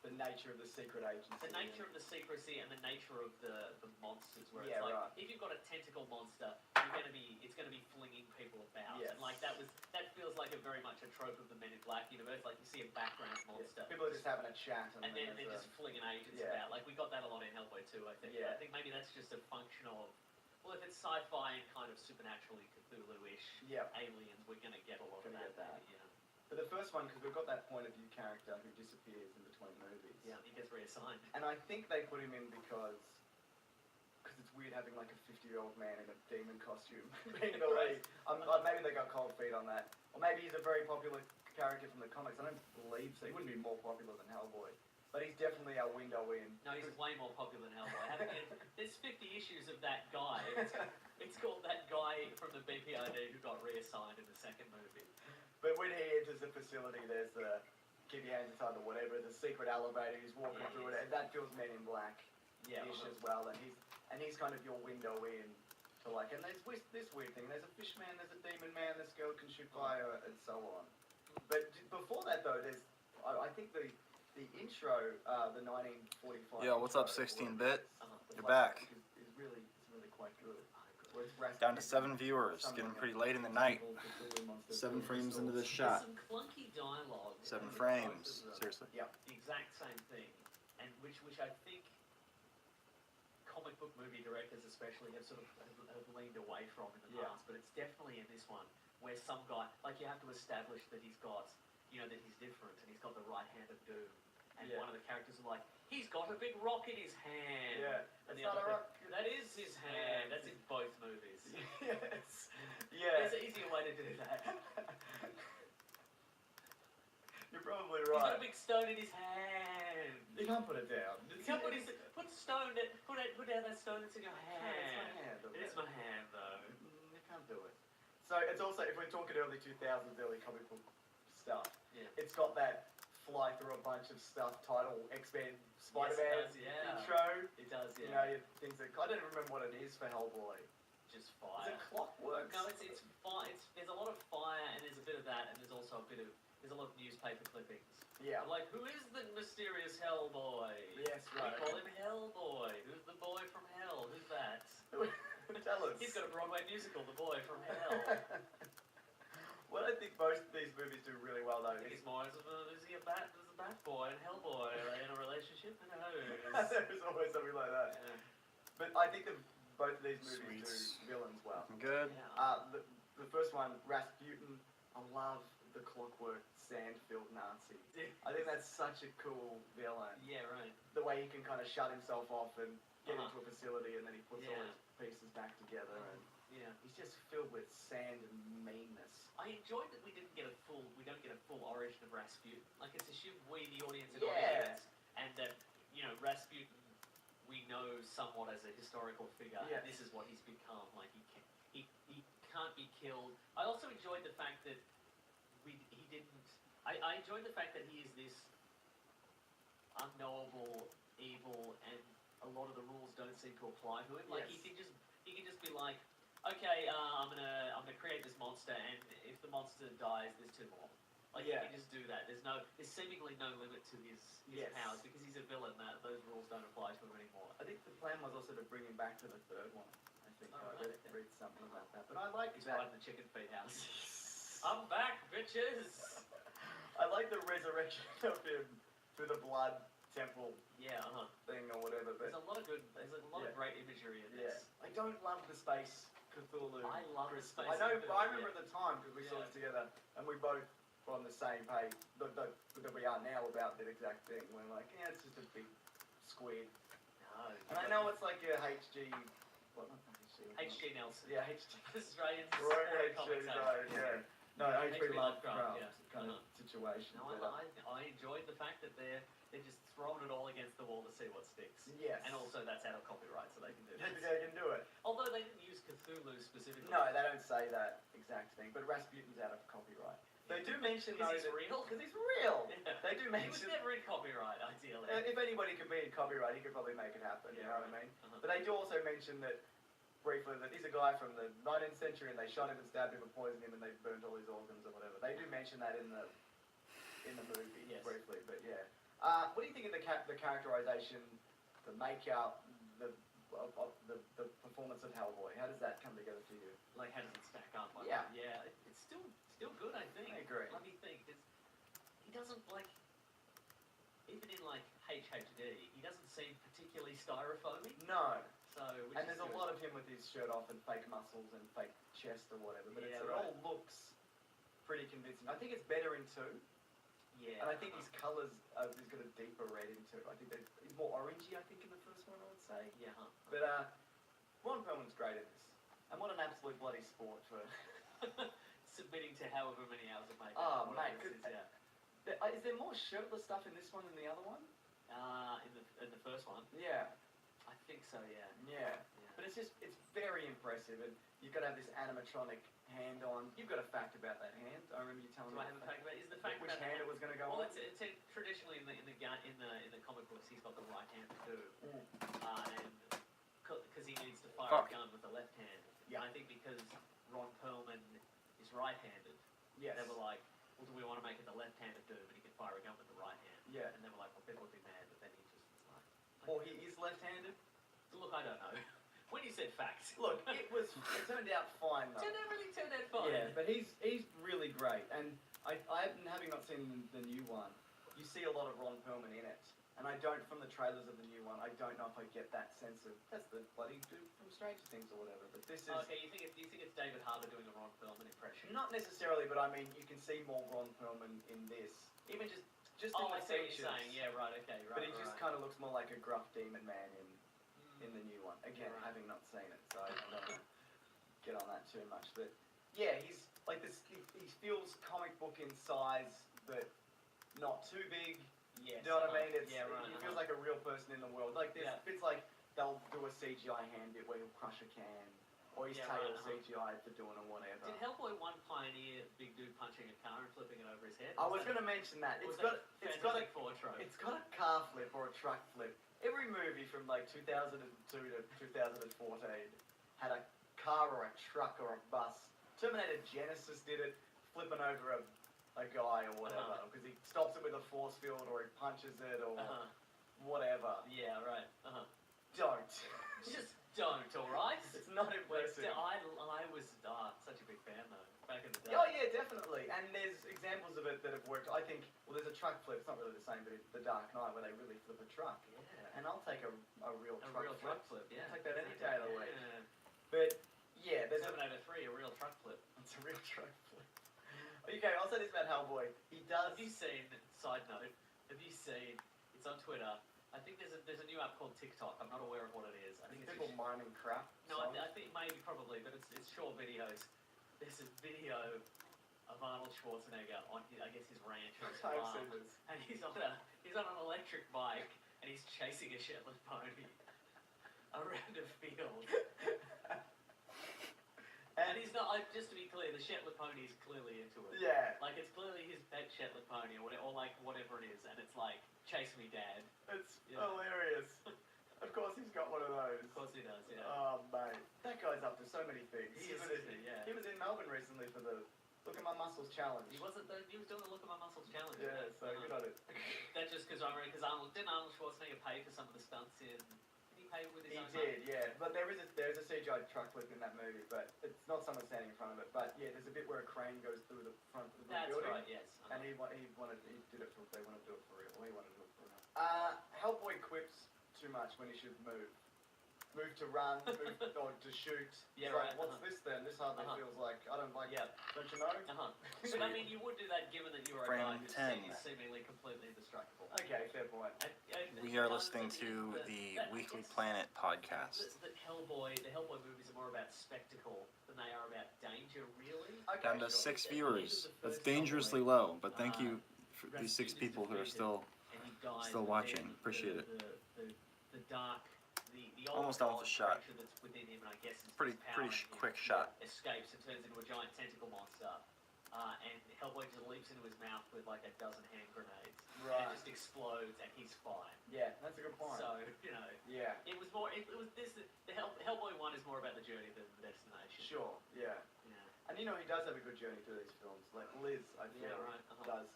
[SPEAKER 4] the nature of the secret agency.
[SPEAKER 5] the nature of the secrecy and the nature of the monsters. Where
[SPEAKER 4] Yeah,
[SPEAKER 5] it's like
[SPEAKER 4] right.
[SPEAKER 5] if you've got a tentacle monster, it's gonna be flinging people about.
[SPEAKER 4] Yes.
[SPEAKER 5] And like that feels like a very much a trope of the Men in Black universe. Like you see a background monster.
[SPEAKER 4] People are just having a chat
[SPEAKER 5] And then they're just flinging agents
[SPEAKER 4] Yeah.
[SPEAKER 5] about. Like, we got that a lot in Hellboy 2, I think.
[SPEAKER 4] Yeah.
[SPEAKER 5] But I think maybe that's just a function of, well, if it's sci-fi and kind of supernaturally Cthulhu-ish
[SPEAKER 4] Yeah.
[SPEAKER 5] aliens, we're going to get a lot of
[SPEAKER 4] Gonna
[SPEAKER 5] that.
[SPEAKER 4] get that.
[SPEAKER 5] Maybe, yeah.
[SPEAKER 4] But the first one, because we've got that point of view character who disappears in between movies.
[SPEAKER 5] Yeah, he gets reassigned.
[SPEAKER 4] And I think they put him in because it's weird having like a 50-year-old man in a demon costume being the lead. Maybe they got cold feet on that. Or maybe he's a very popular character from the comics. I don't believe so. He wouldn't be more popular than Hellboy. But he's definitely our window in.
[SPEAKER 5] No, he's way more popular than Hellboy. There's 50 issues of that guy. It's called That Guy from the BPRD Who Got Reassigned in the second movie.
[SPEAKER 4] But when he enters the facility, there's the keep your hands inside the whatever, the secret elevator, he's walking
[SPEAKER 5] Yeah,
[SPEAKER 4] through
[SPEAKER 5] yes.
[SPEAKER 4] it, and that feels Men in Black.
[SPEAKER 5] Yeah.
[SPEAKER 4] Ish as well, and he's kind of your window in to like, and there's this weird thing. There's a fish man, there's a demon man, this girl can shoot fire, and so on. But before that though, I think the intro, the 1945.
[SPEAKER 1] Yo, what's up,
[SPEAKER 4] intro,
[SPEAKER 1] 16-bit?
[SPEAKER 4] the
[SPEAKER 1] You're
[SPEAKER 4] flashback
[SPEAKER 1] back.
[SPEAKER 4] Is really quite good. Where it's Rasputin
[SPEAKER 1] Down to 7 viewers. Getting pretty late in the night. 7 frames into this shot.
[SPEAKER 5] There's some clunky dialogue.
[SPEAKER 1] 7
[SPEAKER 5] in
[SPEAKER 1] frames.
[SPEAKER 5] both of them.
[SPEAKER 1] Seriously.
[SPEAKER 4] Yep.
[SPEAKER 5] The exact same thing, and which I think comic book movie directors especially have sort of have leaned away from in the
[SPEAKER 4] Yeah.
[SPEAKER 5] past, but it's definitely in this one where some guy, like you have to establish that he's got, that he's different and he's got the right hand of doom, and
[SPEAKER 4] Yeah.
[SPEAKER 5] one of the characters are like, he's got a big rock in his hand.
[SPEAKER 4] Yeah.
[SPEAKER 5] And
[SPEAKER 4] It's
[SPEAKER 5] the
[SPEAKER 4] not
[SPEAKER 5] other
[SPEAKER 4] a rock.
[SPEAKER 5] that is his hand. That's in both movies.
[SPEAKER 4] Yes. Yeah.
[SPEAKER 5] There's an easier way to do that.
[SPEAKER 4] You're probably
[SPEAKER 5] He's got
[SPEAKER 4] right.
[SPEAKER 5] a big stone in his hand.
[SPEAKER 4] You can't put it down.
[SPEAKER 5] You can't put down that stone that's in your hand. It is my hand, though.
[SPEAKER 4] You can't do it. So it's also, if we're talking early 2000s, early comic book stuff,
[SPEAKER 5] Yeah.
[SPEAKER 4] it's got that fly through a bunch of stuff title, X-Men, Spider-Man
[SPEAKER 5] Yes, it does, yeah.
[SPEAKER 4] intro.
[SPEAKER 5] It does,
[SPEAKER 4] You
[SPEAKER 5] yeah.
[SPEAKER 4] know, things that, I don't even remember what it is for Hellboy.
[SPEAKER 5] Just
[SPEAKER 4] Is
[SPEAKER 5] fire.
[SPEAKER 4] it Clockworks?
[SPEAKER 5] No, it's fire. There's a lot of fire, and there's a bit of that, and there's also there's a lot of newspaper clippings.
[SPEAKER 4] Yeah.
[SPEAKER 5] Like, who is the mysterious Hellboy?
[SPEAKER 4] Yes, right.
[SPEAKER 5] We call him Hellboy. Who's the boy from hell? Who's that?
[SPEAKER 4] Tell us.
[SPEAKER 5] He's got a Broadway musical, The Boy from Hell.
[SPEAKER 4] What I think most of these movies do really well though
[SPEAKER 5] I think
[SPEAKER 4] is
[SPEAKER 5] it's more, is a bat boy and Hellboy in a relationship? Who knows?
[SPEAKER 4] there's always something like that.
[SPEAKER 5] Yeah.
[SPEAKER 4] But I think both of these movies
[SPEAKER 1] Sweets.
[SPEAKER 4] do villains well.
[SPEAKER 1] Good.
[SPEAKER 5] Yeah.
[SPEAKER 4] The first one, Rasputin, I love the Clockwork sand-filled Nazi. I think that's such a cool villain.
[SPEAKER 5] Yeah, right.
[SPEAKER 4] The way he can kind of shut himself off and get
[SPEAKER 5] Uh-huh.
[SPEAKER 4] into a facility and then he puts all
[SPEAKER 5] Yeah.
[SPEAKER 4] his pieces back together and
[SPEAKER 5] Yeah.
[SPEAKER 4] he's just filled with sand and meanness.
[SPEAKER 5] I enjoyed that we don't get a full origin of Rasputin. Like, it's assumed we, the audience, are
[SPEAKER 4] Yeah.
[SPEAKER 5] audience, and that, Rasputin, we know somewhat as a historical figure,
[SPEAKER 4] Yes.
[SPEAKER 5] and this is what he's become. Like, he can't be killed. I also enjoyed the fact that I enjoyed the fact that he is this unknowable, evil, and a lot of the rules don't seem to apply to him. Like
[SPEAKER 4] Yes.
[SPEAKER 5] he can just be like, okay, I'm gonna create this monster, and if the monster dies, there's 2 more. Like
[SPEAKER 4] Yeah.
[SPEAKER 5] he can just do that. There's seemingly no limit to his
[SPEAKER 4] Yes.
[SPEAKER 5] powers because he's a villain. That those rules don't apply to him anymore.
[SPEAKER 4] I think the plan was also to bring him back to the 3rd one. I think
[SPEAKER 5] Oh,
[SPEAKER 4] I
[SPEAKER 5] right,
[SPEAKER 4] read,
[SPEAKER 5] okay.
[SPEAKER 4] read something about that. But I like
[SPEAKER 5] He's
[SPEAKER 4] that.
[SPEAKER 5] riding the chicken feed house. I'm back, bitches.
[SPEAKER 4] I like the resurrection of him through the blood temple
[SPEAKER 5] Yeah,
[SPEAKER 4] thing or whatever. But
[SPEAKER 5] There's a lot of
[SPEAKER 4] Yeah.
[SPEAKER 5] great imagery in
[SPEAKER 4] yeah,
[SPEAKER 5] this.
[SPEAKER 4] I don't love the space Cthulhu.
[SPEAKER 5] I love the
[SPEAKER 4] crystal.
[SPEAKER 5] space
[SPEAKER 4] I know.
[SPEAKER 5] Cthulhu,
[SPEAKER 4] I remember
[SPEAKER 5] yeah.
[SPEAKER 4] at the time because we saw
[SPEAKER 5] Yeah.
[SPEAKER 4] this together, and we both were on the same page that we are now about that exact thing. We're like, yeah, it's just a big squid.
[SPEAKER 5] No.
[SPEAKER 4] And I know it's like a HG. What? Not HG.
[SPEAKER 5] H.G. Nelson.
[SPEAKER 4] Yeah, HG.
[SPEAKER 5] Australian
[SPEAKER 4] Right,
[SPEAKER 5] commentator.
[SPEAKER 4] HG. Yeah. No,
[SPEAKER 5] H.P.
[SPEAKER 4] H.P. Lovecraft
[SPEAKER 5] yeah.
[SPEAKER 4] kind of situation.
[SPEAKER 5] No,
[SPEAKER 4] but,
[SPEAKER 5] I enjoyed the fact that they're just throwing it all against the wall to see what sticks.
[SPEAKER 4] yes.
[SPEAKER 5] And also that's out of copyright, so they can do
[SPEAKER 4] Maybe
[SPEAKER 5] that.
[SPEAKER 4] they can do it.
[SPEAKER 5] Although they didn't use Cthulhu specifically.
[SPEAKER 4] No, they don't say that exact thing. But Rasputin's out of copyright. They do mention though
[SPEAKER 5] Because he's real.
[SPEAKER 4] because he's real.
[SPEAKER 5] Yeah.
[SPEAKER 4] They do
[SPEAKER 5] He was
[SPEAKER 4] mention.
[SPEAKER 5] never in copyright, ideally.
[SPEAKER 4] If anybody could be in copyright, he could probably make it happen. You know what I mean? But they do also mention that briefly that he's a guy from the 19th century and they shot him and stabbed him and poisoned him and they burnt all his organs or whatever. They do mention that in the movie
[SPEAKER 5] Yes.
[SPEAKER 4] briefly, but yeah. What do you think of the characterization, the makeup, the performance of Hellboy? How does that come together for you?
[SPEAKER 5] Like, how does it stack up?
[SPEAKER 4] Yeah.
[SPEAKER 5] Yeah, it's still good, I think.
[SPEAKER 4] I agree.
[SPEAKER 5] Let me think. He doesn't, like, even in, like, HHD, he doesn't seem particularly styrophobic.
[SPEAKER 4] No.
[SPEAKER 5] So, which
[SPEAKER 4] And
[SPEAKER 5] is
[SPEAKER 4] there's a
[SPEAKER 5] good.
[SPEAKER 4] lot of him with his shirt off and fake muscles and fake chest or whatever, but
[SPEAKER 5] Yeah,
[SPEAKER 4] it
[SPEAKER 5] right.
[SPEAKER 4] all looks pretty convincing. I think it's better in 2.
[SPEAKER 5] Yeah.
[SPEAKER 4] And I think his colours, he's got a deeper red into it. I think he's more orangey, I think, in the first one, I would say.
[SPEAKER 5] Yeah,
[SPEAKER 4] But Ron Perlman's great in this. And what an absolute bloody sport for...
[SPEAKER 5] Submitting to however many hours of makeup.
[SPEAKER 4] Oh,
[SPEAKER 5] whatever
[SPEAKER 4] mate,
[SPEAKER 5] this is, yeah.
[SPEAKER 4] Is there more shirtless stuff in this one than the other one?
[SPEAKER 5] In the first one,
[SPEAKER 4] Yeah.
[SPEAKER 5] I think so. Yeah.
[SPEAKER 4] Yeah.
[SPEAKER 5] Yeah.
[SPEAKER 4] But it's very impressive. And you've got to have this animatronic hand on. You've got a fact about that hand. I remember you telling
[SPEAKER 5] Do
[SPEAKER 4] me
[SPEAKER 5] I have a fact about? Is the fact
[SPEAKER 4] which
[SPEAKER 5] about
[SPEAKER 4] hand it was going to go
[SPEAKER 5] Well,
[SPEAKER 4] on.
[SPEAKER 5] it's traditionally in the comic books, he's got the right hand to do,
[SPEAKER 4] Mm.
[SPEAKER 5] and because he needs to fire
[SPEAKER 4] Fuck.
[SPEAKER 5] a gun with the left hand.
[SPEAKER 4] Yeah.
[SPEAKER 5] I think because Ron Perlman is right-handed,
[SPEAKER 4] Yes.
[SPEAKER 5] they were like, well, do we want to make it the left-handed dude, but he can fire a gun with the right hand?
[SPEAKER 4] Yeah.
[SPEAKER 5] And they were like, well, people would be mad, but then he just was like,
[SPEAKER 4] Or he is left-handed.
[SPEAKER 5] look, I don't know. When you said facts,
[SPEAKER 4] Look, it turned out fine though.
[SPEAKER 5] everything turned out fine.
[SPEAKER 4] Yeah, but he's really great, and having not seen the new one, you see a lot of Ron Perlman in it, and I don't, from the trailers of the new one, I don't know if I get that sense of that's the bloody dude from Stranger Things or whatever. But this is
[SPEAKER 5] Okay, do you think it's David Harbour doing a Ron Perlman impression?
[SPEAKER 4] not necessarily, but I mean you can see more Ron Perlman in this, even just
[SPEAKER 5] Oh,
[SPEAKER 4] in
[SPEAKER 5] I
[SPEAKER 4] the
[SPEAKER 5] see what
[SPEAKER 4] features.
[SPEAKER 5] you're saying. Yeah, right. Okay, right.
[SPEAKER 4] But he just kind of looks more like a gruff demon man in the new one. Again,
[SPEAKER 5] Right.
[SPEAKER 4] having not seen it, so I don't want to get on that too much. But yeah, he's like this. He feels comic book in size, but not too big.
[SPEAKER 5] Yes,
[SPEAKER 4] Do you know what I mean?
[SPEAKER 5] yeah, right.
[SPEAKER 4] He feels like a real person in the world. Like there's
[SPEAKER 5] Yeah.
[SPEAKER 4] bits like they'll do a CGI hand bit where he'll crush a can, or his
[SPEAKER 5] Yeah,
[SPEAKER 4] tail
[SPEAKER 5] right,
[SPEAKER 4] CGI for doing or whatever.
[SPEAKER 5] Did Hellboy 1 pioneer big dude punching a car and flipping it over his head?
[SPEAKER 4] I was going to mention that.
[SPEAKER 5] Or
[SPEAKER 4] It's
[SPEAKER 5] was
[SPEAKER 4] got
[SPEAKER 5] that
[SPEAKER 4] it's got a
[SPEAKER 5] Fantastic Four trope?
[SPEAKER 4] It's got a car flip or a truck flip. Every movie from like 2002 to 2014 had a car or a truck or a bus. Terminator Genesis did it, flipping over a guy or whatever, because he stops it with a force field or he punches it or whatever.
[SPEAKER 5] Yeah, right.
[SPEAKER 4] Don't.
[SPEAKER 5] Just don't, alright?
[SPEAKER 4] It's not impressive.
[SPEAKER 5] I was such a big fan though, back in the day.
[SPEAKER 4] Oh yeah, definitely. And there's examples of it that have worked. I think, well, there's a truck flip. It's not really the same, but it's The Dark Knight where they really flip a truck.
[SPEAKER 5] Yeah.
[SPEAKER 4] And I'll take a real
[SPEAKER 5] A
[SPEAKER 4] truck
[SPEAKER 5] real
[SPEAKER 4] flip.
[SPEAKER 5] truck flip, yeah.
[SPEAKER 4] I'll take that any day of the week.
[SPEAKER 5] Yeah.
[SPEAKER 4] But yeah, there's
[SPEAKER 5] Terminator 3, a real truck flip.
[SPEAKER 4] It's a real truck flip. Okay, I'll say this about Hellboy. He does.
[SPEAKER 5] Have you seen, side note, it's on Twitter, I think there's a new app called TikTok. I'm not aware of what it is. I think it's
[SPEAKER 4] people mining crap.
[SPEAKER 5] No,
[SPEAKER 4] songs.
[SPEAKER 5] I think maybe probably, but it's short videos. There's a video of Arnold Schwarzenegger on, I guess, his ranch or his
[SPEAKER 4] I've
[SPEAKER 5] farm,
[SPEAKER 4] seen this.
[SPEAKER 5] and he's on an electric bike and he's chasing a Shetland pony around a field. And he's not. Just to be clear, the Shetland pony is clearly into it.
[SPEAKER 4] Yeah,
[SPEAKER 5] Like it's clearly his pet Shetland pony, or like whatever it is, and it's like, chase me, Dad.
[SPEAKER 4] it's
[SPEAKER 5] Yeah.
[SPEAKER 4] hilarious. Of course, he's My Muscles challenge.
[SPEAKER 5] He was doing the Look at My Muscles challenge.
[SPEAKER 4] Yeah, so good on it.
[SPEAKER 5] That's just because didn't Arnold Schwarzenegger pay for some of the stunts in? Did he pay with his
[SPEAKER 4] He
[SPEAKER 5] own
[SPEAKER 4] did,
[SPEAKER 5] money?
[SPEAKER 4] yeah. But there's a CGI truck clip in that movie, but it's not someone standing in front of it. But yeah, there's a bit where a crane goes through the front of the
[SPEAKER 5] That's
[SPEAKER 4] building.
[SPEAKER 5] right. Yes.
[SPEAKER 4] And he did it for. They want to do it for real. Or he wanted to do it for real. Hellboy quips too much when he should move. Move to run, move or to shoot.
[SPEAKER 5] Yeah,
[SPEAKER 4] It's
[SPEAKER 5] right.
[SPEAKER 4] like, what's this then? This hardly feels like. I don't like.
[SPEAKER 5] Yeah.
[SPEAKER 4] Don't you know?
[SPEAKER 5] But I mean, you would do that given that you are a
[SPEAKER 1] Frame
[SPEAKER 5] guy who's
[SPEAKER 1] 10.
[SPEAKER 5] seemingly completely indestructible.
[SPEAKER 4] Okay, fair point.
[SPEAKER 1] We are listening to the Weekly Planet podcast.
[SPEAKER 5] The Hellboy movies are more about spectacle than they are about danger, really.
[SPEAKER 4] Okay,
[SPEAKER 1] Down to
[SPEAKER 4] sure.
[SPEAKER 1] 6 viewers. That's dangerously low, but thank you for these 6 people who are still
[SPEAKER 5] And he dies,
[SPEAKER 1] still
[SPEAKER 5] but
[SPEAKER 1] watching.
[SPEAKER 5] then
[SPEAKER 1] Appreciate it.
[SPEAKER 5] The dark, the old
[SPEAKER 1] Almost done with the shot.
[SPEAKER 5] creature that's within him, and I guess is
[SPEAKER 1] Pretty
[SPEAKER 5] powering him,
[SPEAKER 1] quick shot.
[SPEAKER 5] escapes and turns into a giant tentacle monster. And Hellboy just leaps into his mouth with like a dozen hand grenades. And
[SPEAKER 4] Right.
[SPEAKER 5] it just explodes, and he's fine.
[SPEAKER 4] Yeah, that's a good point.
[SPEAKER 5] So,
[SPEAKER 4] Yeah.
[SPEAKER 5] it was more. It was this. The Hellboy one is more about the journey than the destination.
[SPEAKER 4] Sure. Yeah.
[SPEAKER 5] Yeah.
[SPEAKER 4] And he does have a good journey through these films. Like Liz, I feel,
[SPEAKER 5] Yeah, right,
[SPEAKER 4] does.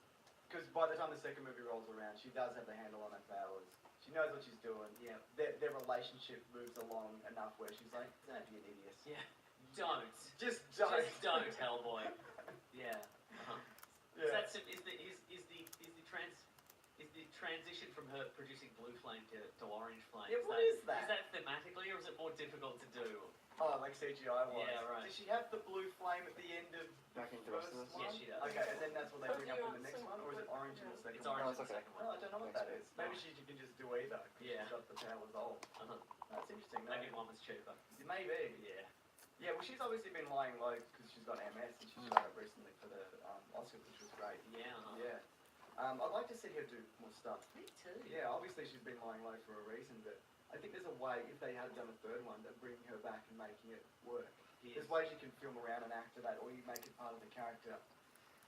[SPEAKER 4] Because by the time the second movie rolls around, she does have the handle on her powers. She knows what she's doing.
[SPEAKER 5] Yeah.
[SPEAKER 4] Their relationship moves along enough where she's like, don't be an idiot.
[SPEAKER 5] Yeah. Don't.
[SPEAKER 4] Just don't.
[SPEAKER 5] Just don't, Hellboy. Yeah.
[SPEAKER 4] Yeah.
[SPEAKER 5] Is the transition from her producing blue flame to orange flame?
[SPEAKER 4] Yeah, what is that?
[SPEAKER 5] Is that thematically, or is it more difficult to do?
[SPEAKER 4] Oh, like CGI wise.
[SPEAKER 5] Yeah, right.
[SPEAKER 4] Does she have the blue flame at the end of
[SPEAKER 1] Back
[SPEAKER 4] the
[SPEAKER 1] into the rest of
[SPEAKER 4] first
[SPEAKER 1] this?
[SPEAKER 4] one?
[SPEAKER 5] Yes, she does.
[SPEAKER 4] Okay, and then that's what they bring up in the next one, or is it orange in the second
[SPEAKER 5] It's
[SPEAKER 4] one?
[SPEAKER 5] orange
[SPEAKER 1] it's
[SPEAKER 5] in the
[SPEAKER 1] okay.
[SPEAKER 5] second
[SPEAKER 4] Oh,
[SPEAKER 5] one.
[SPEAKER 4] I don't know what that is. Maybe she can just do either. 'Cause
[SPEAKER 5] Yeah.
[SPEAKER 4] She's got the powers all. That's interesting.
[SPEAKER 5] Maybe one was cheaper.
[SPEAKER 4] Maybe.
[SPEAKER 5] Yeah.
[SPEAKER 4] Yeah, well, she's obviously been lying low because she's got MS and she's showed up recently for the Oscars, which was great.
[SPEAKER 5] Yeah.
[SPEAKER 4] Yeah. I'd like to see her do more stuff.
[SPEAKER 5] Me too.
[SPEAKER 4] Yeah, obviously she's been lying low for a reason, but I think there's a way, if they had done a third one, of bringing her back and making it work.
[SPEAKER 5] Yes.
[SPEAKER 4] There's ways you can film around and actor that, or you make it part of the character.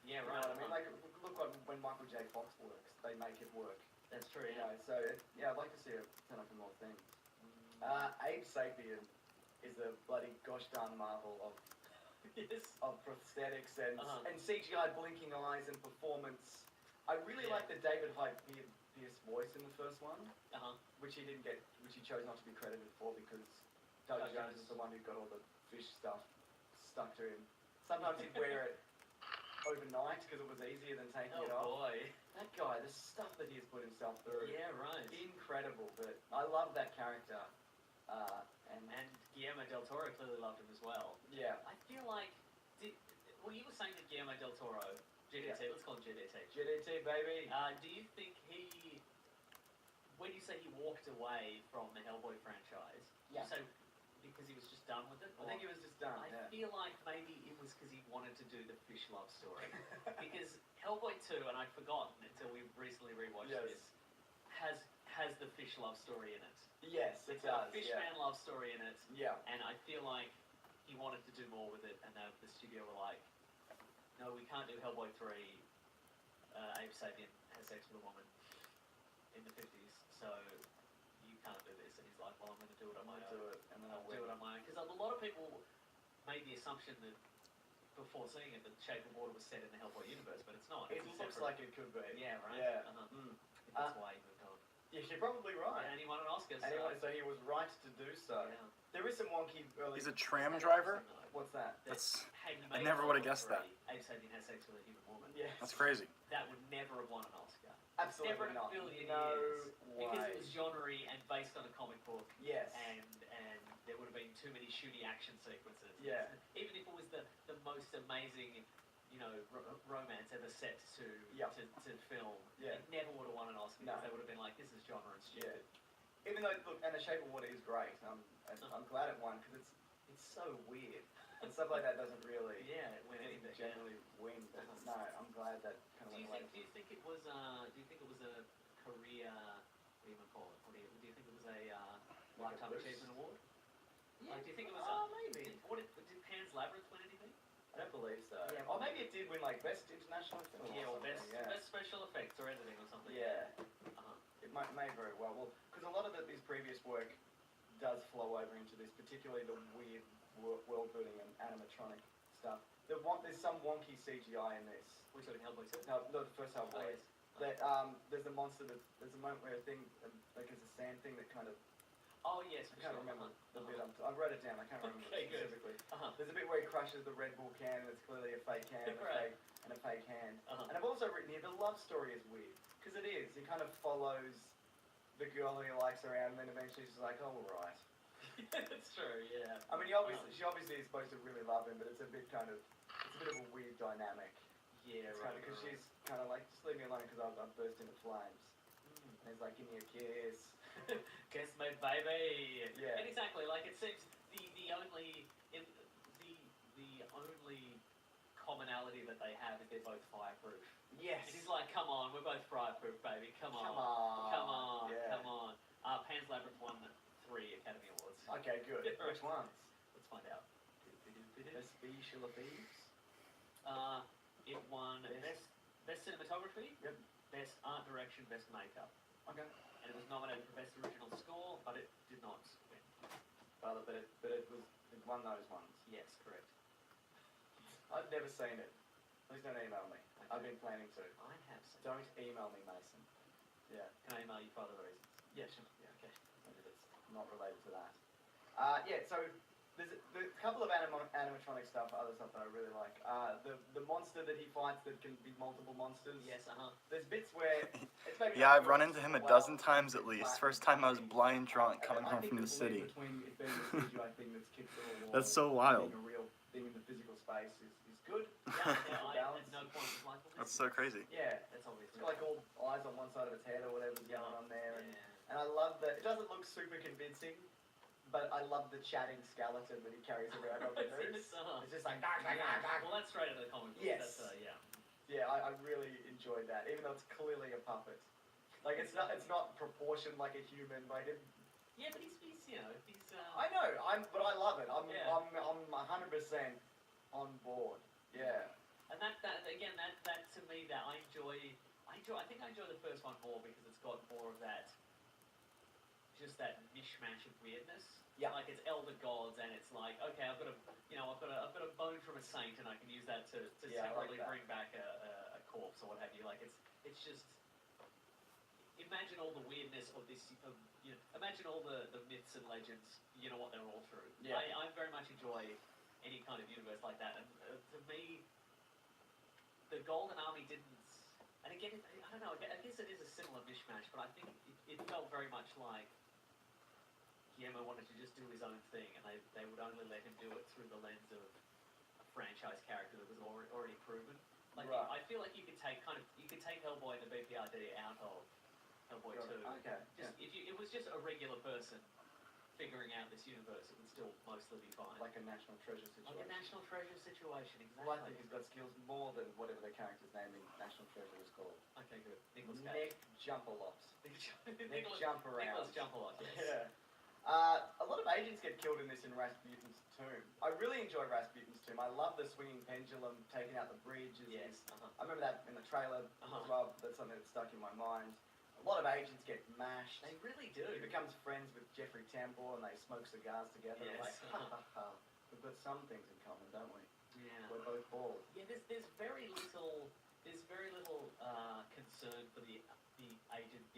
[SPEAKER 5] Yeah,
[SPEAKER 4] You know
[SPEAKER 5] right.
[SPEAKER 4] what I mean? Like, look like when Michael J. Fox works, they make it work.
[SPEAKER 5] That's true.
[SPEAKER 4] You
[SPEAKER 5] Yeah.
[SPEAKER 4] know, so I'd like to see her turn up in more things. Abe Sapien is a bloody gosh darn marvel
[SPEAKER 5] Yes.
[SPEAKER 4] of prosthetics and
[SPEAKER 5] Uh-huh.
[SPEAKER 4] and CGI blinking eyes and performance. I really
[SPEAKER 5] Yeah.
[SPEAKER 4] like the David Hyde Pierce voice in the first one,
[SPEAKER 5] Uh-huh.
[SPEAKER 4] which he chose not to be credited for because Doug
[SPEAKER 5] Doug
[SPEAKER 4] Jones
[SPEAKER 5] Jones.
[SPEAKER 4] is the one who got all the fish stuff stuck to him. Sometimes he'd wear it overnight because it was easier than taking
[SPEAKER 5] Oh
[SPEAKER 4] it off.
[SPEAKER 5] boy.
[SPEAKER 4] That guy, the stuff that he has put himself through,
[SPEAKER 5] Yeah, right.
[SPEAKER 4] incredible. But I love that character,
[SPEAKER 5] And Guillermo del Toro clearly loved him as well.
[SPEAKER 4] yeah,
[SPEAKER 5] I feel like, well, you were saying that Guillermo del Toro, GDT, let's call him GDT.
[SPEAKER 4] GDT baby.
[SPEAKER 5] Do you think when you say he walked away from the Hellboy franchise,
[SPEAKER 4] Yeah.
[SPEAKER 5] you say because he was just done with it?
[SPEAKER 4] I think he was just done.
[SPEAKER 5] I
[SPEAKER 4] Yeah.
[SPEAKER 5] feel like maybe it was because he wanted to do the fish love story. Because Hellboy 2, and I'd forgotten until we recently rewatched
[SPEAKER 4] Yes.
[SPEAKER 5] this, has the fish love story in it.
[SPEAKER 4] Yes, it
[SPEAKER 5] It's got a
[SPEAKER 4] does.
[SPEAKER 5] fish
[SPEAKER 4] Yeah.
[SPEAKER 5] man love story in it,
[SPEAKER 4] Yeah.
[SPEAKER 5] and I feel like he wanted to do more with it, and the studio were like, no, we can't do Hellboy 3. Abe Sapien has sex with a woman in the 50s, so you can't do this. And he's like, well, I'm going to do it on my
[SPEAKER 4] I'll
[SPEAKER 5] own.
[SPEAKER 4] do it, and then
[SPEAKER 5] I'll
[SPEAKER 4] I'll
[SPEAKER 5] do
[SPEAKER 4] win.
[SPEAKER 5] it on my own. Because a lot of people made the assumption that before seeing it, that Shape of Water was set in the Hellboy universe, but it's not.
[SPEAKER 4] It
[SPEAKER 5] It's a
[SPEAKER 4] looks
[SPEAKER 5] separate-
[SPEAKER 4] like it could be.
[SPEAKER 5] Yeah, right.
[SPEAKER 4] Yeah.
[SPEAKER 5] Uh-huh.
[SPEAKER 4] Mm.
[SPEAKER 5] That's why he moved on.
[SPEAKER 4] Yeah, you're probably right.
[SPEAKER 5] And he won an Oscar. So,
[SPEAKER 4] Anyway, so he was right to do so.
[SPEAKER 5] yeah.
[SPEAKER 4] There is some wonky early.
[SPEAKER 1] He's a tram driver?
[SPEAKER 4] What's that?
[SPEAKER 1] That's
[SPEAKER 5] Had he
[SPEAKER 1] I
[SPEAKER 5] made
[SPEAKER 1] never would've
[SPEAKER 5] Hellboy
[SPEAKER 1] guessed that.
[SPEAKER 5] 3, Abe Sapien has sex with a human woman.
[SPEAKER 4] Yes.
[SPEAKER 1] that's crazy.
[SPEAKER 5] That would never have won an Oscar.
[SPEAKER 4] Absolutely
[SPEAKER 5] Never in a
[SPEAKER 4] not.
[SPEAKER 5] billion
[SPEAKER 4] No
[SPEAKER 5] years.
[SPEAKER 4] way.
[SPEAKER 5] Because it was genre-y and based on a comic book,
[SPEAKER 4] Yes.
[SPEAKER 5] and there would have been too many shooty action sequences.
[SPEAKER 4] Yeah.
[SPEAKER 5] Even if it was the most amazing, romance ever set to
[SPEAKER 4] Yep.
[SPEAKER 5] to film,
[SPEAKER 4] Yeah.
[SPEAKER 5] it never would have won an Oscar.
[SPEAKER 4] No.
[SPEAKER 5] Because they would have been like, this is genre and
[SPEAKER 4] Yeah.
[SPEAKER 5] stupid.
[SPEAKER 4] Even though, look, and The Shape of Water is great. I'm glad it won because it's so weird and stuff like that doesn't really
[SPEAKER 5] Yeah, it went
[SPEAKER 4] doesn't
[SPEAKER 5] anything.
[SPEAKER 4] generally win. But no, I'm glad that kind of
[SPEAKER 5] Do you
[SPEAKER 4] went away.
[SPEAKER 5] think? Do you think it was? Do you think it was a career? What do you even call it? Do you think it was a lifetime
[SPEAKER 4] boost?
[SPEAKER 5] achievement award?
[SPEAKER 4] Yeah.
[SPEAKER 5] Like, do you think it was?
[SPEAKER 4] Maybe.
[SPEAKER 5] Did Pan's Labyrinth win anything?
[SPEAKER 4] I don't believe so.
[SPEAKER 5] Yeah,
[SPEAKER 4] Or maybe it did win like best international film.
[SPEAKER 5] Yeah, or
[SPEAKER 4] something,
[SPEAKER 5] best special effects or editing or something.
[SPEAKER 4] Yeah.
[SPEAKER 5] Uh-huh.
[SPEAKER 4] It may very well. Because a lot of his previous work does flow over into this, particularly the weird world building and animatronic stuff. There's some wonky CGI in this.
[SPEAKER 5] We're talking Hellboy 2.
[SPEAKER 4] No, the first
[SPEAKER 5] Oh,
[SPEAKER 4] Hellboy.
[SPEAKER 5] yes.
[SPEAKER 4] That there's a monster that there's a moment where a thing like it's a sand thing that kind of
[SPEAKER 5] Oh, yes,
[SPEAKER 4] I
[SPEAKER 5] for
[SPEAKER 4] can't
[SPEAKER 5] sure.
[SPEAKER 4] remember the
[SPEAKER 5] Uh-huh.
[SPEAKER 4] bit. I wrote it down. I can't remember
[SPEAKER 5] Okay,
[SPEAKER 4] it
[SPEAKER 5] good.
[SPEAKER 4] specifically.
[SPEAKER 5] Uh-huh.
[SPEAKER 4] There's a bit where he crushes the Red Bull can and it's clearly a fake can
[SPEAKER 5] Right.
[SPEAKER 4] and a fake hand.
[SPEAKER 5] Uh-huh.
[SPEAKER 4] And I've also written here the love story is weird because it is. He kind of follows the girl who he likes around and then eventually she's like, oh, all right.
[SPEAKER 5] That's true, yeah.
[SPEAKER 4] I mean, she obviously is supposed to really love him, but it's a bit of a weird dynamic.
[SPEAKER 5] Yeah,
[SPEAKER 4] It's
[SPEAKER 5] right.
[SPEAKER 4] because she's kind of like, just leave me alone because I've burst into flames. And he's like, give me a kiss.
[SPEAKER 5] Kiss me, baby.
[SPEAKER 4] Yeah.
[SPEAKER 5] And exactly, like it seems the only commonality that they have is they're both fireproof.
[SPEAKER 4] Yes.
[SPEAKER 5] And he's like, come on, we're both fireproof, baby. Come on.
[SPEAKER 4] Come on.
[SPEAKER 5] Come on.
[SPEAKER 4] Yeah.
[SPEAKER 5] Come on. Pan's Labyrinth won 3 Academy Awards.
[SPEAKER 4] Okay, good.
[SPEAKER 5] Yeah,
[SPEAKER 4] Which ones?
[SPEAKER 5] Let's find out.
[SPEAKER 4] Best Special Effects.
[SPEAKER 5] It won best cinematography,
[SPEAKER 4] Yep.
[SPEAKER 5] best art direction, best makeup.
[SPEAKER 4] Okay.
[SPEAKER 5] And it was nominated for best original score, but it did not win.
[SPEAKER 4] But it won those ones.
[SPEAKER 5] Yes, correct.
[SPEAKER 4] I've never seen it. Please don't email me.
[SPEAKER 5] Okay.
[SPEAKER 4] I've been planning to.
[SPEAKER 5] I have seen.
[SPEAKER 4] Don't email me, Mason. Yeah.
[SPEAKER 5] Can I email you for other reasons?
[SPEAKER 4] Yeah, sure.
[SPEAKER 5] Yeah, okay.
[SPEAKER 4] Maybe that's not related to that. Yeah, so there's a couple of animatronic stuff, other stuff that I really like. The monster that he fights that can be multiple monsters.
[SPEAKER 5] Yes,
[SPEAKER 4] There's bits where it's maybe
[SPEAKER 1] Yeah,
[SPEAKER 4] not
[SPEAKER 1] I've run
[SPEAKER 4] worked
[SPEAKER 1] into him a
[SPEAKER 4] well.
[SPEAKER 1] dozen times at least. First time I was blind drunk coming home from the city.
[SPEAKER 4] Between it being a CGI thing that's kicked through a wall
[SPEAKER 1] That's so
[SPEAKER 4] and
[SPEAKER 1] wild.
[SPEAKER 4] being a real thing in the physical space is good.
[SPEAKER 5] Yeah, I
[SPEAKER 4] Balance.
[SPEAKER 5] had no point of like, well,
[SPEAKER 1] That's so crazy.
[SPEAKER 4] Yeah.
[SPEAKER 5] That's obvious.
[SPEAKER 4] It's got like all eyes on one side of its head or whatever's going on there.
[SPEAKER 5] Yeah.
[SPEAKER 4] And I love that. It doesn't look super convincing, but I love the chatting skeleton that he carries around on the news. It's just like,
[SPEAKER 5] Well, that's straight out of the comic book.
[SPEAKER 4] Yes.
[SPEAKER 5] That's, yeah.
[SPEAKER 4] yeah, I really enjoyed that, even though it's clearly a puppet. Like it's not proportioned like a human. Like it,
[SPEAKER 5] Yeah, but he's you know, he's.
[SPEAKER 4] I know, but I love it. I'm
[SPEAKER 5] Yeah.
[SPEAKER 4] I'm 100% on board. Yeah.
[SPEAKER 5] And that again, that to me, that I enjoy. I think I enjoy the first one more because it's got more of that. Just that mishmash of weirdness.
[SPEAKER 4] Yeah.
[SPEAKER 5] Like it's elder gods, and it's like, okay, I've got a bone from a saint, and I can use that to
[SPEAKER 4] Yeah, I like
[SPEAKER 5] secretly
[SPEAKER 4] that.
[SPEAKER 5] bring back a corpse or what have you. Like it's just. Imagine all the weirdness of this. Imagine all the myths and legends. You know what they're all through.
[SPEAKER 4] Yeah.
[SPEAKER 5] I very much enjoy any kind of universe like that, and to me, the Golden Army didn't. And again, I don't know. I guess it is a similar mishmash, but I think it felt very much like Guillermo wanted to just do his own thing, and they would only let him do it through the lens of a franchise character that was already proven. Like
[SPEAKER 4] Right.
[SPEAKER 5] I feel like you could take Hellboy and the BPRD out of Hellboy 2.
[SPEAKER 4] Okay.
[SPEAKER 5] Just if it was just a regular person figuring out this universe, it would still mostly be fine.
[SPEAKER 4] Like a national treasure situation.
[SPEAKER 5] Like a national treasure situation, exactly.
[SPEAKER 4] Well, I think he's got skills more than whatever the character's name in National Treasure is called.
[SPEAKER 5] Okay, good. Nicholas
[SPEAKER 4] Nick
[SPEAKER 5] Cage.
[SPEAKER 4] Jumperlops.
[SPEAKER 5] Nick
[SPEAKER 4] Nick Jump Around.
[SPEAKER 5] Nicholas Jump a lot, yes.
[SPEAKER 4] Yeah. A lot of agents get killed in this in Rasputin's tomb. I really enjoy Rasputin's tomb. I love the swinging pendulum taking out the bridge.
[SPEAKER 5] Yes.
[SPEAKER 4] I remember that in the trailer as well. That's something that stuck in my mind. A lot of agents get mashed.
[SPEAKER 5] They really do.
[SPEAKER 4] He becomes friends with Jeffrey Temple and they smoke cigars together.
[SPEAKER 5] Yes.
[SPEAKER 4] Like, ha ha ha. We've got some things in common, don't we?
[SPEAKER 5] Yeah.
[SPEAKER 4] We're both bald.
[SPEAKER 5] Yeah, there's very little concern for the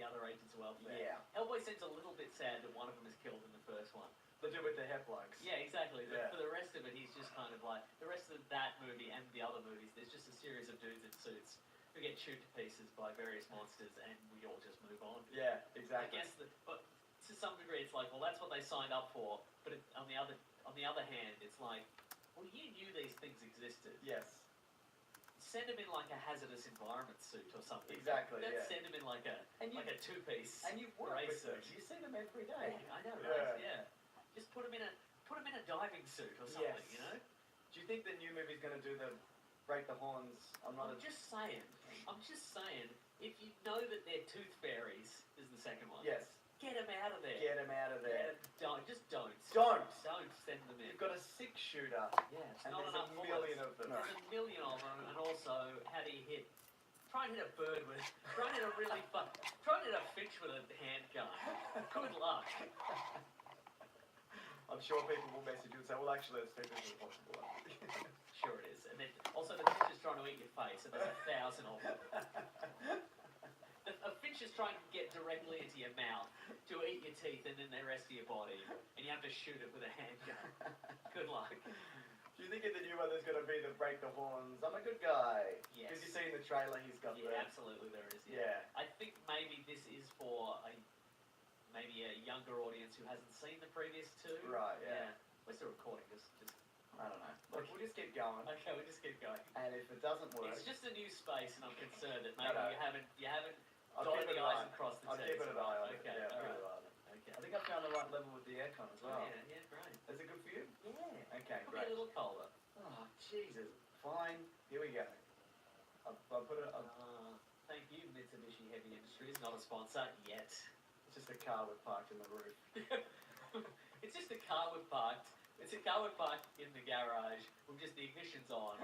[SPEAKER 5] other agents who are out there.
[SPEAKER 4] Yeah.
[SPEAKER 5] Hellboy seems a little bit sad that one of them is killed in the first one.
[SPEAKER 4] The dude with the hair plugs.
[SPEAKER 5] Yeah, exactly.
[SPEAKER 4] Yeah.
[SPEAKER 5] For the rest of it, he's just kind of like the rest of that movie and the other movies. There's just a series of dudes in suits who get chewed to pieces by various monsters, and we all just move on.
[SPEAKER 4] Yeah,
[SPEAKER 5] I
[SPEAKER 4] exactly.
[SPEAKER 5] guess, but to some degree, it's like, well, that's what they signed up for. But on the other hand, it's like, well, you knew these things existed.
[SPEAKER 4] Yes.
[SPEAKER 5] Send them in like a hazardous environment suit or something.
[SPEAKER 4] Exactly,
[SPEAKER 5] Don't
[SPEAKER 4] yeah.
[SPEAKER 5] send them in like a two-piece.
[SPEAKER 4] And you work
[SPEAKER 5] race
[SPEAKER 4] with them.
[SPEAKER 5] suit.
[SPEAKER 4] You see them every
[SPEAKER 5] Yeah,
[SPEAKER 4] day.
[SPEAKER 5] I know, right? Yeah. Just put them in a diving suit or something.
[SPEAKER 4] Yes.
[SPEAKER 5] You know.
[SPEAKER 4] Do you think the new movie's going to do the break the horns? I'm not
[SPEAKER 5] I'm just saying. If you know that they're tooth fairies, is the second one.
[SPEAKER 4] Yes.
[SPEAKER 5] Get them out of there.
[SPEAKER 4] Get them out of there.
[SPEAKER 5] Don't.
[SPEAKER 4] Don't.
[SPEAKER 5] Don't send them in.
[SPEAKER 4] You've got a 6-shooter.
[SPEAKER 5] Yeah, it's
[SPEAKER 4] And
[SPEAKER 5] not
[SPEAKER 4] there's
[SPEAKER 5] enough
[SPEAKER 4] a million
[SPEAKER 5] bullets.
[SPEAKER 4] of them.
[SPEAKER 5] There's a million of them, and also, how do you hit? Try and hit a bird with. Try and hit a really fun. Try and hit a fish with a handgun. Good luck.
[SPEAKER 4] I'm sure people will message you and say, well, actually, let's take this as possible.
[SPEAKER 5] Sure it is. And then also the finch is trying to eat your face, and there's 1,000 of them. A finch is trying to get directly into your mouth to eat your teeth and then the rest of your body, and you have to shoot it with a handgun. Good luck.
[SPEAKER 4] Do you think in the new one there's going to be the break the horns, I'm a good guy?
[SPEAKER 5] Yes.
[SPEAKER 4] Because you see in the trailer he's got
[SPEAKER 5] Yeah, absolutely there is.
[SPEAKER 4] Yeah.
[SPEAKER 5] I think maybe this is for maybe a younger audience who hasn't seen the previous two.
[SPEAKER 4] Right, yeah.
[SPEAKER 5] Where's the recording? Just
[SPEAKER 4] I don't know. Look, we'll just keep going.
[SPEAKER 5] okay, we'll just keep going.
[SPEAKER 4] And if it doesn't work,
[SPEAKER 5] It's just a new space, and I'm concerned that maybe
[SPEAKER 4] No.
[SPEAKER 5] you haven't
[SPEAKER 4] I'll
[SPEAKER 5] dotted
[SPEAKER 4] keep
[SPEAKER 5] the
[SPEAKER 4] an
[SPEAKER 5] I's
[SPEAKER 4] eye.
[SPEAKER 5] and crossed the
[SPEAKER 4] I'll
[SPEAKER 5] T's.
[SPEAKER 4] keep it an eye on it.
[SPEAKER 5] Okay,
[SPEAKER 4] Yeah,
[SPEAKER 5] alright. Okay.
[SPEAKER 4] I think I found the right level with the aircon as well.
[SPEAKER 5] Yeah, great.
[SPEAKER 4] Is it good for you?
[SPEAKER 5] Yeah.
[SPEAKER 4] Okay,
[SPEAKER 5] Probably
[SPEAKER 4] great.
[SPEAKER 5] a little colder.
[SPEAKER 4] Oh, Jesus. Fine. Here we go. I'll put it.
[SPEAKER 5] Thank you, Mitsubishi Heavy Industries, not a sponsor yet.
[SPEAKER 4] It's just a car with parked in the roof.
[SPEAKER 5] It's just a car we've parked. It's a car we've parked in the garage with just the ignitions on.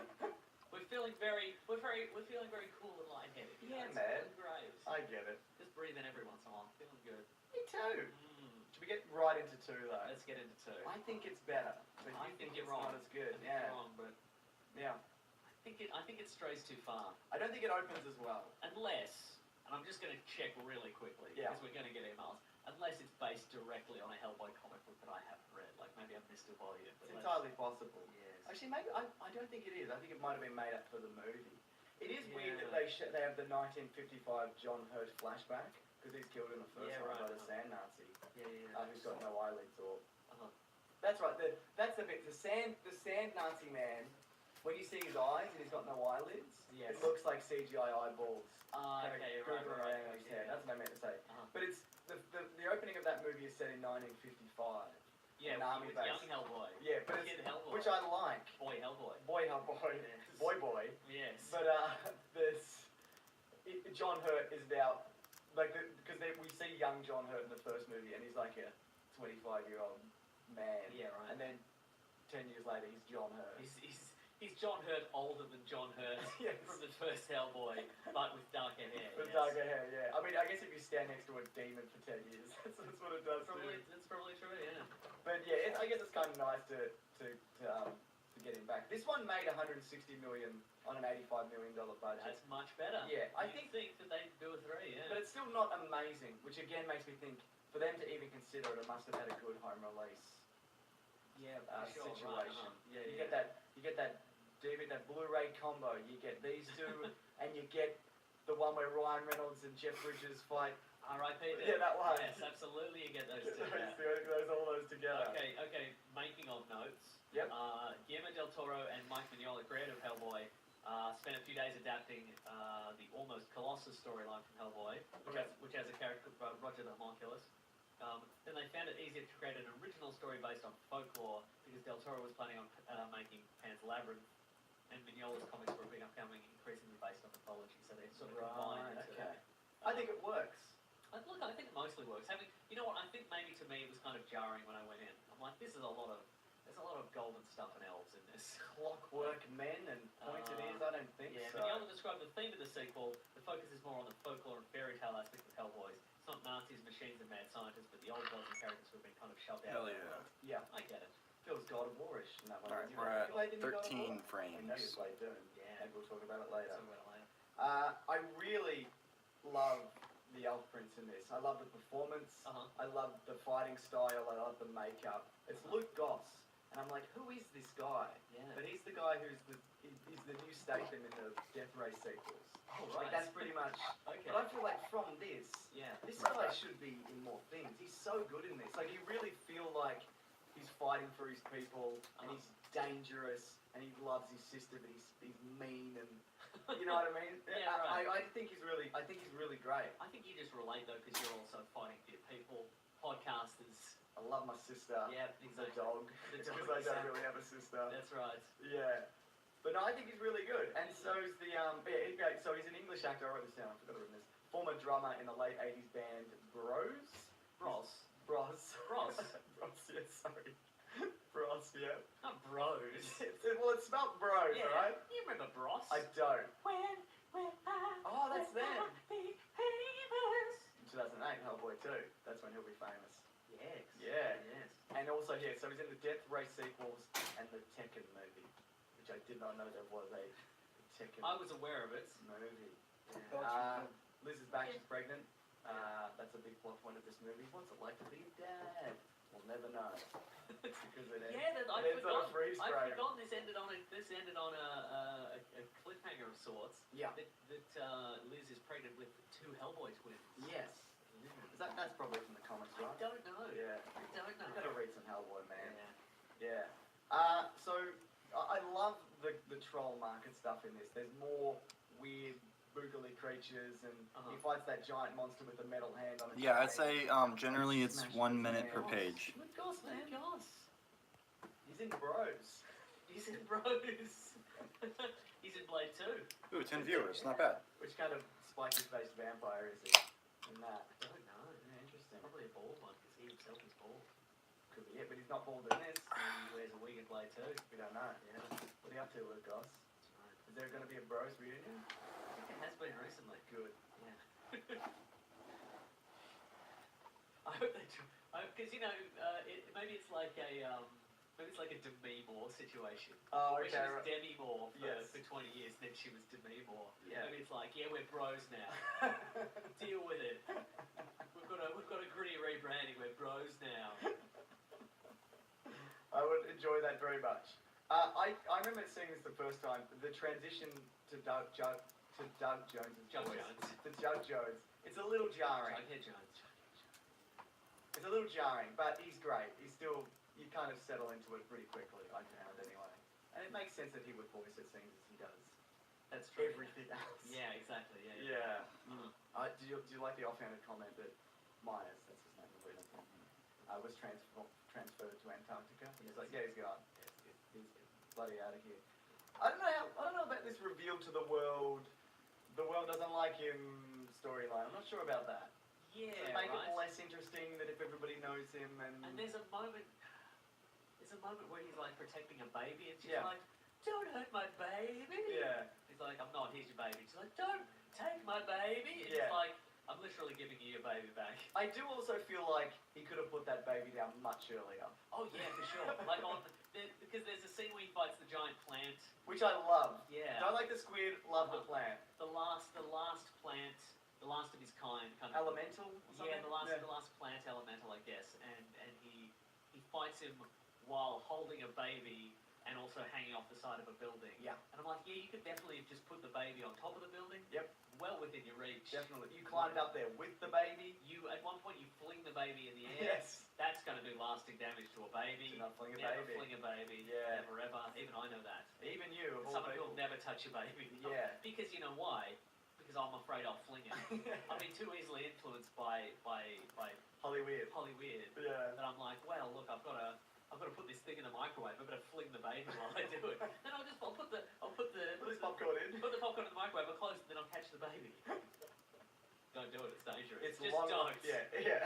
[SPEAKER 5] We're feeling very cool and lightheaded.
[SPEAKER 4] Yeah,
[SPEAKER 5] It's
[SPEAKER 4] man.
[SPEAKER 5] feeling great.
[SPEAKER 4] I get it.
[SPEAKER 5] Just breathing every once in a while. Feeling good.
[SPEAKER 4] Me too. Should we get right into two though?
[SPEAKER 5] Let's get into two.
[SPEAKER 4] I think it's better, but
[SPEAKER 5] I
[SPEAKER 4] you
[SPEAKER 5] think
[SPEAKER 4] think
[SPEAKER 5] you're
[SPEAKER 4] it's
[SPEAKER 5] wrong.
[SPEAKER 4] not as good.
[SPEAKER 5] I think
[SPEAKER 4] Yeah.
[SPEAKER 5] you're wrong, but
[SPEAKER 4] Yeah.
[SPEAKER 5] I think it strays too far.
[SPEAKER 4] I don't think it opens as well.
[SPEAKER 5] Unless, and I'm just going to check really quickly
[SPEAKER 4] Yeah.
[SPEAKER 5] because we're going to get emails. Unless it's based directly on a Hellboy comic book that I haven't read, like maybe I've missed a volume.
[SPEAKER 4] It's
[SPEAKER 5] But
[SPEAKER 4] entirely possible.
[SPEAKER 5] yes.
[SPEAKER 4] Actually, maybe I don't think it is. I think it might have been made up for the movie. It is weird
[SPEAKER 5] Yeah.
[SPEAKER 4] that they have the 1955 John Hurt flashback because he's killed in the first
[SPEAKER 5] Yeah,
[SPEAKER 4] one
[SPEAKER 5] right.
[SPEAKER 4] by the Sand Nazi,
[SPEAKER 5] Yeah.
[SPEAKER 4] who's got no eyelids or.
[SPEAKER 5] Uh-huh.
[SPEAKER 4] That's right. That's the bit. The sand Nazi man. When you see his eyes and he's got no eyelids,
[SPEAKER 5] Yes.
[SPEAKER 4] it looks like CGI eyeballs.
[SPEAKER 5] Okay, right.
[SPEAKER 4] Around his head. That's what I meant to say.
[SPEAKER 5] Uh-huh.
[SPEAKER 4] But it's the opening of that movie is set in 1955.
[SPEAKER 5] Yeah,
[SPEAKER 4] An army
[SPEAKER 5] with
[SPEAKER 4] base.
[SPEAKER 5] young Hellboy.
[SPEAKER 4] Yeah, but
[SPEAKER 5] Kid
[SPEAKER 4] it's,
[SPEAKER 5] Hellboy.
[SPEAKER 4] which I like.
[SPEAKER 5] Boy Hellboy.
[SPEAKER 4] Boy,
[SPEAKER 5] Yes.
[SPEAKER 4] boy.
[SPEAKER 5] Yes.
[SPEAKER 4] But John Hurt is now like because we see young John Hurt in the first movie, and he's like a 25-year-old man.
[SPEAKER 5] Yeah, right.
[SPEAKER 4] And then 10 years later, he's John Hurt.
[SPEAKER 5] He's John Hurt older than John Hurt
[SPEAKER 4] Yes.
[SPEAKER 5] from the first Hellboy, but with darker hair.
[SPEAKER 4] With
[SPEAKER 5] yes.
[SPEAKER 4] darker hair, yeah. I mean, I guess if you stand next to a demon for 10 years, that's what it does
[SPEAKER 5] Probably,
[SPEAKER 4] too.
[SPEAKER 5] that's probably true, yeah.
[SPEAKER 4] But yeah, I guess it's kind of nice to get him back. This one made 160 million on an $85 million budget.
[SPEAKER 5] That's much better.
[SPEAKER 4] Yeah, I
[SPEAKER 5] You'd
[SPEAKER 4] think-
[SPEAKER 5] that they'd do a 3, yeah.
[SPEAKER 4] But it's still not amazing, which again makes me think for them to even consider it, it must have had a good home release
[SPEAKER 5] yeah, for sure,
[SPEAKER 4] situation.
[SPEAKER 5] right,
[SPEAKER 4] You get that DVD, that Blu-ray combo. You get these two, and you get the one where Ryan Reynolds and Jeff Bridges fight.
[SPEAKER 5] R.I.P.
[SPEAKER 4] Yeah, that one.
[SPEAKER 5] Yes, absolutely, you get those two.
[SPEAKER 4] all those together.
[SPEAKER 5] Okay, making of notes.
[SPEAKER 4] Yep.
[SPEAKER 5] Guillermo del Toro and Mike Mignola, creator of Hellboy, spent a few days adapting the almost Colossus storyline from Hellboy, which has a character called Roger the Homunculus. Then they found it easier to create an original story based on folklore because Del Toro was planning on making Pan's Labyrinth, and Mignola's comics were becoming increasingly based on mythology, so they sort of combined into
[SPEAKER 4] Okay. I think it works.
[SPEAKER 5] Look, I think it mostly works. You know what? I think maybe to me it was kind of jarring when I went in. I'm like, there's a lot of golden stuff and elves in this.
[SPEAKER 4] Clockwork men and pointed ears. I don't think
[SPEAKER 5] Yeah,
[SPEAKER 4] so.
[SPEAKER 5] Mignola described the theme of the sequel. The focus is more on the folklore and fairy tale aspect of Hellboys. It's not Nazis, machines, and mad scientists, but the old gods and characters who have been kind of shoved out.
[SPEAKER 1] Hell
[SPEAKER 5] of the
[SPEAKER 1] yeah.
[SPEAKER 5] world.
[SPEAKER 4] Yeah,
[SPEAKER 5] I get it.
[SPEAKER 4] feels God of War-ish in that one.
[SPEAKER 1] Alright,
[SPEAKER 4] You
[SPEAKER 1] we're at
[SPEAKER 4] played the new God of
[SPEAKER 1] 13
[SPEAKER 4] War? I know you
[SPEAKER 1] frames.
[SPEAKER 4] played Doom.
[SPEAKER 5] Yeah.
[SPEAKER 4] Maybe we'll talk about it later.
[SPEAKER 5] Talk about it later.
[SPEAKER 4] I really love the Elf Prince in this. I love the performance.
[SPEAKER 5] Uh-huh.
[SPEAKER 4] I love the fighting style. I love the makeup. It's Luke Goss, and I'm like, who is this guy?
[SPEAKER 5] Yeah.
[SPEAKER 4] But he's the guy who's he's the new Statham in the Death Race sequels.
[SPEAKER 5] Oh,
[SPEAKER 4] Like
[SPEAKER 5] right.
[SPEAKER 4] that's pretty much.
[SPEAKER 5] Okay.
[SPEAKER 4] But I feel like from this,
[SPEAKER 5] Yeah.
[SPEAKER 4] this
[SPEAKER 1] Right,
[SPEAKER 4] guy
[SPEAKER 1] right.
[SPEAKER 4] should be in more things. He's so good in this. Like you really feel like he's fighting for his people, and he's dangerous, and he loves his sister, but he's mean, and you know what I mean?
[SPEAKER 5] Yeah, right.
[SPEAKER 4] I think he's really great.
[SPEAKER 5] I think you just relate though because you're also fighting for your people, podcasters.
[SPEAKER 4] I love my sister.
[SPEAKER 5] Yeah,
[SPEAKER 4] The
[SPEAKER 5] exactly.
[SPEAKER 4] dog.
[SPEAKER 5] The
[SPEAKER 4] Because
[SPEAKER 5] dog,
[SPEAKER 4] I don't
[SPEAKER 5] exactly.
[SPEAKER 4] really have a sister.
[SPEAKER 5] That's right.
[SPEAKER 4] Yeah. But no, I think he's really good. And so's the so he's an English actor. I wrote this down. I forgot to write this. Former drummer in the late '80s band Bros.
[SPEAKER 5] Bros.
[SPEAKER 4] Bros.
[SPEAKER 5] Bros.
[SPEAKER 4] Bros. Yeah, sorry. Bros. Yeah.
[SPEAKER 5] Not bros.
[SPEAKER 4] Well, it's spelled Bros,
[SPEAKER 5] Yeah.
[SPEAKER 4] right?
[SPEAKER 5] You remember Bros?
[SPEAKER 4] I don't.
[SPEAKER 5] Oh,
[SPEAKER 4] that's them.
[SPEAKER 5] Be famous.
[SPEAKER 4] In 2008, Hellboy 2. That's when he'll be famous.
[SPEAKER 5] Yes.
[SPEAKER 4] Yeah.
[SPEAKER 5] Yes.
[SPEAKER 4] And also, yeah, so he's in the Death Race sequels and the Tekken movie, which which I did not know there was a Tekken
[SPEAKER 5] I was aware of it.
[SPEAKER 4] movie.
[SPEAKER 1] Yeah.
[SPEAKER 4] Liz is back, she's pregnant. That's a big plot point of this movie. What's it like to be a dad? We'll never know. Because it ends,
[SPEAKER 5] Yeah,
[SPEAKER 4] it ends on a freeze
[SPEAKER 5] I'd
[SPEAKER 4] frame.
[SPEAKER 5] forgotten this ended on a cliffhanger of sorts.
[SPEAKER 4] Yeah.
[SPEAKER 5] That Liz is pregnant with 2 Hellboy twins.
[SPEAKER 4] Yes. That's probably from the comics,
[SPEAKER 5] I
[SPEAKER 4] right?
[SPEAKER 5] don't know.
[SPEAKER 4] Yeah.
[SPEAKER 5] I don't know.
[SPEAKER 4] You gotta read some Hellboy, man.
[SPEAKER 5] Yeah.
[SPEAKER 4] Yeah. So I love the troll market stuff in this. There's more weird boogly creatures, and he fights that giant monster with a metal hand on it.
[SPEAKER 1] Yeah, I'd say generally it's 1 minute per page.
[SPEAKER 5] Good goss, man. Goss.
[SPEAKER 4] He's in Bros.
[SPEAKER 5] He's in Bros. He's in Blade 2.
[SPEAKER 1] Ooh, 10 viewers, not bad.
[SPEAKER 4] Which kind of spiky-faced vampire is he in that?
[SPEAKER 5] I don't know.
[SPEAKER 4] Yeah, interesting.
[SPEAKER 5] Probably a bald one because he himself is bald.
[SPEAKER 4] Could be it, but he's not bald in this.
[SPEAKER 5] He wears a wig in Blade 2.
[SPEAKER 4] We don't know.
[SPEAKER 5] Yeah.
[SPEAKER 4] What are you up to, Luke Goss?
[SPEAKER 5] That's right.
[SPEAKER 4] Is there going to be a Bros reunion?
[SPEAKER 5] I think it has been recently.
[SPEAKER 4] Good.
[SPEAKER 5] Yeah. I hope they do. Because maybe it's like a Demi Moore situation.
[SPEAKER 4] Oh,
[SPEAKER 5] Where
[SPEAKER 4] okay.
[SPEAKER 5] she was Demi Moore for
[SPEAKER 4] Yes.
[SPEAKER 5] 20 years, then she was Demi Moore.
[SPEAKER 4] Yeah.
[SPEAKER 5] Maybe it's like, yeah, we're bros now. Deal with it. We've got a gritty rebranding. We're bros now.
[SPEAKER 4] I would enjoy that very much. I remember seeing this the first time. The transition to Doug Jones'
[SPEAKER 5] Jug
[SPEAKER 4] voice.
[SPEAKER 5] Jones.
[SPEAKER 4] To Doug Jones. It's a little jarring.
[SPEAKER 5] Jughead Jones.
[SPEAKER 4] It's a little jarring, but he's great. He's still, you kind of settle into it pretty quickly, I found anyway. And it makes sense that he would voice it, seeing as he does
[SPEAKER 5] That's true.
[SPEAKER 4] everything else.
[SPEAKER 5] Yeah, exactly. Yeah.
[SPEAKER 4] Yeah.
[SPEAKER 5] Mm.
[SPEAKER 4] Do you like the offhanded comment that Myers, that's his name, was transferred to Antarctica? And he's like, yeah, he's gone. He's bloody out of here. I don't know about this reveal to the world. The world doesn't like him storyline. I'm not sure about that.
[SPEAKER 5] Yeah,
[SPEAKER 4] Does it make
[SPEAKER 5] right.
[SPEAKER 4] it less interesting that if everybody knows him and
[SPEAKER 5] there's a moment where he's like protecting a baby, and she's
[SPEAKER 4] Yeah.
[SPEAKER 5] like, "Don't hurt my baby."
[SPEAKER 4] yeah,
[SPEAKER 5] He's like, "I'm not. Here's your baby." She's like, "Don't take my baby." And
[SPEAKER 4] Yeah.
[SPEAKER 5] he's like, "I'm literally giving you your baby back."
[SPEAKER 4] I do also feel like he could have put that baby down much earlier,
[SPEAKER 5] Oh yeah, for sure. Like because there's a scene where he fights the giant plant.
[SPEAKER 4] which I love.
[SPEAKER 5] Yeah.
[SPEAKER 4] Don't like the squid, love the plant.
[SPEAKER 5] The last plant, the last of his kind, kind of.
[SPEAKER 4] Elemental or something?
[SPEAKER 5] Yeah, the last plant elemental, I guess, and he fights him while holding a baby and also hanging off the side of a building.
[SPEAKER 4] Yeah.
[SPEAKER 5] And I'm like, yeah, you could definitely have just put the baby on top of the building.
[SPEAKER 4] Yep.
[SPEAKER 5] Well within your reach.
[SPEAKER 4] Definitely. You climbed up there with the baby.
[SPEAKER 5] You at one point you fling the baby in the air.
[SPEAKER 4] Yes.
[SPEAKER 5] That's going to do lasting damage to a baby.
[SPEAKER 4] Do not fling a
[SPEAKER 5] Never
[SPEAKER 4] baby.
[SPEAKER 5] fling a baby.
[SPEAKER 4] Yeah.
[SPEAKER 5] Never ever. Even I know that.
[SPEAKER 4] Even you, of all
[SPEAKER 5] Some
[SPEAKER 4] people.
[SPEAKER 5] people never touch a baby.
[SPEAKER 4] Yeah.
[SPEAKER 5] Because you know why? Because I'm afraid I'll fling it. I've been too easily influenced by
[SPEAKER 4] Hollywood.
[SPEAKER 5] Hollywood.
[SPEAKER 4] Yeah.
[SPEAKER 5] And I'm like, well, look, I've got to put this thing in the microwave. I better fling the baby while I do it. Then I'll put the
[SPEAKER 4] Put this popcorn in.
[SPEAKER 5] put the popcorn in the microwave. I'll close it. Then I'll catch the baby. Don't do it. It's dangerous.
[SPEAKER 4] It's
[SPEAKER 5] Just
[SPEAKER 4] long.
[SPEAKER 5] don't.
[SPEAKER 4] Yeah.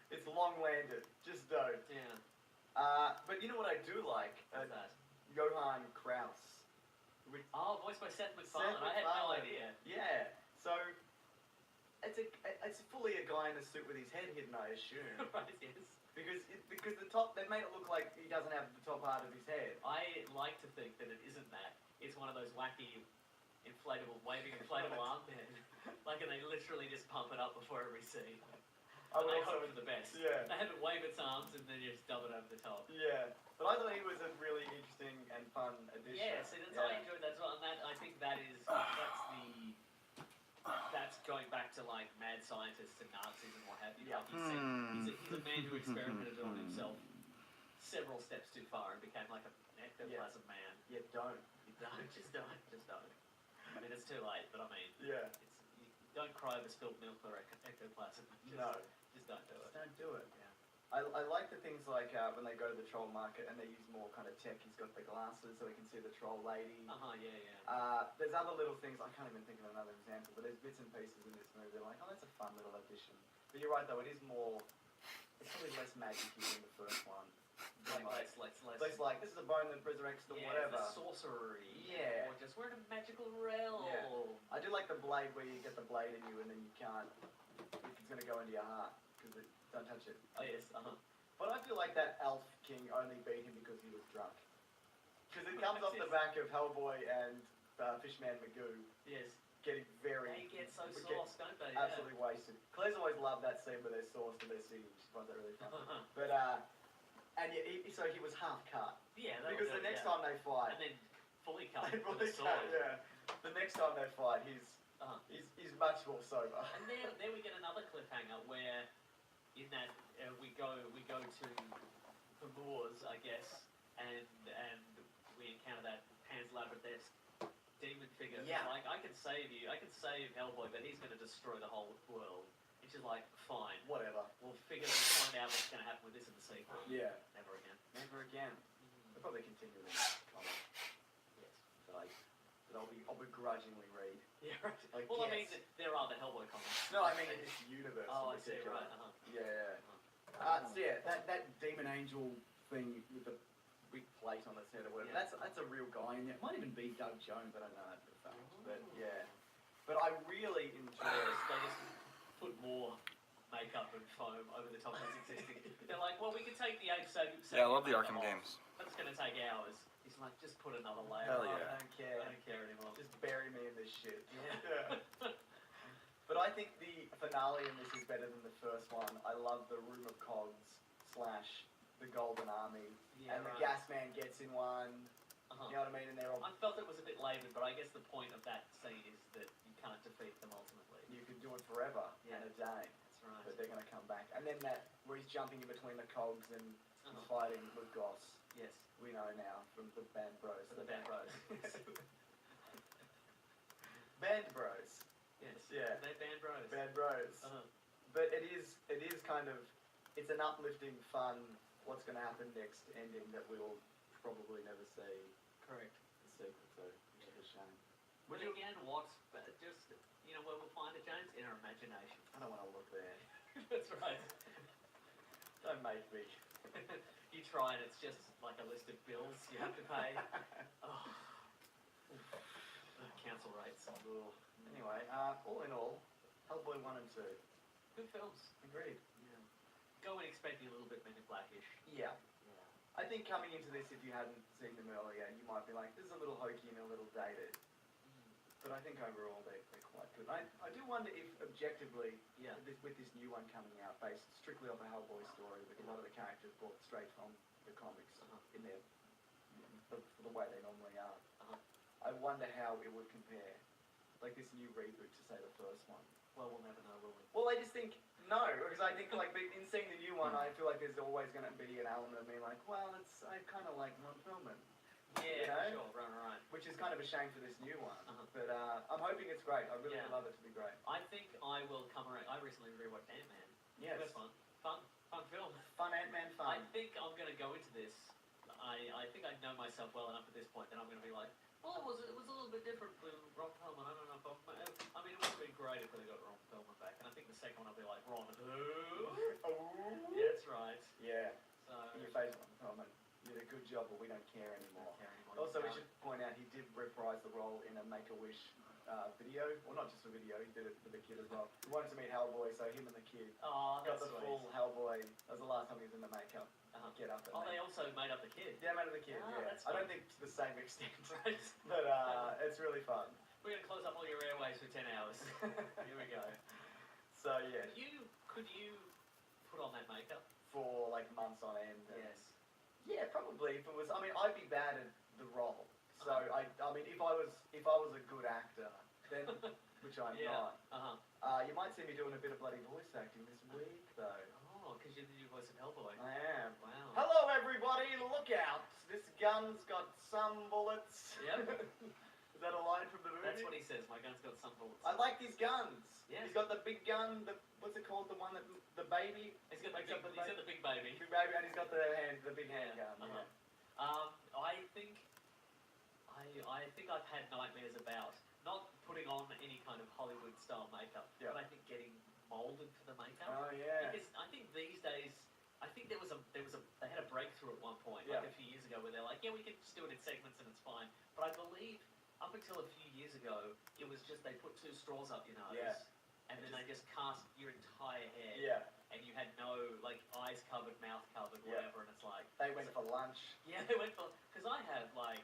[SPEAKER 4] It's long landed. Just don't.
[SPEAKER 5] Yeah.
[SPEAKER 4] But you know what I do like?
[SPEAKER 5] What's that?
[SPEAKER 4] Johann Kraus.
[SPEAKER 5] Oh, voiced by Seth MacFarlane.
[SPEAKER 4] Seth
[SPEAKER 5] I had no
[SPEAKER 4] MacFarlane.
[SPEAKER 5] idea.
[SPEAKER 4] Yeah. So it's fully a guy in a suit with his head hidden, I assume.
[SPEAKER 5] Right. Yes.
[SPEAKER 4] Because the top, they made it look like he doesn't have the top part of his head.
[SPEAKER 5] I like to think that it isn't that. It's one of those wacky, waving inflatable armband. Like, and they literally just pump it up before every scene.
[SPEAKER 4] I
[SPEAKER 5] And
[SPEAKER 4] would
[SPEAKER 5] they
[SPEAKER 4] also,
[SPEAKER 5] hope for the best.
[SPEAKER 4] yeah.
[SPEAKER 5] They have it wave its arms and then you just dub it over the top.
[SPEAKER 4] Yeah. But I thought he was a really interesting and fun addition.
[SPEAKER 5] Yeah, see, I enjoyed that as well, and I think that's going back to like mad scientists and Nazis and what have you.
[SPEAKER 4] Yeah.
[SPEAKER 5] Like he's a man who experimented on himself several steps too far and became like an ectoplasm man.
[SPEAKER 4] Yeah, don't.
[SPEAKER 5] You don't, just don't. I mean, it's too late, but I mean,
[SPEAKER 4] Yeah.
[SPEAKER 5] you don't cry over spilled milk or ectoplasm. Just don't do it.
[SPEAKER 4] Just don't do it.
[SPEAKER 5] Yeah.
[SPEAKER 4] I like the things like when they go to the troll market and they use more kind of tech. He's got the glasses so he can see the troll lady.
[SPEAKER 5] Yeah.
[SPEAKER 4] There's other little things, I can't even think of another example, but there's bits and pieces in this movie that are like, oh, that's a fun little addition. But you're right though, it's probably less magic-y than the first one.
[SPEAKER 5] Less.
[SPEAKER 4] Less like, this is a bone that resurrects the whatever.
[SPEAKER 5] The sorcery.
[SPEAKER 4] Yeah.
[SPEAKER 5] Or just we're in a magical realm.
[SPEAKER 4] Yeah. I do like the blade where you get the blade in you and then you can't, if it's going to go into your heart, because don't touch it.
[SPEAKER 5] Oh yes.
[SPEAKER 4] But I feel like that elf king only beat him because he was drunk. Because it comes off the back of Hellboy and Fishman Magoo
[SPEAKER 5] Yes.
[SPEAKER 4] getting very...
[SPEAKER 5] They get so
[SPEAKER 4] get
[SPEAKER 5] sauced, don't they?
[SPEAKER 4] absolutely wasted. Claire's always loved that scene where they're sauced and they're singing. She finds that really funny.
[SPEAKER 5] Yeah.
[SPEAKER 4] But, and yeah, so he was half cut.
[SPEAKER 5] Yeah,
[SPEAKER 4] Because the next time they fight...
[SPEAKER 5] And then fully cut
[SPEAKER 4] they
[SPEAKER 5] with
[SPEAKER 4] fully
[SPEAKER 5] a sword.
[SPEAKER 4] cut, yeah. The next time they fight, he's much more sober.
[SPEAKER 5] And there we get another cliffhanger where, in that we go to the moors, I guess, and we encounter that Pan's Labyrinth-esque demon figure.
[SPEAKER 4] Yeah.
[SPEAKER 5] Like, I can save you, I can save Hellboy, but he's going to destroy the whole world. And she's like, fine,
[SPEAKER 4] Whatever.
[SPEAKER 5] we'll find out what's going to happen with this in the sequel.
[SPEAKER 4] Yeah.
[SPEAKER 5] Never again.
[SPEAKER 4] Never again. They'll probably continue with this comic.
[SPEAKER 5] Yes.
[SPEAKER 4] That I'll begrudgingly read.
[SPEAKER 5] Yeah, right.
[SPEAKER 4] I
[SPEAKER 5] Well, I mean,
[SPEAKER 4] guess.
[SPEAKER 5] there are the Hellboy comics.
[SPEAKER 4] No, I mean in this universe.
[SPEAKER 5] Oh, I
[SPEAKER 4] in
[SPEAKER 5] see,
[SPEAKER 4] particular.
[SPEAKER 5] right.
[SPEAKER 4] Yeah. So yeah, that demon angel thing with the big plate on its head or whatever.
[SPEAKER 5] Yeah.
[SPEAKER 4] That's a real guy in there. It might even be Doug Jones. I don't know that for a fact. But yeah. But I really enjoy it.
[SPEAKER 5] They just put more makeup and foam over the top of what's existing. They're like, well, we can take the ape
[SPEAKER 1] Yeah, I love the Arkham games.
[SPEAKER 5] But it's going to take hours. He's like, just put another layer
[SPEAKER 1] Hell
[SPEAKER 5] on.
[SPEAKER 1] yeah.
[SPEAKER 4] I don't care.
[SPEAKER 5] I don't care anymore.
[SPEAKER 4] Just bury me in this shit.
[SPEAKER 5] Yeah.
[SPEAKER 4] But I think the finale in this is better than the first one. I love the Room of Cogs / the Golden Army.
[SPEAKER 5] Yeah,
[SPEAKER 4] And the
[SPEAKER 5] right.
[SPEAKER 4] Gas Man gets in one.
[SPEAKER 5] Uh-huh.
[SPEAKER 4] You know what I mean? And they're all...
[SPEAKER 5] I felt it was a bit laboured, but I guess the point of that scene is that you can't defeat them ultimately.
[SPEAKER 4] You could do it forever
[SPEAKER 5] Yeah.
[SPEAKER 4] and a day.
[SPEAKER 5] That's right.
[SPEAKER 4] But they're going to come back. And then that, where he's jumping in between the cogs and he's
[SPEAKER 5] Uh-huh.
[SPEAKER 4] fighting with Goss.
[SPEAKER 5] Yes.
[SPEAKER 4] We know now from the Band Bros.
[SPEAKER 5] For the Band Bros.
[SPEAKER 4] Band Bros.
[SPEAKER 5] Yes.
[SPEAKER 4] Yeah.
[SPEAKER 5] They're Band Bros.
[SPEAKER 4] Band Bros.
[SPEAKER 5] Uh-huh.
[SPEAKER 4] But it is kind of, it's an uplifting, fun, what's going to happen next ending that we'll probably never see
[SPEAKER 5] Correct.
[SPEAKER 4] the sequel to, which is a shame.
[SPEAKER 5] But again, what? But just, you know, where we'll find it, James? In our imagination.
[SPEAKER 4] I don't want to look there.
[SPEAKER 5] That's right.
[SPEAKER 4] Don't make me.
[SPEAKER 5] You try and it's just like a list of bills you have to pay. Oh. Council rates.
[SPEAKER 4] Ugh. Anyway, all in all, Hellboy 1 and 2.
[SPEAKER 5] Good films.
[SPEAKER 4] Agreed.
[SPEAKER 5] Yeah. Go in expecting a little bit Men in Blackish.
[SPEAKER 4] Yeah.
[SPEAKER 5] Yeah.
[SPEAKER 4] I think coming into this, if you hadn't seen them earlier, you might be like, this is a little hokey and a little dated. But I think overall they're quite good. I do wonder if objectively,
[SPEAKER 5] Yeah.
[SPEAKER 4] with this new one coming out, based strictly off a Hellboy story, with a lot of the characters brought straight from the comics in their the way they normally are. I wonder how it would compare, like this new reboot to say the first one.
[SPEAKER 5] Well, we'll never know, will we?
[SPEAKER 4] Well, I just think no, because I think like in seeing the new one, I feel like there's always going to be an element of me like, well, I kind of like Ron Perlman.
[SPEAKER 5] Yeah,
[SPEAKER 4] You know?
[SPEAKER 5] sure, right.
[SPEAKER 4] Which is kind of a shame for this new one.
[SPEAKER 5] Uh-huh.
[SPEAKER 4] But I'm hoping it's great. I really
[SPEAKER 5] Yeah.
[SPEAKER 4] would love it to be great.
[SPEAKER 5] I think I will come around. I recently rewatched Ant-Man.
[SPEAKER 4] Yes.
[SPEAKER 5] That's fun. Fun film.
[SPEAKER 4] Fun Ant-Man
[SPEAKER 5] I
[SPEAKER 4] fun.
[SPEAKER 5] think I'm going to go into this. I think I know myself well enough at this point that I'm going to be like, well, it was a little bit different with Ron Perlman. I don't know if I mean, it would have been great if they got Ron Perlman back. And I think the second one I'll be like, Ron who?
[SPEAKER 4] Oh.
[SPEAKER 5] Yeah, that's right.
[SPEAKER 4] Yeah.
[SPEAKER 5] So,
[SPEAKER 4] In your face, Ron Perlman. You did a good job, but we don't care anymore. Also, we should point out he did reprise the role in a Make-A-Wish video. Well, not just a video, he did it for the kid as well. He wanted to meet Hellboy, so him and the kid
[SPEAKER 5] Oh,
[SPEAKER 4] got
[SPEAKER 5] that's
[SPEAKER 4] the
[SPEAKER 5] sweet.
[SPEAKER 4] full Hellboy. That was the last time he was in the makeup. Get up and
[SPEAKER 5] Oh, they also made up the kid.
[SPEAKER 4] Yeah, made of the kid,
[SPEAKER 5] Ah,
[SPEAKER 4] yeah.
[SPEAKER 5] that's
[SPEAKER 4] I don't
[SPEAKER 5] fun.
[SPEAKER 4] think to the same extent,
[SPEAKER 5] Right.
[SPEAKER 4] but it's really fun.
[SPEAKER 5] We're going to close up all your airways for 10 hours. Here we go.
[SPEAKER 4] So, yeah,
[SPEAKER 5] Could you put on that makeup?
[SPEAKER 4] for like months on end. And
[SPEAKER 5] Yes.
[SPEAKER 4] Yeah, probably. If it was, I mean, I'd be bad at the role. So I mean, if I was a good actor, then which I'm
[SPEAKER 5] Yeah.
[SPEAKER 4] not, you might see me doing a bit of bloody voice acting this week, though.
[SPEAKER 5] Oh, because you're the new voice of Hellboy.
[SPEAKER 4] I am.
[SPEAKER 5] Wow.
[SPEAKER 4] Hello, everybody! Look out! This gun's got some bullets.
[SPEAKER 5] Yep.
[SPEAKER 4] Is that a line from the movie?
[SPEAKER 5] That's what he says. My gun's got some bullets.
[SPEAKER 4] I like these guns.
[SPEAKER 5] Yes.
[SPEAKER 4] He's got the big gun. What's it called? The one that the baby.
[SPEAKER 5] He's got
[SPEAKER 4] makes up the
[SPEAKER 5] the big baby.
[SPEAKER 4] big baby, and he's got the big handgun.
[SPEAKER 5] Uh-huh.
[SPEAKER 4] Yeah.
[SPEAKER 5] I think I've had nightmares about not putting on any kind of Hollywood style makeup,
[SPEAKER 4] Yeah.
[SPEAKER 5] but I think getting molded for the makeup.
[SPEAKER 4] Oh yeah.
[SPEAKER 5] Because I think these days, I think they had a breakthrough at one point,
[SPEAKER 4] Yeah.
[SPEAKER 5] like a few years ago, where they're like, yeah, we can just do it in segments and it's fine. But I believe up until a few years ago, it was just they put two straws up your nose,
[SPEAKER 4] Yeah.
[SPEAKER 5] and then they just cast your entire head,
[SPEAKER 4] Yeah.
[SPEAKER 5] and you had no like eyes covered, mouth covered,
[SPEAKER 4] Yeah.
[SPEAKER 5] whatever, and it's like
[SPEAKER 4] They went for lunch.
[SPEAKER 5] yeah, they went for because I have like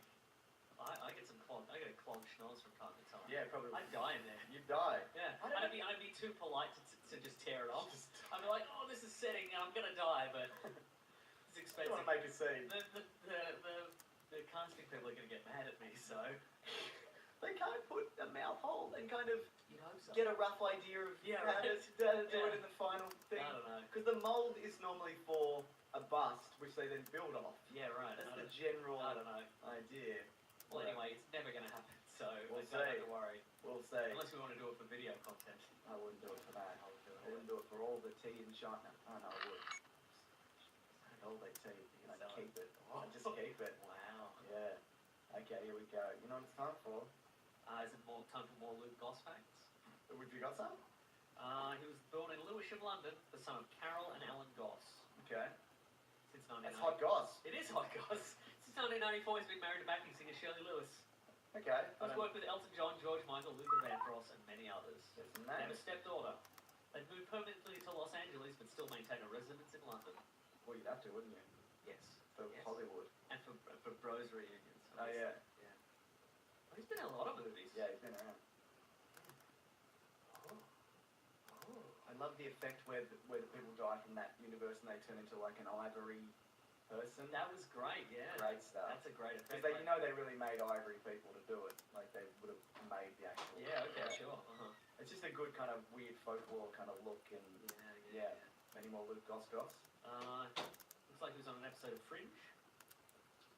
[SPEAKER 5] cold schnoz from time to time.
[SPEAKER 4] Yeah, probably.
[SPEAKER 5] I'd die in there.
[SPEAKER 4] You'd die.
[SPEAKER 5] Yeah,
[SPEAKER 4] I don't
[SPEAKER 5] and I'd be too polite to just tear it off. I'd be like, oh, this is setting, and I'm gonna die, but it's
[SPEAKER 4] I
[SPEAKER 5] expensive.
[SPEAKER 4] want to make a scene.
[SPEAKER 5] The casting people are gonna get mad at me, so
[SPEAKER 4] They can't put a mouth hole and kind of
[SPEAKER 5] you'd hope so.
[SPEAKER 4] get a rough idea of
[SPEAKER 5] Yeah,
[SPEAKER 4] how
[SPEAKER 5] right.
[SPEAKER 4] to do
[SPEAKER 5] Yeah.
[SPEAKER 4] it in the final thing.
[SPEAKER 5] I don't know.
[SPEAKER 4] Because the mold is normally for a bust, which they then build off.
[SPEAKER 5] Yeah, right.
[SPEAKER 4] That's
[SPEAKER 5] I
[SPEAKER 4] the
[SPEAKER 5] don't-
[SPEAKER 4] general
[SPEAKER 5] I don't know.
[SPEAKER 4] idea.
[SPEAKER 5] Well, anyway, it's never gonna happen, so
[SPEAKER 4] We'll
[SPEAKER 5] I don't have
[SPEAKER 4] see.
[SPEAKER 5] to worry.
[SPEAKER 4] We'll say.
[SPEAKER 5] Unless we want to do it for video content.
[SPEAKER 4] I wouldn't do it for that.
[SPEAKER 5] I would do
[SPEAKER 4] I
[SPEAKER 5] it.
[SPEAKER 4] wouldn't do it for all the tea and China. Oh no, I would. All the tea. You know,
[SPEAKER 5] So-
[SPEAKER 4] keep it. I just keep it.
[SPEAKER 5] Wow.
[SPEAKER 4] Yeah. Okay, here we go. You know what it's time for?
[SPEAKER 5] Is it more time for more Luke Goss facts?
[SPEAKER 4] Have you got some?
[SPEAKER 5] He was born in Lewisham, London, the son of Carol and Alan Goss.
[SPEAKER 4] Okay.
[SPEAKER 5] Since
[SPEAKER 4] That's
[SPEAKER 5] 1990.
[SPEAKER 4] hot goss.
[SPEAKER 5] It is hot Goss. Since 1994, he's been married to backing singer Shirley Lewis.
[SPEAKER 4] Okay.
[SPEAKER 5] He's worked with Elton John, George Michael, Luther Vandross, and many others.
[SPEAKER 4] There's some
[SPEAKER 5] They have a
[SPEAKER 4] names.
[SPEAKER 5] stepdaughter. They've moved permanently to Los Angeles, but still maintain a residence in London.
[SPEAKER 4] Well, you'd have to, wouldn't you?
[SPEAKER 5] Yes.
[SPEAKER 4] For
[SPEAKER 5] Yes.
[SPEAKER 4] Hollywood.
[SPEAKER 5] And for bros reunions.
[SPEAKER 4] Oh, yeah.
[SPEAKER 5] Yeah. Well, he's been in a lot of movies.
[SPEAKER 4] Yeah, he's been around.
[SPEAKER 5] Oh. Oh.
[SPEAKER 4] I love the effect where the people die from that universe and they turn into like an ivory person.
[SPEAKER 5] That was great, yeah.
[SPEAKER 4] Great stuff.
[SPEAKER 5] That's a great effect.
[SPEAKER 4] Because they really made ivory people to do it. Like they would have made the actual.
[SPEAKER 5] Yeah, okay, sure. Uh-huh.
[SPEAKER 4] It's just a good kind of weird folklore kind of look and
[SPEAKER 5] Yeah.
[SPEAKER 4] any more Luke Goss Goss.
[SPEAKER 5] Looks like he was on an episode of Fringe.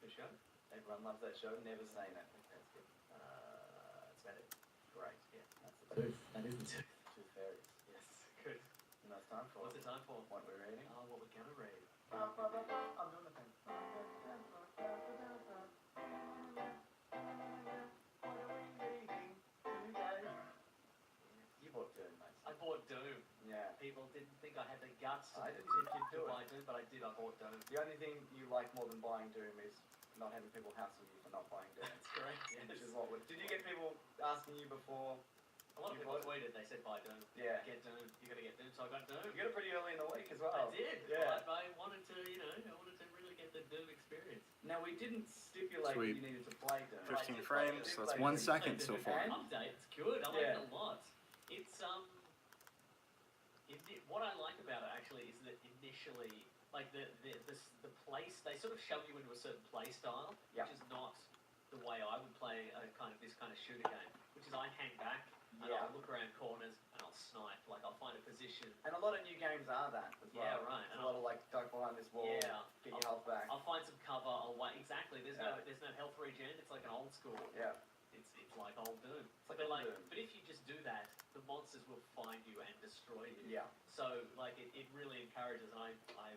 [SPEAKER 5] Good show.
[SPEAKER 4] Everyone loves that show. Never seen it.
[SPEAKER 5] That's good. It's about it.
[SPEAKER 4] Great.
[SPEAKER 5] Yeah.
[SPEAKER 4] That's the tooth. That is the tooth. Tooth fairies.
[SPEAKER 5] Yes. Good.
[SPEAKER 4] And that's time for
[SPEAKER 5] What's it time for?
[SPEAKER 4] what we're reading.
[SPEAKER 5] What we're gonna read.
[SPEAKER 4] I'm doing the thing. You bought Dune, mate.
[SPEAKER 5] I bought Doom.
[SPEAKER 4] Yeah.
[SPEAKER 5] People didn't think I had the guts to,
[SPEAKER 4] I didn't think you'd do
[SPEAKER 5] to
[SPEAKER 4] it.
[SPEAKER 5] buy Doom, but I did. I bought Doom.
[SPEAKER 4] The only thing you like more than buying Doom is not having people hassle you for not buying Doom.
[SPEAKER 5] That's correct. Yes.
[SPEAKER 4] Which is what would. Did you get people asking you before?
[SPEAKER 5] A lot of
[SPEAKER 4] You
[SPEAKER 5] people
[SPEAKER 4] bought
[SPEAKER 5] tweeted. They said buy Doom.
[SPEAKER 4] Yeah.
[SPEAKER 5] Get Doom. You gotta get Doom. So I got Doom.
[SPEAKER 4] You got it pretty early in the week as well.
[SPEAKER 5] I did.
[SPEAKER 4] Yeah.
[SPEAKER 5] But I wanted to, I wanted to really get the Doom experience.
[SPEAKER 4] Now we didn't stipulate
[SPEAKER 1] Sweet.
[SPEAKER 4] you needed to play Doom.
[SPEAKER 1] 15
[SPEAKER 5] Right.
[SPEAKER 1] frames, so that's 1 second so far.
[SPEAKER 5] Update. It's good. I like
[SPEAKER 4] Yeah.
[SPEAKER 5] it a lot. It's what I like about it actually is that initially, like the place, they sort of shove you into a certain play style,
[SPEAKER 4] Yeah.
[SPEAKER 5] which is not the way I would play this kind of shooter game. Which is I hang back and
[SPEAKER 4] Yeah.
[SPEAKER 5] I'll look around corners and I'll snipe. Like I'll find a position.
[SPEAKER 4] And a lot of new games are that as well.
[SPEAKER 5] Yeah, right.
[SPEAKER 4] It's a lot of like duck behind this wall,
[SPEAKER 5] Yeah.
[SPEAKER 4] get your health back.
[SPEAKER 5] I'll find some cover. I'll wait. Exactly. There's
[SPEAKER 4] Yeah.
[SPEAKER 5] no health regen. It's like an old school.
[SPEAKER 4] Yeah.
[SPEAKER 5] It's like old Doom.
[SPEAKER 4] It's like
[SPEAKER 5] but
[SPEAKER 4] old Doom.
[SPEAKER 5] but if you just do that, the monsters will find you and destroy you.
[SPEAKER 4] Yeah.
[SPEAKER 5] So like it really encourages. And I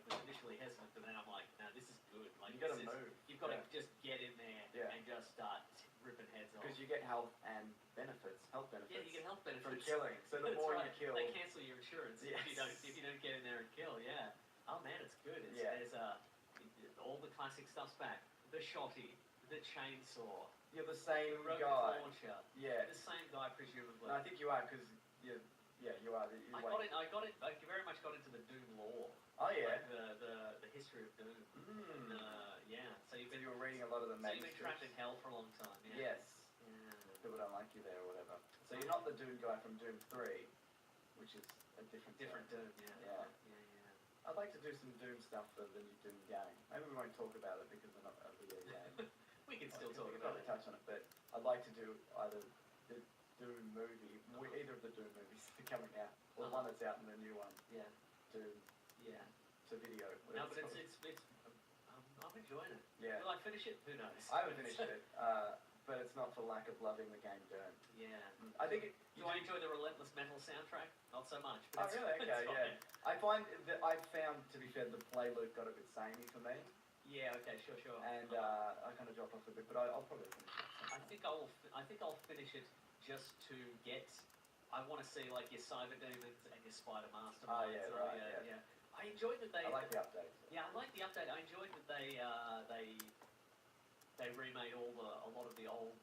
[SPEAKER 5] was initially hesitant, but then I'm like, no, this is good. Like
[SPEAKER 4] You gotta
[SPEAKER 5] this is,
[SPEAKER 4] move.
[SPEAKER 5] You've got
[SPEAKER 4] Yeah.
[SPEAKER 5] to just get in there
[SPEAKER 4] Yeah.
[SPEAKER 5] and just start ripping heads off.
[SPEAKER 4] Because you get health and benefits, health benefits.
[SPEAKER 5] Yeah, you get health benefits
[SPEAKER 4] from killing. So the
[SPEAKER 5] That's
[SPEAKER 4] more
[SPEAKER 5] right.
[SPEAKER 4] you kill,
[SPEAKER 5] they cancel your insurance
[SPEAKER 4] Yes.
[SPEAKER 5] if you don't get in there and kill. Yeah. Oh man, it's good.
[SPEAKER 4] Yeah.
[SPEAKER 5] There's all the classic stuff's back. The shotty, the chainsaw,
[SPEAKER 4] you're the
[SPEAKER 5] the
[SPEAKER 4] same
[SPEAKER 5] rocket
[SPEAKER 4] guy.
[SPEAKER 5] launcher.
[SPEAKER 4] Yeah.
[SPEAKER 5] The same guy, presumably.
[SPEAKER 4] No, I think you are because you are. You
[SPEAKER 5] I very much got into the Doom lore.
[SPEAKER 4] Oh yeah.
[SPEAKER 5] Like the history of Doom.
[SPEAKER 4] Mm.
[SPEAKER 5] Yeah. So you've
[SPEAKER 4] So
[SPEAKER 5] been
[SPEAKER 4] you were reading a lot of the
[SPEAKER 5] so you've been
[SPEAKER 4] manuscripts.
[SPEAKER 5] trapped in hell for a long time. Yeah.
[SPEAKER 4] Yes.
[SPEAKER 5] Yeah.
[SPEAKER 4] People don't like you there or whatever. So you're not the Doom guy from Doom 3, which is a different
[SPEAKER 5] Doom.
[SPEAKER 4] Yeah.
[SPEAKER 5] Yeah.
[SPEAKER 4] I'd like to do some Doom stuff for the new Doom game. Maybe we won't talk about it because we're not a video game.
[SPEAKER 5] We can still
[SPEAKER 4] We
[SPEAKER 5] talk
[SPEAKER 4] can
[SPEAKER 5] about
[SPEAKER 4] probably
[SPEAKER 5] it.
[SPEAKER 4] touch on it, but I'd like to do either the Doom movie, either of the Doom movies that are coming out, or
[SPEAKER 5] Uh-huh.
[SPEAKER 4] one that's out and the new one,
[SPEAKER 5] Yeah.
[SPEAKER 4] Doom
[SPEAKER 5] Yeah.
[SPEAKER 4] to video.
[SPEAKER 5] No,
[SPEAKER 4] whatever
[SPEAKER 5] but
[SPEAKER 4] it's called.
[SPEAKER 5] I'm enjoying it.
[SPEAKER 4] Yeah.
[SPEAKER 5] Will I finish it? Who knows?
[SPEAKER 4] I haven't finished it, but it's not for lack of loving the game Doom.
[SPEAKER 5] Yeah.
[SPEAKER 4] I think it.
[SPEAKER 5] Do I enjoy the Relentless Metal soundtrack? Not so much.
[SPEAKER 4] Oh
[SPEAKER 5] But
[SPEAKER 4] really?
[SPEAKER 5] it's
[SPEAKER 4] Okay,
[SPEAKER 5] fine.
[SPEAKER 4] yeah. I find that I found, to be fair, the play loop got a bit samey for me,
[SPEAKER 5] Yeah. Okay. Sure.
[SPEAKER 4] and I kind of dropped off a bit, but I'll probably finish it.
[SPEAKER 5] I think I'll finish it just to get. I want to see like your Cyber Demons and your Spider Masterminds.
[SPEAKER 4] Oh, yeah, right, yeah.
[SPEAKER 5] I enjoyed that they.
[SPEAKER 4] I like the updates.
[SPEAKER 5] Yeah, I like the update. I enjoyed that they remade a lot of the old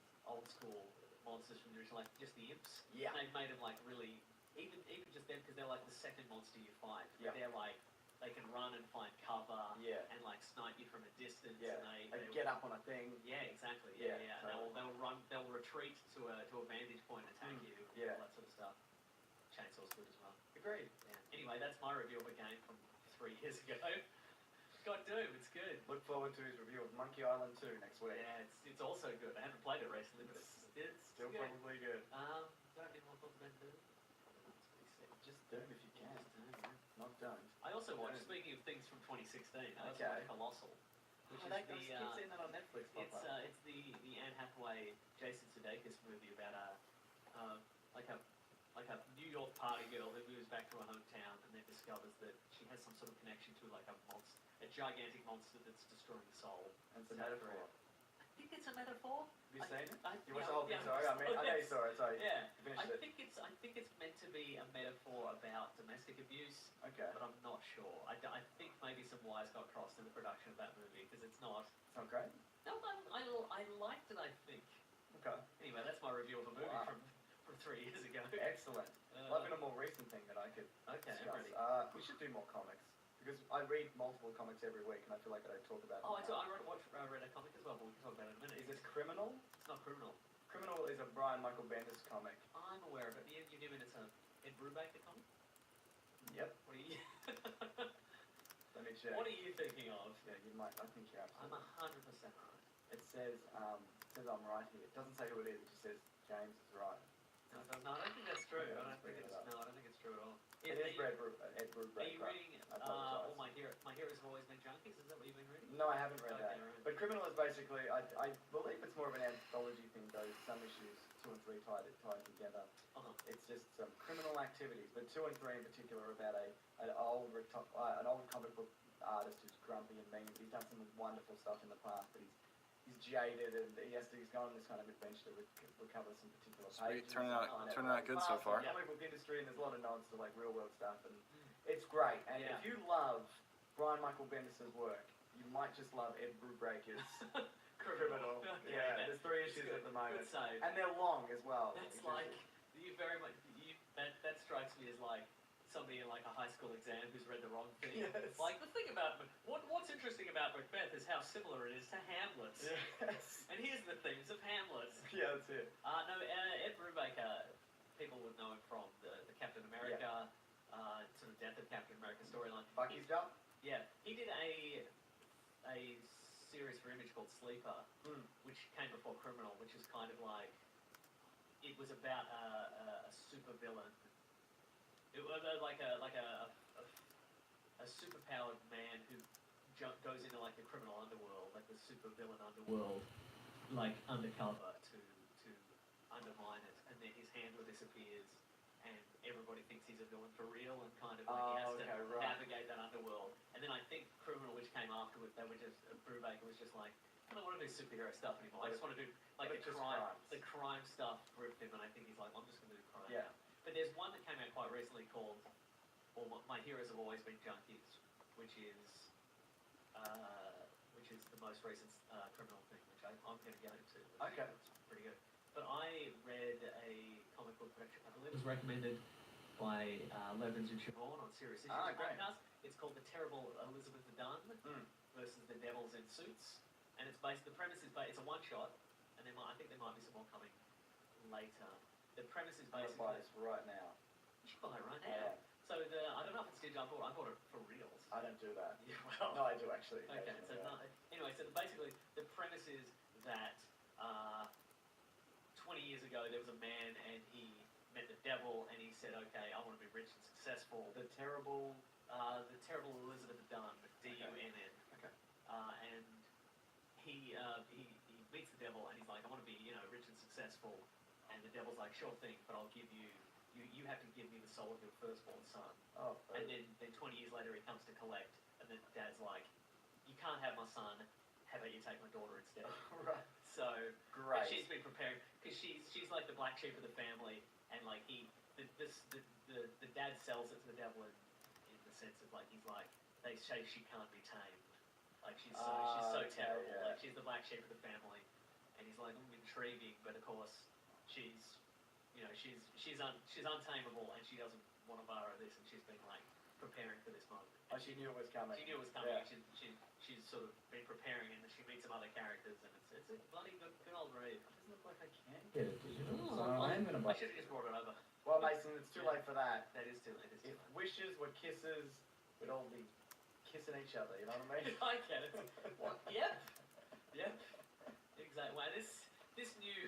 [SPEAKER 5] school monsters from the original, like just the imps.
[SPEAKER 4] Yeah.
[SPEAKER 5] They made them like really even just them because they're like the second monster you fight.
[SPEAKER 4] Yeah.
[SPEAKER 5] They're like they they can run and find cover
[SPEAKER 4] Yeah.
[SPEAKER 5] and like snipe you from a distance.
[SPEAKER 4] Yeah.
[SPEAKER 5] And
[SPEAKER 4] Like get up on a thing.
[SPEAKER 5] Yeah, exactly.
[SPEAKER 4] Yeah,
[SPEAKER 5] Yeah.
[SPEAKER 4] totally.
[SPEAKER 5] And they'll retreat to a vantage point and attack you.
[SPEAKER 4] Yeah.
[SPEAKER 5] All that sort of stuff. Chainsaw's good as well.
[SPEAKER 4] Agreed.
[SPEAKER 5] Yeah. Anyway, that's my review of a game from 3 years ago. God Doom, it's good.
[SPEAKER 4] Look forward to his review of Monkey Island 2 next week.
[SPEAKER 5] Yeah, it's also good. I haven't played it recently, but it's
[SPEAKER 4] Still
[SPEAKER 5] good.
[SPEAKER 4] probably good.
[SPEAKER 5] Do I have any more thoughts about Doom?
[SPEAKER 4] Just do it if you can. Not don't.
[SPEAKER 5] I also watched,
[SPEAKER 4] Don't.
[SPEAKER 5] speaking of things from 2016, I also
[SPEAKER 4] Okay.
[SPEAKER 5] watched Colossal, which
[SPEAKER 4] Oh,
[SPEAKER 5] is
[SPEAKER 4] I
[SPEAKER 5] the
[SPEAKER 4] keep seeing that on Netflix.
[SPEAKER 5] it's the Anne Hathaway, Jason Sudeikis movie about a New York party girl who moves back to her hometown and then discovers that she has some sort of connection to like a gigantic monster that's destroying the soul.
[SPEAKER 4] And it's a
[SPEAKER 5] South
[SPEAKER 4] metaphor.
[SPEAKER 5] Korea. I think it's a metaphor.
[SPEAKER 4] Have you seen it? You watched
[SPEAKER 5] Yeah,
[SPEAKER 4] the whole thing,
[SPEAKER 5] yeah,
[SPEAKER 4] sorry. I know you saw it, sorry.
[SPEAKER 5] Yeah,
[SPEAKER 4] You finished it.
[SPEAKER 5] I think it's meant to be a metaphor about domestic abuse,
[SPEAKER 4] Okay.
[SPEAKER 5] but I'm not sure. I think maybe some wires got crossed in the production of that movie because it's not.
[SPEAKER 4] It's not great?
[SPEAKER 5] No, I liked it. I think.
[SPEAKER 4] Okay.
[SPEAKER 5] Anyway, that's my review of a movie
[SPEAKER 4] Wow.
[SPEAKER 5] from 3 years ago.
[SPEAKER 4] Excellent. Loving a more recent thing that I could
[SPEAKER 5] Okay, I'm
[SPEAKER 4] discuss.
[SPEAKER 5] ready.
[SPEAKER 4] We should do more comics. Because I read multiple comics every week and I feel like I don't talk about
[SPEAKER 5] Oh,
[SPEAKER 4] them.
[SPEAKER 5] I read a comic as well, but we can talk about it in a minute.
[SPEAKER 4] Is this Criminal?
[SPEAKER 5] It's not Criminal.
[SPEAKER 4] Criminal is a Brian Michael Bendis comic.
[SPEAKER 5] I'm aware of it. You do mean it's a Ed Brubaker comic?
[SPEAKER 4] Yep.
[SPEAKER 5] What are you?
[SPEAKER 4] Let me check.
[SPEAKER 5] What are you thinking of?
[SPEAKER 4] Yeah, you might. I think you're
[SPEAKER 5] I'm
[SPEAKER 4] absolutely.
[SPEAKER 5] 100% right.
[SPEAKER 4] It says I'm right here. It doesn't say who it is. It just says James is right.
[SPEAKER 5] No, I don't think that's true.
[SPEAKER 4] Yeah,
[SPEAKER 5] I
[SPEAKER 4] let's
[SPEAKER 5] don't think
[SPEAKER 4] bring it
[SPEAKER 5] it's
[SPEAKER 4] up.
[SPEAKER 5] no, I don't think it's true at all.
[SPEAKER 4] It is Ed Brubaker.
[SPEAKER 5] Are you reading
[SPEAKER 4] I apologise.
[SPEAKER 5] all my heroes have always been junkies? Is that what you've been reading?
[SPEAKER 4] No, I haven't read
[SPEAKER 5] Okay,
[SPEAKER 4] that.
[SPEAKER 5] right.
[SPEAKER 4] But Criminal is basically, I believe it's more of an anthology thing, though. Some issues 2 and 3 tied together.
[SPEAKER 5] Uh-huh.
[SPEAKER 4] It's just some criminal activities, but 2 and 3 in particular are about an old comic book artist who's grumpy and mean. He's done some wonderful stuff in the past, but he's jaded and he's gone on this kind of adventure to recover some particular
[SPEAKER 1] Sweet,
[SPEAKER 4] pages.
[SPEAKER 1] turning out
[SPEAKER 4] on it.
[SPEAKER 1] good so
[SPEAKER 4] Past
[SPEAKER 1] far.
[SPEAKER 4] The comic book industry, and there's a lot of nods to like real world stuff, and it's great. And
[SPEAKER 5] Yeah.
[SPEAKER 4] if you love Brian Michael Bendis' work, you might just love Ed Brubaker's Criminal.
[SPEAKER 5] Okay,
[SPEAKER 4] Yeah, there's 3 issues
[SPEAKER 5] good.
[SPEAKER 4] at the moment,
[SPEAKER 5] Good save.
[SPEAKER 4] and they're long as well.
[SPEAKER 5] That's
[SPEAKER 4] which
[SPEAKER 5] like
[SPEAKER 4] is-
[SPEAKER 5] you very much that strikes me as like somebody in like a high school exam who's read the wrong thing.
[SPEAKER 4] Yes.
[SPEAKER 5] Like the thing about what's interesting about Macbeth is how similar it is to Hamlet.
[SPEAKER 4] Yes.
[SPEAKER 5] And here's the themes of Hamlet.
[SPEAKER 4] Yeah, that's it.
[SPEAKER 5] Ed Brubaker, people would know him from the Captain America, sort of Death of Captain America storyline.
[SPEAKER 4] Bucky's jump.
[SPEAKER 5] Yeah, he did a series for Image called Sleeper, which came before Criminal, which is kind of like it was about a super villain. It was like a superpowered man who goes into like the criminal underworld, like the super villain underworld, like undercover to undermine it, and then his handler disappears, and everybody thinks he's a villain for real, and kind of like he has to navigate that underworld. And then I think Criminal, which came afterwards, they were just Brubaker was just like, I don't want to do superhero stuff anymore. I just want to do like the crime stuff gripped him, and I think he's like, I'm just going to do crime.
[SPEAKER 4] Yeah.
[SPEAKER 5] Now. But there's one that came out quite recently called My Heroes Have Always Been Junkies, which is the most recent criminal thing, which I'm going to get into.
[SPEAKER 4] Okay.
[SPEAKER 5] It's pretty good. But I read a comic book that I believe was recommended by Levins and Siobhan on Serious Issues
[SPEAKER 4] Great.
[SPEAKER 5] podcast. It's called The Terrible Elizabeth the Dunn versus the Devils in Suits, and it's the premise is it's a one shot, and I think there might be some more coming later. The premise is
[SPEAKER 4] I'm gonna buy
[SPEAKER 5] basically
[SPEAKER 4] this right now.
[SPEAKER 5] you should buy it right now. So I don't know if it's digital. I bought it for reals.
[SPEAKER 4] I don't do that.
[SPEAKER 5] Yeah, well.
[SPEAKER 4] No, I do actually.
[SPEAKER 5] Okay, so anyway, so basically the premise is that 20 years ago there was a man and he met the devil and he said, okay, I want to be rich and successful. The terrible Elizabeth Dunn, D-U-N-N.
[SPEAKER 4] Okay.
[SPEAKER 5] And he meets the devil and he's like, I want to be rich and successful. And the devil's like, sure thing, but I'll give you have to give me the soul of your firstborn son.
[SPEAKER 4] Oh.
[SPEAKER 5] And then 20 years later he comes to collect, and then dad's like, you can't have my son, how about you take my daughter instead?
[SPEAKER 4] Right.
[SPEAKER 5] So,
[SPEAKER 4] Great.
[SPEAKER 5] but she's been preparing, because she's like the black sheep of the family, and like the dad sells it to the devil in the sense of like, he's like, they say she can't be tamed. Like she's so
[SPEAKER 4] okay,
[SPEAKER 5] terrible,
[SPEAKER 4] yeah.
[SPEAKER 5] like she's the black sheep of the family. And he's like, intriguing, but of course, she's untamable, and she doesn't want to borrow this, and she's been like preparing for this moment. And
[SPEAKER 4] Oh, she knew it was coming.
[SPEAKER 5] She knew it was coming.
[SPEAKER 4] Yeah.
[SPEAKER 5] She's sort of been preparing, and she meets some other characters, and it's a bloody good old read.
[SPEAKER 4] It doesn't look like I can get it digital, so
[SPEAKER 5] Oh,
[SPEAKER 4] I am gonna buy.
[SPEAKER 5] I should have just brought it over.
[SPEAKER 4] Well, Mason, it's too late for that.
[SPEAKER 5] That is too late. It's too
[SPEAKER 4] If
[SPEAKER 5] late.
[SPEAKER 4] wishes were kisses, we'd all be kissing each other. You know what I mean?
[SPEAKER 5] I get it. What? Yep. Yep. Exactly. Well, this new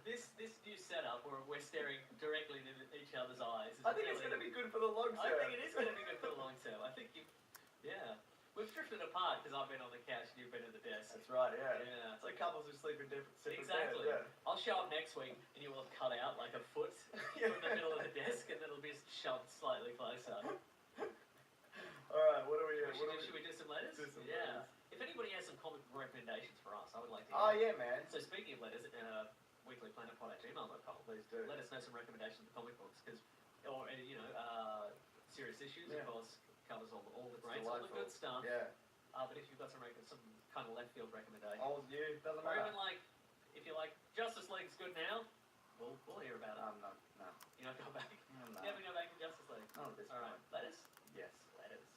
[SPEAKER 5] this new setup where we're staring directly into each other's eyes. Is
[SPEAKER 4] I think it's
[SPEAKER 5] really-
[SPEAKER 4] going to be good for the long term.
[SPEAKER 5] I think it is going to be good for the long term. I think yeah. We've drifted apart because I've been on the couch and you've been at the desk.
[SPEAKER 4] That's right, yeah.
[SPEAKER 5] Yeah.
[SPEAKER 4] It's like couples who sleep in different separate
[SPEAKER 5] Exactly.
[SPEAKER 4] beds.
[SPEAKER 5] I'll show up next week and you will have cut out like a foot
[SPEAKER 4] Yeah.
[SPEAKER 5] from the middle of the desk and it'll be shoved slightly closer.
[SPEAKER 4] Alright, what do we...
[SPEAKER 5] Should we do some letters?
[SPEAKER 4] do some
[SPEAKER 5] Yeah.
[SPEAKER 4] letters.
[SPEAKER 5] If anybody has some comic book recommendations for us, I would like to
[SPEAKER 4] Oh,
[SPEAKER 5] hear.
[SPEAKER 4] yeah, man.
[SPEAKER 5] So speaking of letters, weeklyplanetpod@gmail.com.
[SPEAKER 4] Please do.
[SPEAKER 5] Let us know some recommendations for comic books, or serious issues,
[SPEAKER 4] Yeah.
[SPEAKER 5] of course, covers all the
[SPEAKER 4] It's
[SPEAKER 5] greats, all the
[SPEAKER 4] delightful.
[SPEAKER 5] good stuff.
[SPEAKER 4] Yeah.
[SPEAKER 5] But if you've got some kind of left field recommendation,
[SPEAKER 4] Old you, doesn't
[SPEAKER 5] or
[SPEAKER 4] matter.
[SPEAKER 5] even like if you're like Justice League's good now, we'll hear about it.
[SPEAKER 4] No.
[SPEAKER 5] You know, go back.
[SPEAKER 4] No.
[SPEAKER 5] You ever go back to Justice League?
[SPEAKER 4] Not at this
[SPEAKER 5] All right,
[SPEAKER 4] point.
[SPEAKER 5] letters.
[SPEAKER 4] Yes.
[SPEAKER 5] Letters.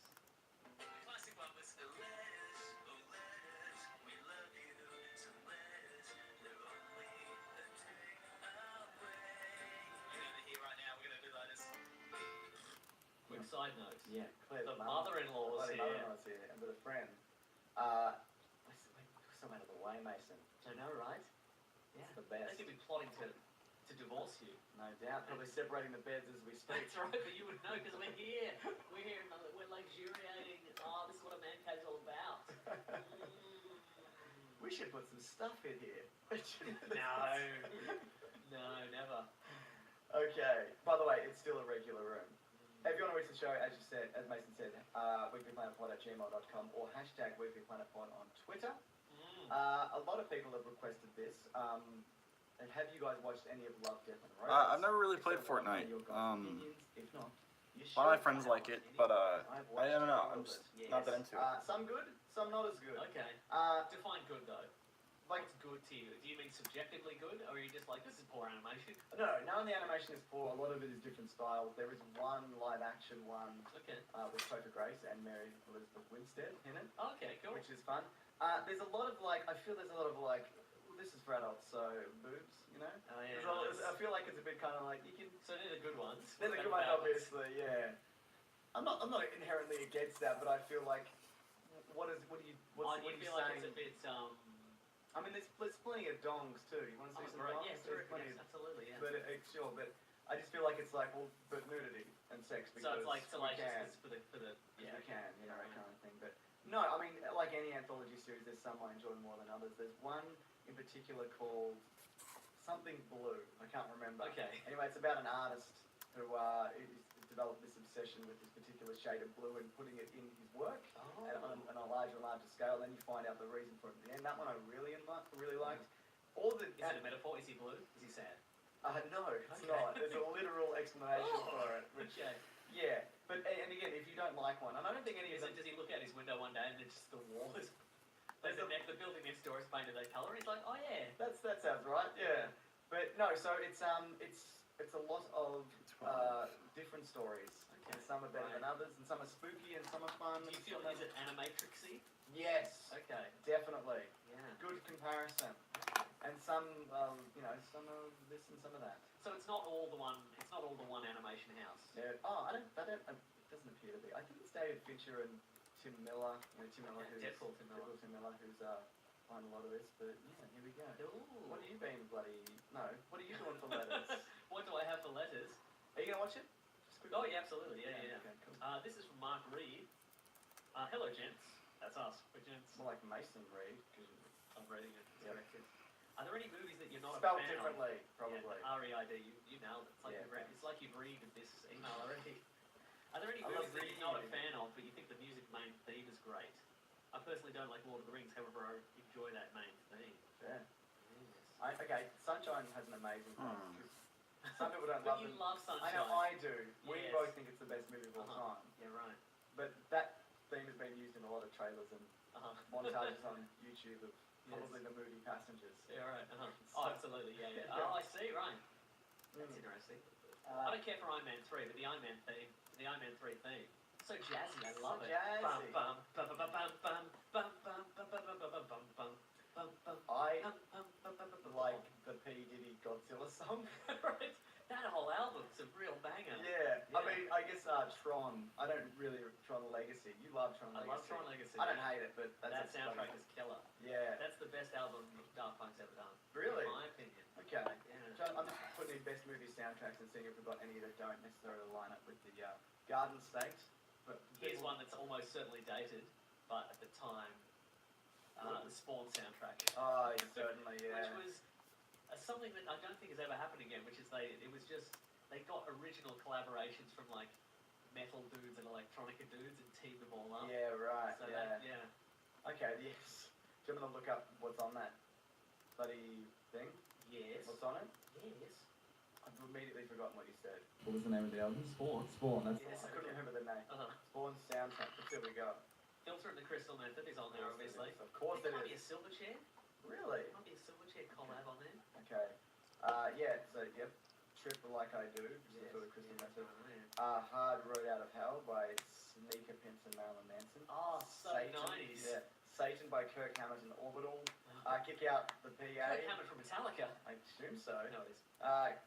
[SPEAKER 6] Classic one was the letters, oh letters, we love you. Some letters, they're only a day away.
[SPEAKER 5] You're gonna hear right now. We're gonna do letters. Quick side note.
[SPEAKER 4] Yeah, Claire,
[SPEAKER 5] The mother-in-law's
[SPEAKER 4] bloody
[SPEAKER 5] here.
[SPEAKER 4] mother-in-law's here, and with a friend. We're so out of the way, Mason.
[SPEAKER 5] I know, right? Yeah.
[SPEAKER 4] It's the best.
[SPEAKER 5] They could be plotting to divorce you.
[SPEAKER 4] No doubt. Probably separating the beds as we speak.
[SPEAKER 5] That's right, but you would know because we're here. We're here. We're luxuriating. Oh, this is what a man cave's all about.
[SPEAKER 4] We should put some stuff in here.
[SPEAKER 5] No, never.
[SPEAKER 4] Okay. By the way, it's still a regular room. If you want to reach the show, as you said, as Mason said, weeklyplanetpod@gmail.com or hashtag weeklyplanetpod on Twitter. A lot of people have requested this. And have you guys watched any of Love, Death and Robots?
[SPEAKER 1] I've never really
[SPEAKER 4] If
[SPEAKER 1] played
[SPEAKER 4] so, what are
[SPEAKER 1] Fortnite.
[SPEAKER 4] your guys' opinions? If not, you
[SPEAKER 1] A lot of my
[SPEAKER 4] should.
[SPEAKER 1] friends like it, but
[SPEAKER 4] I've
[SPEAKER 1] I don't know.
[SPEAKER 4] watched
[SPEAKER 1] I'm
[SPEAKER 4] all
[SPEAKER 1] just
[SPEAKER 4] of it.
[SPEAKER 1] not that into it.
[SPEAKER 4] Some good, some not as good.
[SPEAKER 5] Okay.
[SPEAKER 4] Uh,
[SPEAKER 5] Define good though.
[SPEAKER 4] like
[SPEAKER 5] What's good to you? Do you mean subjectively good, or are you just like this is poor animation?
[SPEAKER 4] no, none of the animation is poor. A lot of it is different styles. There is one live action one
[SPEAKER 5] Okay.
[SPEAKER 4] with Topher Grace and Mary Elizabeth Winstead in it,
[SPEAKER 5] Okay. Cool.
[SPEAKER 4] which is fun. There's a lot of I feel there's a lot of this is for adults, so boobs, you know.
[SPEAKER 5] Oh yeah.
[SPEAKER 4] I feel like it's a bit kind of like you can.
[SPEAKER 5] So they're the good ones.
[SPEAKER 4] There's a
[SPEAKER 5] What
[SPEAKER 4] good one,
[SPEAKER 5] about bad ones?
[SPEAKER 4] obviously, yeah. I'm not inherently against that, but I feel like what do you
[SPEAKER 5] Oh,
[SPEAKER 4] what
[SPEAKER 5] do
[SPEAKER 4] are
[SPEAKER 5] you
[SPEAKER 4] you
[SPEAKER 5] feel like
[SPEAKER 4] saying?
[SPEAKER 5] it's a bit
[SPEAKER 4] I mean, there's plenty of dongs too. You want to see some
[SPEAKER 5] right.
[SPEAKER 4] dongs?
[SPEAKER 5] Yes,
[SPEAKER 4] There's plenty
[SPEAKER 5] yes,
[SPEAKER 4] of-
[SPEAKER 5] absolutely. Yeah.
[SPEAKER 4] But sure, but I just feel like it's like but nudity and sex because
[SPEAKER 5] So it's like
[SPEAKER 4] we can,
[SPEAKER 5] salacious for the
[SPEAKER 4] yeah, we can, you know, that
[SPEAKER 5] right.
[SPEAKER 4] kind of thing. But no, I mean, like any anthology series, there's some I enjoy more than others. There's one in particular called something blue. I can't remember.
[SPEAKER 5] Okay.
[SPEAKER 4] Anyway, it's about an artist who developed this obsession with this particular shade of blue and putting it in his work
[SPEAKER 5] Oh.
[SPEAKER 4] and on a larger and larger scale. Then you find out the reason for it at the end. That one I really liked. All the
[SPEAKER 5] Is it a metaphor? Is he blue? Is he sad?
[SPEAKER 4] no, it's
[SPEAKER 5] Okay.
[SPEAKER 4] not. There's a literal explanation
[SPEAKER 5] Oh.
[SPEAKER 4] for it. Which
[SPEAKER 5] Okay.
[SPEAKER 4] yeah, but and again, if you don't like one, and I don't think any of them.
[SPEAKER 5] Does he look out his window one day and it's just the wall is like the building next door is painted that colour? And he's like, oh yeah.
[SPEAKER 4] That sounds right. Yeah, but no. So it's a lot of different stories.
[SPEAKER 5] Okay.
[SPEAKER 4] And some are better
[SPEAKER 5] Right.
[SPEAKER 4] than others, and some are spooky, and some are fun.
[SPEAKER 5] Do you
[SPEAKER 4] and
[SPEAKER 5] feel
[SPEAKER 4] some
[SPEAKER 5] is it animatrixy?
[SPEAKER 4] Yes,
[SPEAKER 5] Okay.
[SPEAKER 4] definitely.
[SPEAKER 5] Yeah.
[SPEAKER 4] Good comparison. And some, some of this and some of that.
[SPEAKER 5] So it's not all the one. It's not all the one animation house.
[SPEAKER 4] Yeah. Oh, I don't. It doesn't appear to be. I think it's David Fincher and Tim Miller. Tim Miller,
[SPEAKER 5] Yeah,
[SPEAKER 4] who's
[SPEAKER 5] Deadpool Tim Miller.
[SPEAKER 4] Deadpool Tim Miller, who's behind a lot of this. But yeah, here we go.
[SPEAKER 5] Ooh.
[SPEAKER 4] What have you been bloody? No. What are you doing for letters?
[SPEAKER 5] What do I have for letters?
[SPEAKER 4] Are you gonna watch it? Just quickly.
[SPEAKER 5] Oh yeah, absolutely. Yeah.
[SPEAKER 4] Okay, cool.
[SPEAKER 5] This is from Mark Reed. Hello, gents. That's us. We're gents.
[SPEAKER 4] More like Mason Reed.
[SPEAKER 5] I'm reading it. It's
[SPEAKER 4] Yep.
[SPEAKER 5] corrected. Are there any movies that you're not
[SPEAKER 4] Spelled
[SPEAKER 5] a fan
[SPEAKER 4] differently,
[SPEAKER 5] of?
[SPEAKER 4] probably.
[SPEAKER 5] Yeah, R-E-I-D. You nailed it. It's like
[SPEAKER 4] Yeah,
[SPEAKER 5] you've read.
[SPEAKER 4] thanks.
[SPEAKER 5] It's like you've read this email already. Are there any
[SPEAKER 4] I love
[SPEAKER 5] movies that you're not a
[SPEAKER 4] reading.
[SPEAKER 5] fan of, but you think the music main theme is great? I personally don't like Lord of the Rings. However, I enjoy that main theme.
[SPEAKER 4] Yeah.
[SPEAKER 5] Yes.
[SPEAKER 4] Okay, Sunshine has an amazing theme. 'Cause some people don't
[SPEAKER 5] But
[SPEAKER 4] love
[SPEAKER 5] you
[SPEAKER 4] it.
[SPEAKER 5] love Sunshine.
[SPEAKER 4] I know I do. We
[SPEAKER 5] Yes.
[SPEAKER 4] both think it's the best movie of all
[SPEAKER 5] Uh-huh.
[SPEAKER 4] time.
[SPEAKER 5] Yeah, right.
[SPEAKER 4] But that theme has been used in a lot of trailers and
[SPEAKER 5] Uh-huh.
[SPEAKER 4] montages on YouTube of
[SPEAKER 5] Yes.
[SPEAKER 4] probably the moody passengers.
[SPEAKER 5] Yeah, right. Uh-huh.
[SPEAKER 4] So-
[SPEAKER 5] Oh, absolutely. Yeah, yeah.
[SPEAKER 4] Yeah.
[SPEAKER 5] Oh, I see. Right. That's
[SPEAKER 4] Mm.
[SPEAKER 5] interesting. I
[SPEAKER 4] Uh,
[SPEAKER 5] don't care for Iron Man 3, but the Iron Man 3 theme, so jazzy. I Love
[SPEAKER 4] So
[SPEAKER 5] it.
[SPEAKER 4] jazzy.
[SPEAKER 5] Bum, bum, bum, bum, bum, bum, bum, bum, bum, bum, bum, bum, bum, bum, bum,
[SPEAKER 4] I
[SPEAKER 5] bum, bum, bum, bum, bum,
[SPEAKER 4] like
[SPEAKER 5] bum.
[SPEAKER 4] the P. Diddy Godzilla song.
[SPEAKER 5] Right? That whole album's a real banger.
[SPEAKER 4] Yeah, I
[SPEAKER 5] Yeah.
[SPEAKER 4] mean, I guess Tron. I don't really Tron Legacy. You love Tron
[SPEAKER 5] I
[SPEAKER 4] Legacy.
[SPEAKER 5] love Tron Legacy.
[SPEAKER 4] I don't hate it, but
[SPEAKER 5] That
[SPEAKER 4] that's
[SPEAKER 5] soundtrack is killer.
[SPEAKER 4] Yeah.
[SPEAKER 5] That's the best album Daft Punk's ever done.
[SPEAKER 4] Really?
[SPEAKER 5] In my opinion.
[SPEAKER 4] Okay.
[SPEAKER 5] Yeah.
[SPEAKER 4] I'm just putting in best movie soundtracks and seeing if we've got any that don't necessarily line up with the Garden State. But
[SPEAKER 5] Here's one that's almost certainly dated, but at the time, the Spawn soundtrack.
[SPEAKER 4] Oh, certainly, yeah.
[SPEAKER 5] Which was something that I don't think has ever happened again, which is they got original collaborations from like metal dudes and electronica dudes and teamed them all up.
[SPEAKER 4] Yeah, right.
[SPEAKER 5] So
[SPEAKER 4] yeah.
[SPEAKER 5] that, yeah.
[SPEAKER 4] Okay. Yes. Do you want to look up what's on that bloody thing?
[SPEAKER 5] Yes.
[SPEAKER 4] What's on it?
[SPEAKER 5] Yes.
[SPEAKER 4] I've immediately forgotten what you said. What was the name of the album?
[SPEAKER 5] Spawn.
[SPEAKER 4] Spawn. That's
[SPEAKER 5] Yes,
[SPEAKER 4] I couldn't remember the name.
[SPEAKER 5] Uh-huh.
[SPEAKER 4] Spawn soundtrack. But there we go.
[SPEAKER 5] Filter and the Crystal Method is on there,
[SPEAKER 4] Of course it
[SPEAKER 5] obviously.
[SPEAKER 4] is. Of course
[SPEAKER 5] There
[SPEAKER 4] it
[SPEAKER 5] might be a
[SPEAKER 4] is.
[SPEAKER 5] Silverchair.
[SPEAKER 4] Really?
[SPEAKER 5] There might be a Silverchair collab on there.
[SPEAKER 4] Okay. Yeah. So yep. Trip Like I Do. Just for the Crystal Method. Hard Road Out of Hell by Sneaker Pimps and Marilyn Manson.
[SPEAKER 5] Oh, so
[SPEAKER 4] Satan,
[SPEAKER 5] 90s.
[SPEAKER 4] Yeah. Satan by Kirk Hammett and Orbital. Kick Out the PA.
[SPEAKER 5] Kirk Hammett from Metallica.
[SPEAKER 4] I assume so.
[SPEAKER 5] No, it is.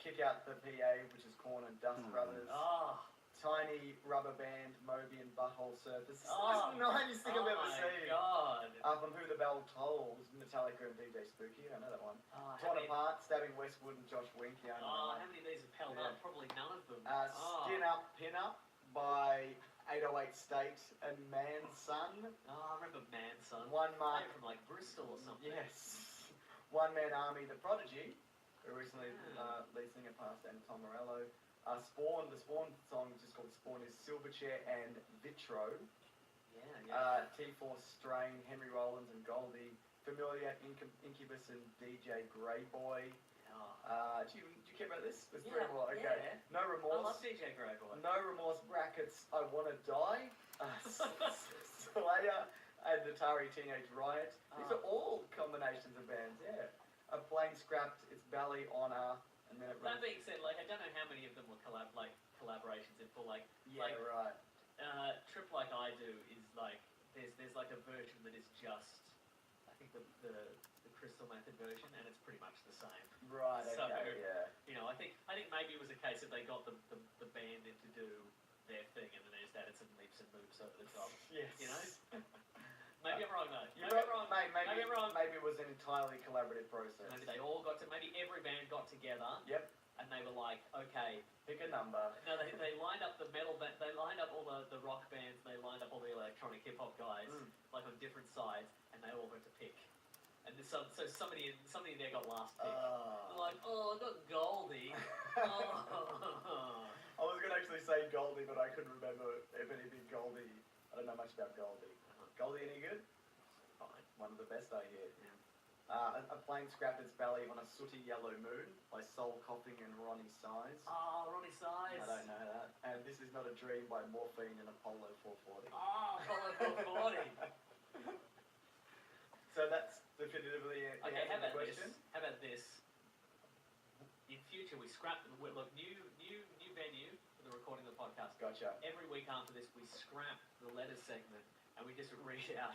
[SPEAKER 4] Kick Out the PA, which is Korn and Dust Brothers.
[SPEAKER 5] Oh.
[SPEAKER 4] Tiny Rubber Band, Moby and Butthole Surface. This
[SPEAKER 5] Oh.
[SPEAKER 4] is the 90s thing I've ever
[SPEAKER 5] my
[SPEAKER 4] seen.
[SPEAKER 5] God.
[SPEAKER 4] From Who the Bell Tolls, Metallica and DJ Spooky. I know that one.
[SPEAKER 5] Oh,
[SPEAKER 4] Torn Apart, Stabbing Westwood and Josh Wink. Yeah, I know
[SPEAKER 5] Oh,
[SPEAKER 4] that
[SPEAKER 5] how many of these have held
[SPEAKER 4] Yeah.
[SPEAKER 5] up? Probably none of them.
[SPEAKER 4] one. Skin Up, Pin Up by 808 State and Man Son.
[SPEAKER 5] Oh, I remember Man Son.
[SPEAKER 4] One Mark.
[SPEAKER 5] Maybe from like Bristol or something.
[SPEAKER 4] Yes. One Man Army, The Prodigy, who recently
[SPEAKER 5] Yeah.
[SPEAKER 4] lead singer passed, and Tom Morello. Spawn, the Spawn song just called Spawn is Silverchair and Vitro.
[SPEAKER 5] Yeah.
[SPEAKER 4] T4 Strain, Henry Rollins and Goldie. Familiar, Incubus and DJ Grey Boy.
[SPEAKER 5] Oh.
[SPEAKER 4] Do you care about this? There's
[SPEAKER 5] Yeah,
[SPEAKER 4] three more. Okay.
[SPEAKER 5] yeah.
[SPEAKER 4] No
[SPEAKER 5] I
[SPEAKER 4] Remorse.
[SPEAKER 5] love DJ Grey Boy.
[SPEAKER 4] No Remorse brackets. I Wanna Die. Slayer and Atari Teenage Riot. These are all combinations of bands. Yeah. A Plane Scrapped. It's Ballet Honor. And then it
[SPEAKER 5] That
[SPEAKER 4] runs.
[SPEAKER 5] being said, like I don't know how many of them were collaborations in full. Like
[SPEAKER 4] Yeah, right.
[SPEAKER 5] Trip Like I Do is like there's like a version that is just I think the Crystal Method version, and it's pretty much the same.
[SPEAKER 4] Right.
[SPEAKER 5] So,
[SPEAKER 4] Okay. Yeah.
[SPEAKER 5] You know, I think maybe it was a case that they got the band in to do their thing, and then they just added some leaps and moves over the top.
[SPEAKER 4] Yes.
[SPEAKER 5] You know? Maybe I'm wrong though.
[SPEAKER 4] You're
[SPEAKER 5] Maybe
[SPEAKER 4] right,
[SPEAKER 5] I'm wrong.
[SPEAKER 4] Maybe
[SPEAKER 5] I'm wrong.
[SPEAKER 4] Maybe it was an entirely collaborative process.
[SPEAKER 5] Maybe they all got to. Maybe every band got together.
[SPEAKER 4] Yep.
[SPEAKER 5] And they were like, okay.
[SPEAKER 4] Pick a number.
[SPEAKER 5] No, they lined up the metal band. They lined up all the rock bands. They lined up all the electronic hip hop guys, like on different sides, and they all got to pick. And so somebody there got last pick. They're like, oh, I got Goldie. Oh.
[SPEAKER 4] I was going to actually say Goldie, but I couldn't remember if anything Goldie. I don't know much about Goldie. Goldie any good?
[SPEAKER 5] Fine.
[SPEAKER 4] One of the best I hear.
[SPEAKER 5] Yeah.
[SPEAKER 4] A Plane Scrapper's Belly on a Sooty Yellow Moon by Soul Coughing and Ronnie Size.
[SPEAKER 5] Oh, Ronnie Size.
[SPEAKER 4] I don't know that. And This Is Not a Dream by Morphine and Apollo 440.
[SPEAKER 5] Oh, Apollo 440.
[SPEAKER 4] So that's definitively the
[SPEAKER 5] Okay,
[SPEAKER 4] answer to the question.
[SPEAKER 5] How about this? In future, we scrap. Look, new venue for the recording of the podcast.
[SPEAKER 4] Gotcha.
[SPEAKER 5] Every week after this, we scrap the letters segment and we just read out.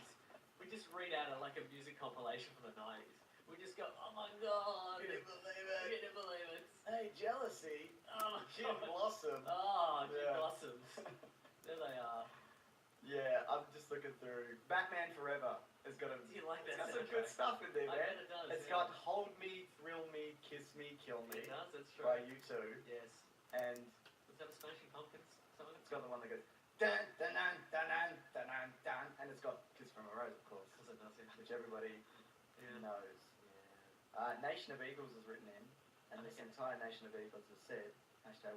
[SPEAKER 5] We just read out like a music compilation from the 90s. We just go, oh my god!
[SPEAKER 4] Can you believe
[SPEAKER 5] I
[SPEAKER 4] it?
[SPEAKER 5] can't believe it!
[SPEAKER 4] Hey, Jealousy.
[SPEAKER 5] Oh my
[SPEAKER 4] Gin
[SPEAKER 5] god!
[SPEAKER 4] Blossom.
[SPEAKER 5] Oh, Gin
[SPEAKER 4] Yeah.
[SPEAKER 5] Blossoms. There they are.
[SPEAKER 4] Yeah, I'm just looking through. Batman Forever has got a.
[SPEAKER 5] Do you like
[SPEAKER 4] It's
[SPEAKER 5] that
[SPEAKER 4] got some good
[SPEAKER 5] soundtrack?
[SPEAKER 4] stuff in there,
[SPEAKER 5] I
[SPEAKER 4] man.
[SPEAKER 5] bet it does.
[SPEAKER 4] It's
[SPEAKER 5] yeah.
[SPEAKER 4] got Hold Me, Thrill Me, Kiss Me, Kill Me
[SPEAKER 5] It does, that's true.
[SPEAKER 4] by U2,
[SPEAKER 5] Yes.
[SPEAKER 4] and
[SPEAKER 5] Does it have a Smashing Pumpkins song?
[SPEAKER 4] it's got the one that goes dun dun dun dun dun dun dun, dun and it's got Kiss from a Rose, of course,
[SPEAKER 5] Because it does, yeah.
[SPEAKER 4] which everybody
[SPEAKER 5] Yeah.
[SPEAKER 4] knows.
[SPEAKER 5] Yeah.
[SPEAKER 4] Nation of Eagles is written in, and this
[SPEAKER 5] Okay.
[SPEAKER 4] entire Nation of Eagles has said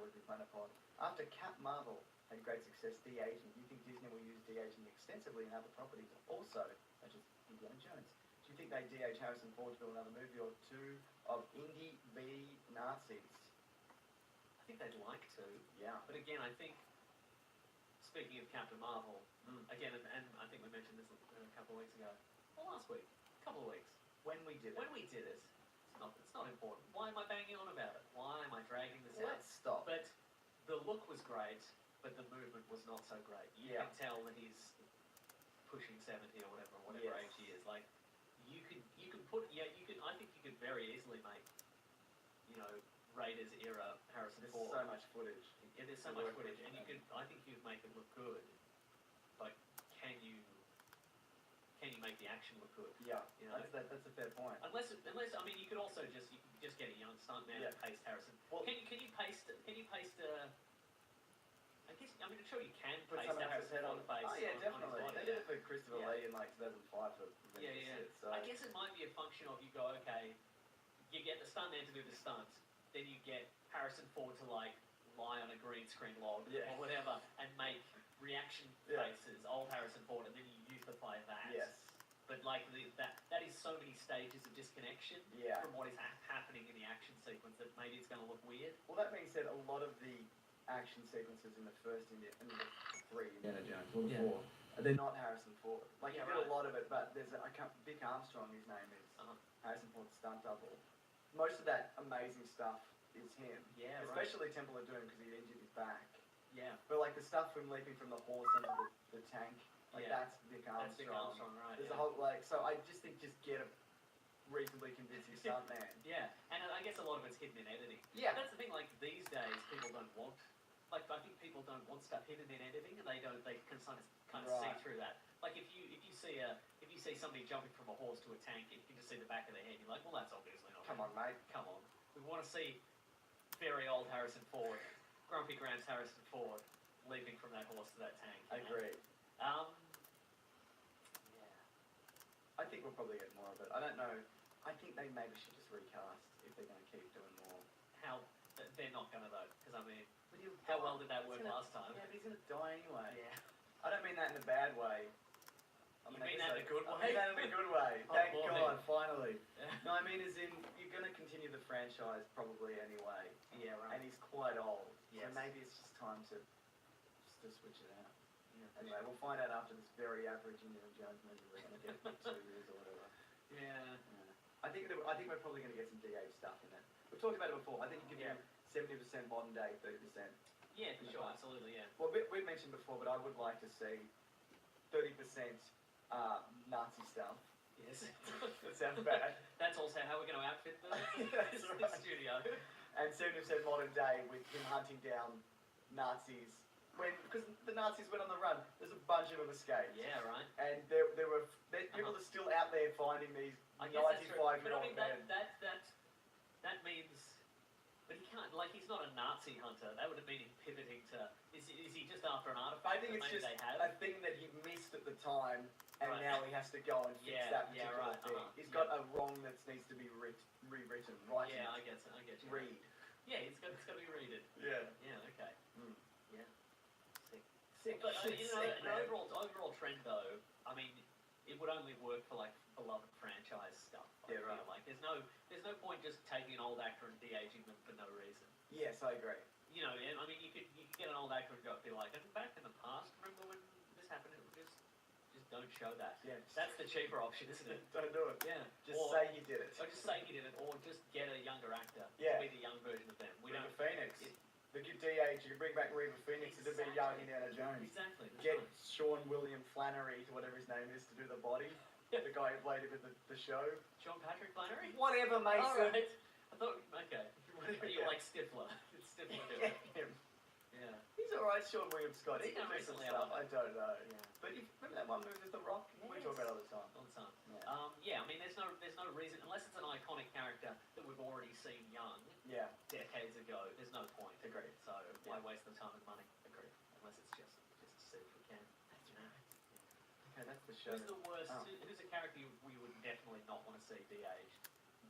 [SPEAKER 4] #Would Be Planet Pod. After Cap Marvel had great success de-aging, do you think Disney will use de-aging extensively in other properties also, such as Indiana Jones? Do you think they de-age Harrison Ford to build another movie or two of Indy v Nazis?
[SPEAKER 5] I think they'd like to.
[SPEAKER 4] Yeah.
[SPEAKER 5] But again, I think, speaking of Captain Marvel,
[SPEAKER 4] Mm.
[SPEAKER 5] again, and I think we mentioned this a couple of weeks ago, or last week, a couple of weeks,
[SPEAKER 4] When we did it.
[SPEAKER 5] when we did it, it's not important. Why am I banging on about it? Why am I dragging this out?
[SPEAKER 4] Let's stop.
[SPEAKER 5] But the look was great. but the movement was not so great. You
[SPEAKER 4] Yeah.
[SPEAKER 5] can tell that he's pushing 70 or whatever
[SPEAKER 4] Yes.
[SPEAKER 5] age he is. Like, you can put, I think you could very easily make, Raiders era Harrison
[SPEAKER 4] There's
[SPEAKER 5] Ford.
[SPEAKER 4] so much footage.
[SPEAKER 5] Yeah, there's so
[SPEAKER 4] to
[SPEAKER 5] much
[SPEAKER 4] work
[SPEAKER 5] footage,
[SPEAKER 4] with,
[SPEAKER 5] and I think you could make it look good, but can you make the action look good?
[SPEAKER 4] Yeah,
[SPEAKER 5] You know?
[SPEAKER 4] that's a fair point.
[SPEAKER 5] Unless I mean, you could also just get a young stuntman
[SPEAKER 4] Yeah.
[SPEAKER 5] and paste Harrison.
[SPEAKER 4] Well-
[SPEAKER 5] can you paste I guess I'm sure you can
[SPEAKER 4] Put
[SPEAKER 5] paste
[SPEAKER 4] someone else's
[SPEAKER 5] Harrison
[SPEAKER 4] head on.
[SPEAKER 5] Ford face.
[SPEAKER 4] Oh yeah,
[SPEAKER 5] on his
[SPEAKER 4] definitely.
[SPEAKER 5] body,
[SPEAKER 4] They did it for Christopher
[SPEAKER 5] Yeah.
[SPEAKER 4] Lee in like 2005 for
[SPEAKER 5] Yeah,
[SPEAKER 4] Avengers
[SPEAKER 5] yeah.
[SPEAKER 4] 6, so
[SPEAKER 5] I guess it might be a function of you go, okay, you get the stuntman to do the stunts, then you get Harrison Ford to like lie on a green screen log
[SPEAKER 4] Yeah.
[SPEAKER 5] or whatever and make reaction
[SPEAKER 4] Yeah.
[SPEAKER 5] faces, old Harrison Ford, and then you youthify that.
[SPEAKER 4] yes.
[SPEAKER 5] But like that is so many stages of disconnection
[SPEAKER 4] Yeah.
[SPEAKER 5] from what is happening in the action sequence that maybe it's going to look weird.
[SPEAKER 4] Well, that being said, a lot of the action sequences in the first in the three Indiana Jones, or the
[SPEAKER 5] Yeah.
[SPEAKER 4] four, they're not Harrison Ford. Like
[SPEAKER 5] Yeah,
[SPEAKER 4] you did
[SPEAKER 5] right.
[SPEAKER 4] a lot of it, but there's Vic Armstrong, his name is
[SPEAKER 5] Uh-huh.
[SPEAKER 4] Harrison Ford's stunt double. Most of that amazing stuff is him.
[SPEAKER 5] Yeah, right.
[SPEAKER 4] Especially Temple of Doom because he injured his back.
[SPEAKER 5] Yeah,
[SPEAKER 4] But like the stuff from leaping from the horse onto the tank, like
[SPEAKER 5] Yeah.
[SPEAKER 4] that's Vic Armstrong.
[SPEAKER 5] that's Vic Armstrong, right?
[SPEAKER 4] There's
[SPEAKER 5] yeah.
[SPEAKER 4] a whole like so I just think just get a reasonably convincing stuntman.
[SPEAKER 5] Yeah, and I guess a lot of it's hidden in editing.
[SPEAKER 4] Yeah.
[SPEAKER 5] That's the thing. Like these days, people don't want. Like I think people don't want stuff hidden in editing, and they can kind of see
[SPEAKER 4] Right.
[SPEAKER 5] through that. Like if you see somebody jumping from a horse to a tank, and you can just see the back of their head. You're like, well, that's obviously not.
[SPEAKER 4] Come on, mate.
[SPEAKER 5] Come on. We want to see very old Harrison Ford, grumpy Gramps Harrison Ford, leaping from that horse to that tank.
[SPEAKER 4] I
[SPEAKER 5] you know?
[SPEAKER 4] agree.
[SPEAKER 5] Yeah.
[SPEAKER 4] I think we'll probably get more of it. I don't know. I think they maybe should just recast if they're going to keep doing more.
[SPEAKER 5] They're not gonna though, because I mean,
[SPEAKER 4] But he'll
[SPEAKER 5] how
[SPEAKER 4] die.
[SPEAKER 5] well did that
[SPEAKER 4] He's
[SPEAKER 5] work
[SPEAKER 4] gonna-
[SPEAKER 5] last time?
[SPEAKER 4] Yeah, but he's going to die anyway.
[SPEAKER 5] Yeah.
[SPEAKER 4] I don't mean that in a bad way.
[SPEAKER 5] You
[SPEAKER 4] I
[SPEAKER 5] mean
[SPEAKER 4] guess
[SPEAKER 5] that in a good
[SPEAKER 4] I
[SPEAKER 5] way?
[SPEAKER 4] mean that in a good way.
[SPEAKER 5] Oh,
[SPEAKER 4] Thank
[SPEAKER 5] boy.
[SPEAKER 4] God, finally.
[SPEAKER 5] Yeah.
[SPEAKER 4] No, I mean as in, you're going to continue the franchise probably anyway.
[SPEAKER 5] Yeah, right.
[SPEAKER 4] And he's quite old.
[SPEAKER 5] Yes.
[SPEAKER 4] So maybe it's just time to switch it out.
[SPEAKER 5] Yeah.
[SPEAKER 4] Anyway, we'll find out after this very average Indiana Jones movie we're going to get in 2 years or whatever.
[SPEAKER 5] Yeah.
[SPEAKER 4] I think we're probably going to get some DA stuff in it. We've talked about it before. I think you give
[SPEAKER 5] Yeah.
[SPEAKER 4] him 70% modern day, 30%.
[SPEAKER 5] Yeah, for sure, absolutely, yeah.
[SPEAKER 4] Well, we've mentioned before, but I would like to see 30% Nazi stuff.
[SPEAKER 5] Yes.
[SPEAKER 4] That sounds bad.
[SPEAKER 5] That's also how we're going to outfit the,
[SPEAKER 4] That's
[SPEAKER 5] the
[SPEAKER 4] right.
[SPEAKER 5] studio.
[SPEAKER 4] And 70% modern day with him hunting down Nazis. Because the Nazis went on the run, there's a bunch of them escaped.
[SPEAKER 5] Yeah, right.
[SPEAKER 4] And people are still out there finding these
[SPEAKER 5] I guess that's true. But I
[SPEAKER 4] 95-year-old
[SPEAKER 5] mean,
[SPEAKER 4] men.
[SPEAKER 5] that means... But he can't, like, he's not a Nazi hunter. That would have been him pivoting to... Is he just after an artifact
[SPEAKER 4] I think
[SPEAKER 5] that
[SPEAKER 4] it's
[SPEAKER 5] maybe
[SPEAKER 4] just
[SPEAKER 5] they have?
[SPEAKER 4] a thing that he missed at the time, and
[SPEAKER 5] Right.
[SPEAKER 4] now he has to go and fix
[SPEAKER 5] Yeah,
[SPEAKER 4] that
[SPEAKER 5] yeah,
[SPEAKER 4] particular
[SPEAKER 5] right,
[SPEAKER 4] thing.
[SPEAKER 5] uh-huh,
[SPEAKER 4] He's
[SPEAKER 5] yeah.
[SPEAKER 4] got a wrong that needs to be rewritten, right?
[SPEAKER 5] Yeah, I get you.
[SPEAKER 4] Read.
[SPEAKER 5] Yeah, it's got to be rated.
[SPEAKER 4] Yeah.
[SPEAKER 5] Yeah, okay.
[SPEAKER 4] Mm.
[SPEAKER 5] Yeah. Sick.
[SPEAKER 4] Sick.
[SPEAKER 5] But
[SPEAKER 4] Sick,
[SPEAKER 5] an
[SPEAKER 4] man.
[SPEAKER 5] overall trend though, I mean, it would only work for like beloved franchise stuff. I
[SPEAKER 4] Yeah,
[SPEAKER 5] feel
[SPEAKER 4] right.
[SPEAKER 5] like there's no point just taking an old actor and de-aging them for no reason.
[SPEAKER 4] Yes, I agree.
[SPEAKER 5] You know, and I mean, you could get an old actor and be like, and back in the past, remember when this happened? It would just don't show that.
[SPEAKER 4] Yeah.
[SPEAKER 5] That's the cheaper option, isn't it?
[SPEAKER 4] Don't do it.
[SPEAKER 5] Yeah.
[SPEAKER 4] Just
[SPEAKER 5] Or-
[SPEAKER 4] say you did it.
[SPEAKER 5] Or just say you did it, or just get a younger actor
[SPEAKER 4] Yeah.
[SPEAKER 5] to be the young version of them. We
[SPEAKER 4] Reba
[SPEAKER 5] don't.
[SPEAKER 4] Phoenix.
[SPEAKER 5] it-
[SPEAKER 4] The good DH, you can bring back Reba Phoenix to be young Indiana Jones.
[SPEAKER 5] Exactly. that's
[SPEAKER 4] Get
[SPEAKER 5] right.
[SPEAKER 4] Sean William Flannery, to whatever his name is, to do the body. The guy who played him in the show.
[SPEAKER 5] John Patrick Flannery.
[SPEAKER 4] Whatever, Mason.
[SPEAKER 5] All right. I thought. Okay. You're like Stifler. It's Stifler doing
[SPEAKER 4] Get
[SPEAKER 5] it.
[SPEAKER 4] him.
[SPEAKER 5] Yeah.
[SPEAKER 4] He's alright, Sean William Scott. He
[SPEAKER 5] He's
[SPEAKER 4] can
[SPEAKER 5] done
[SPEAKER 4] do some
[SPEAKER 5] recently,
[SPEAKER 4] stuff.
[SPEAKER 5] haven't
[SPEAKER 4] I don't know.
[SPEAKER 5] Yeah.
[SPEAKER 4] But remember that one movie with The Rock? We talk about it all the time.
[SPEAKER 5] All the time.
[SPEAKER 4] Yeah.
[SPEAKER 5] Yeah. I mean, there's no reason unless it's an iconic character that we've already seen young
[SPEAKER 4] Yeah.
[SPEAKER 5] decades ago. There's no point.
[SPEAKER 4] Agreed.
[SPEAKER 5] So why
[SPEAKER 4] Yeah.
[SPEAKER 5] waste the time and money?
[SPEAKER 4] Agreed.
[SPEAKER 5] Unless it's just to see if we can. You know.
[SPEAKER 4] Okay, that's the show.
[SPEAKER 5] Who's the worst?
[SPEAKER 4] Oh.
[SPEAKER 5] Who's a character we would definitely not want to see de-aged,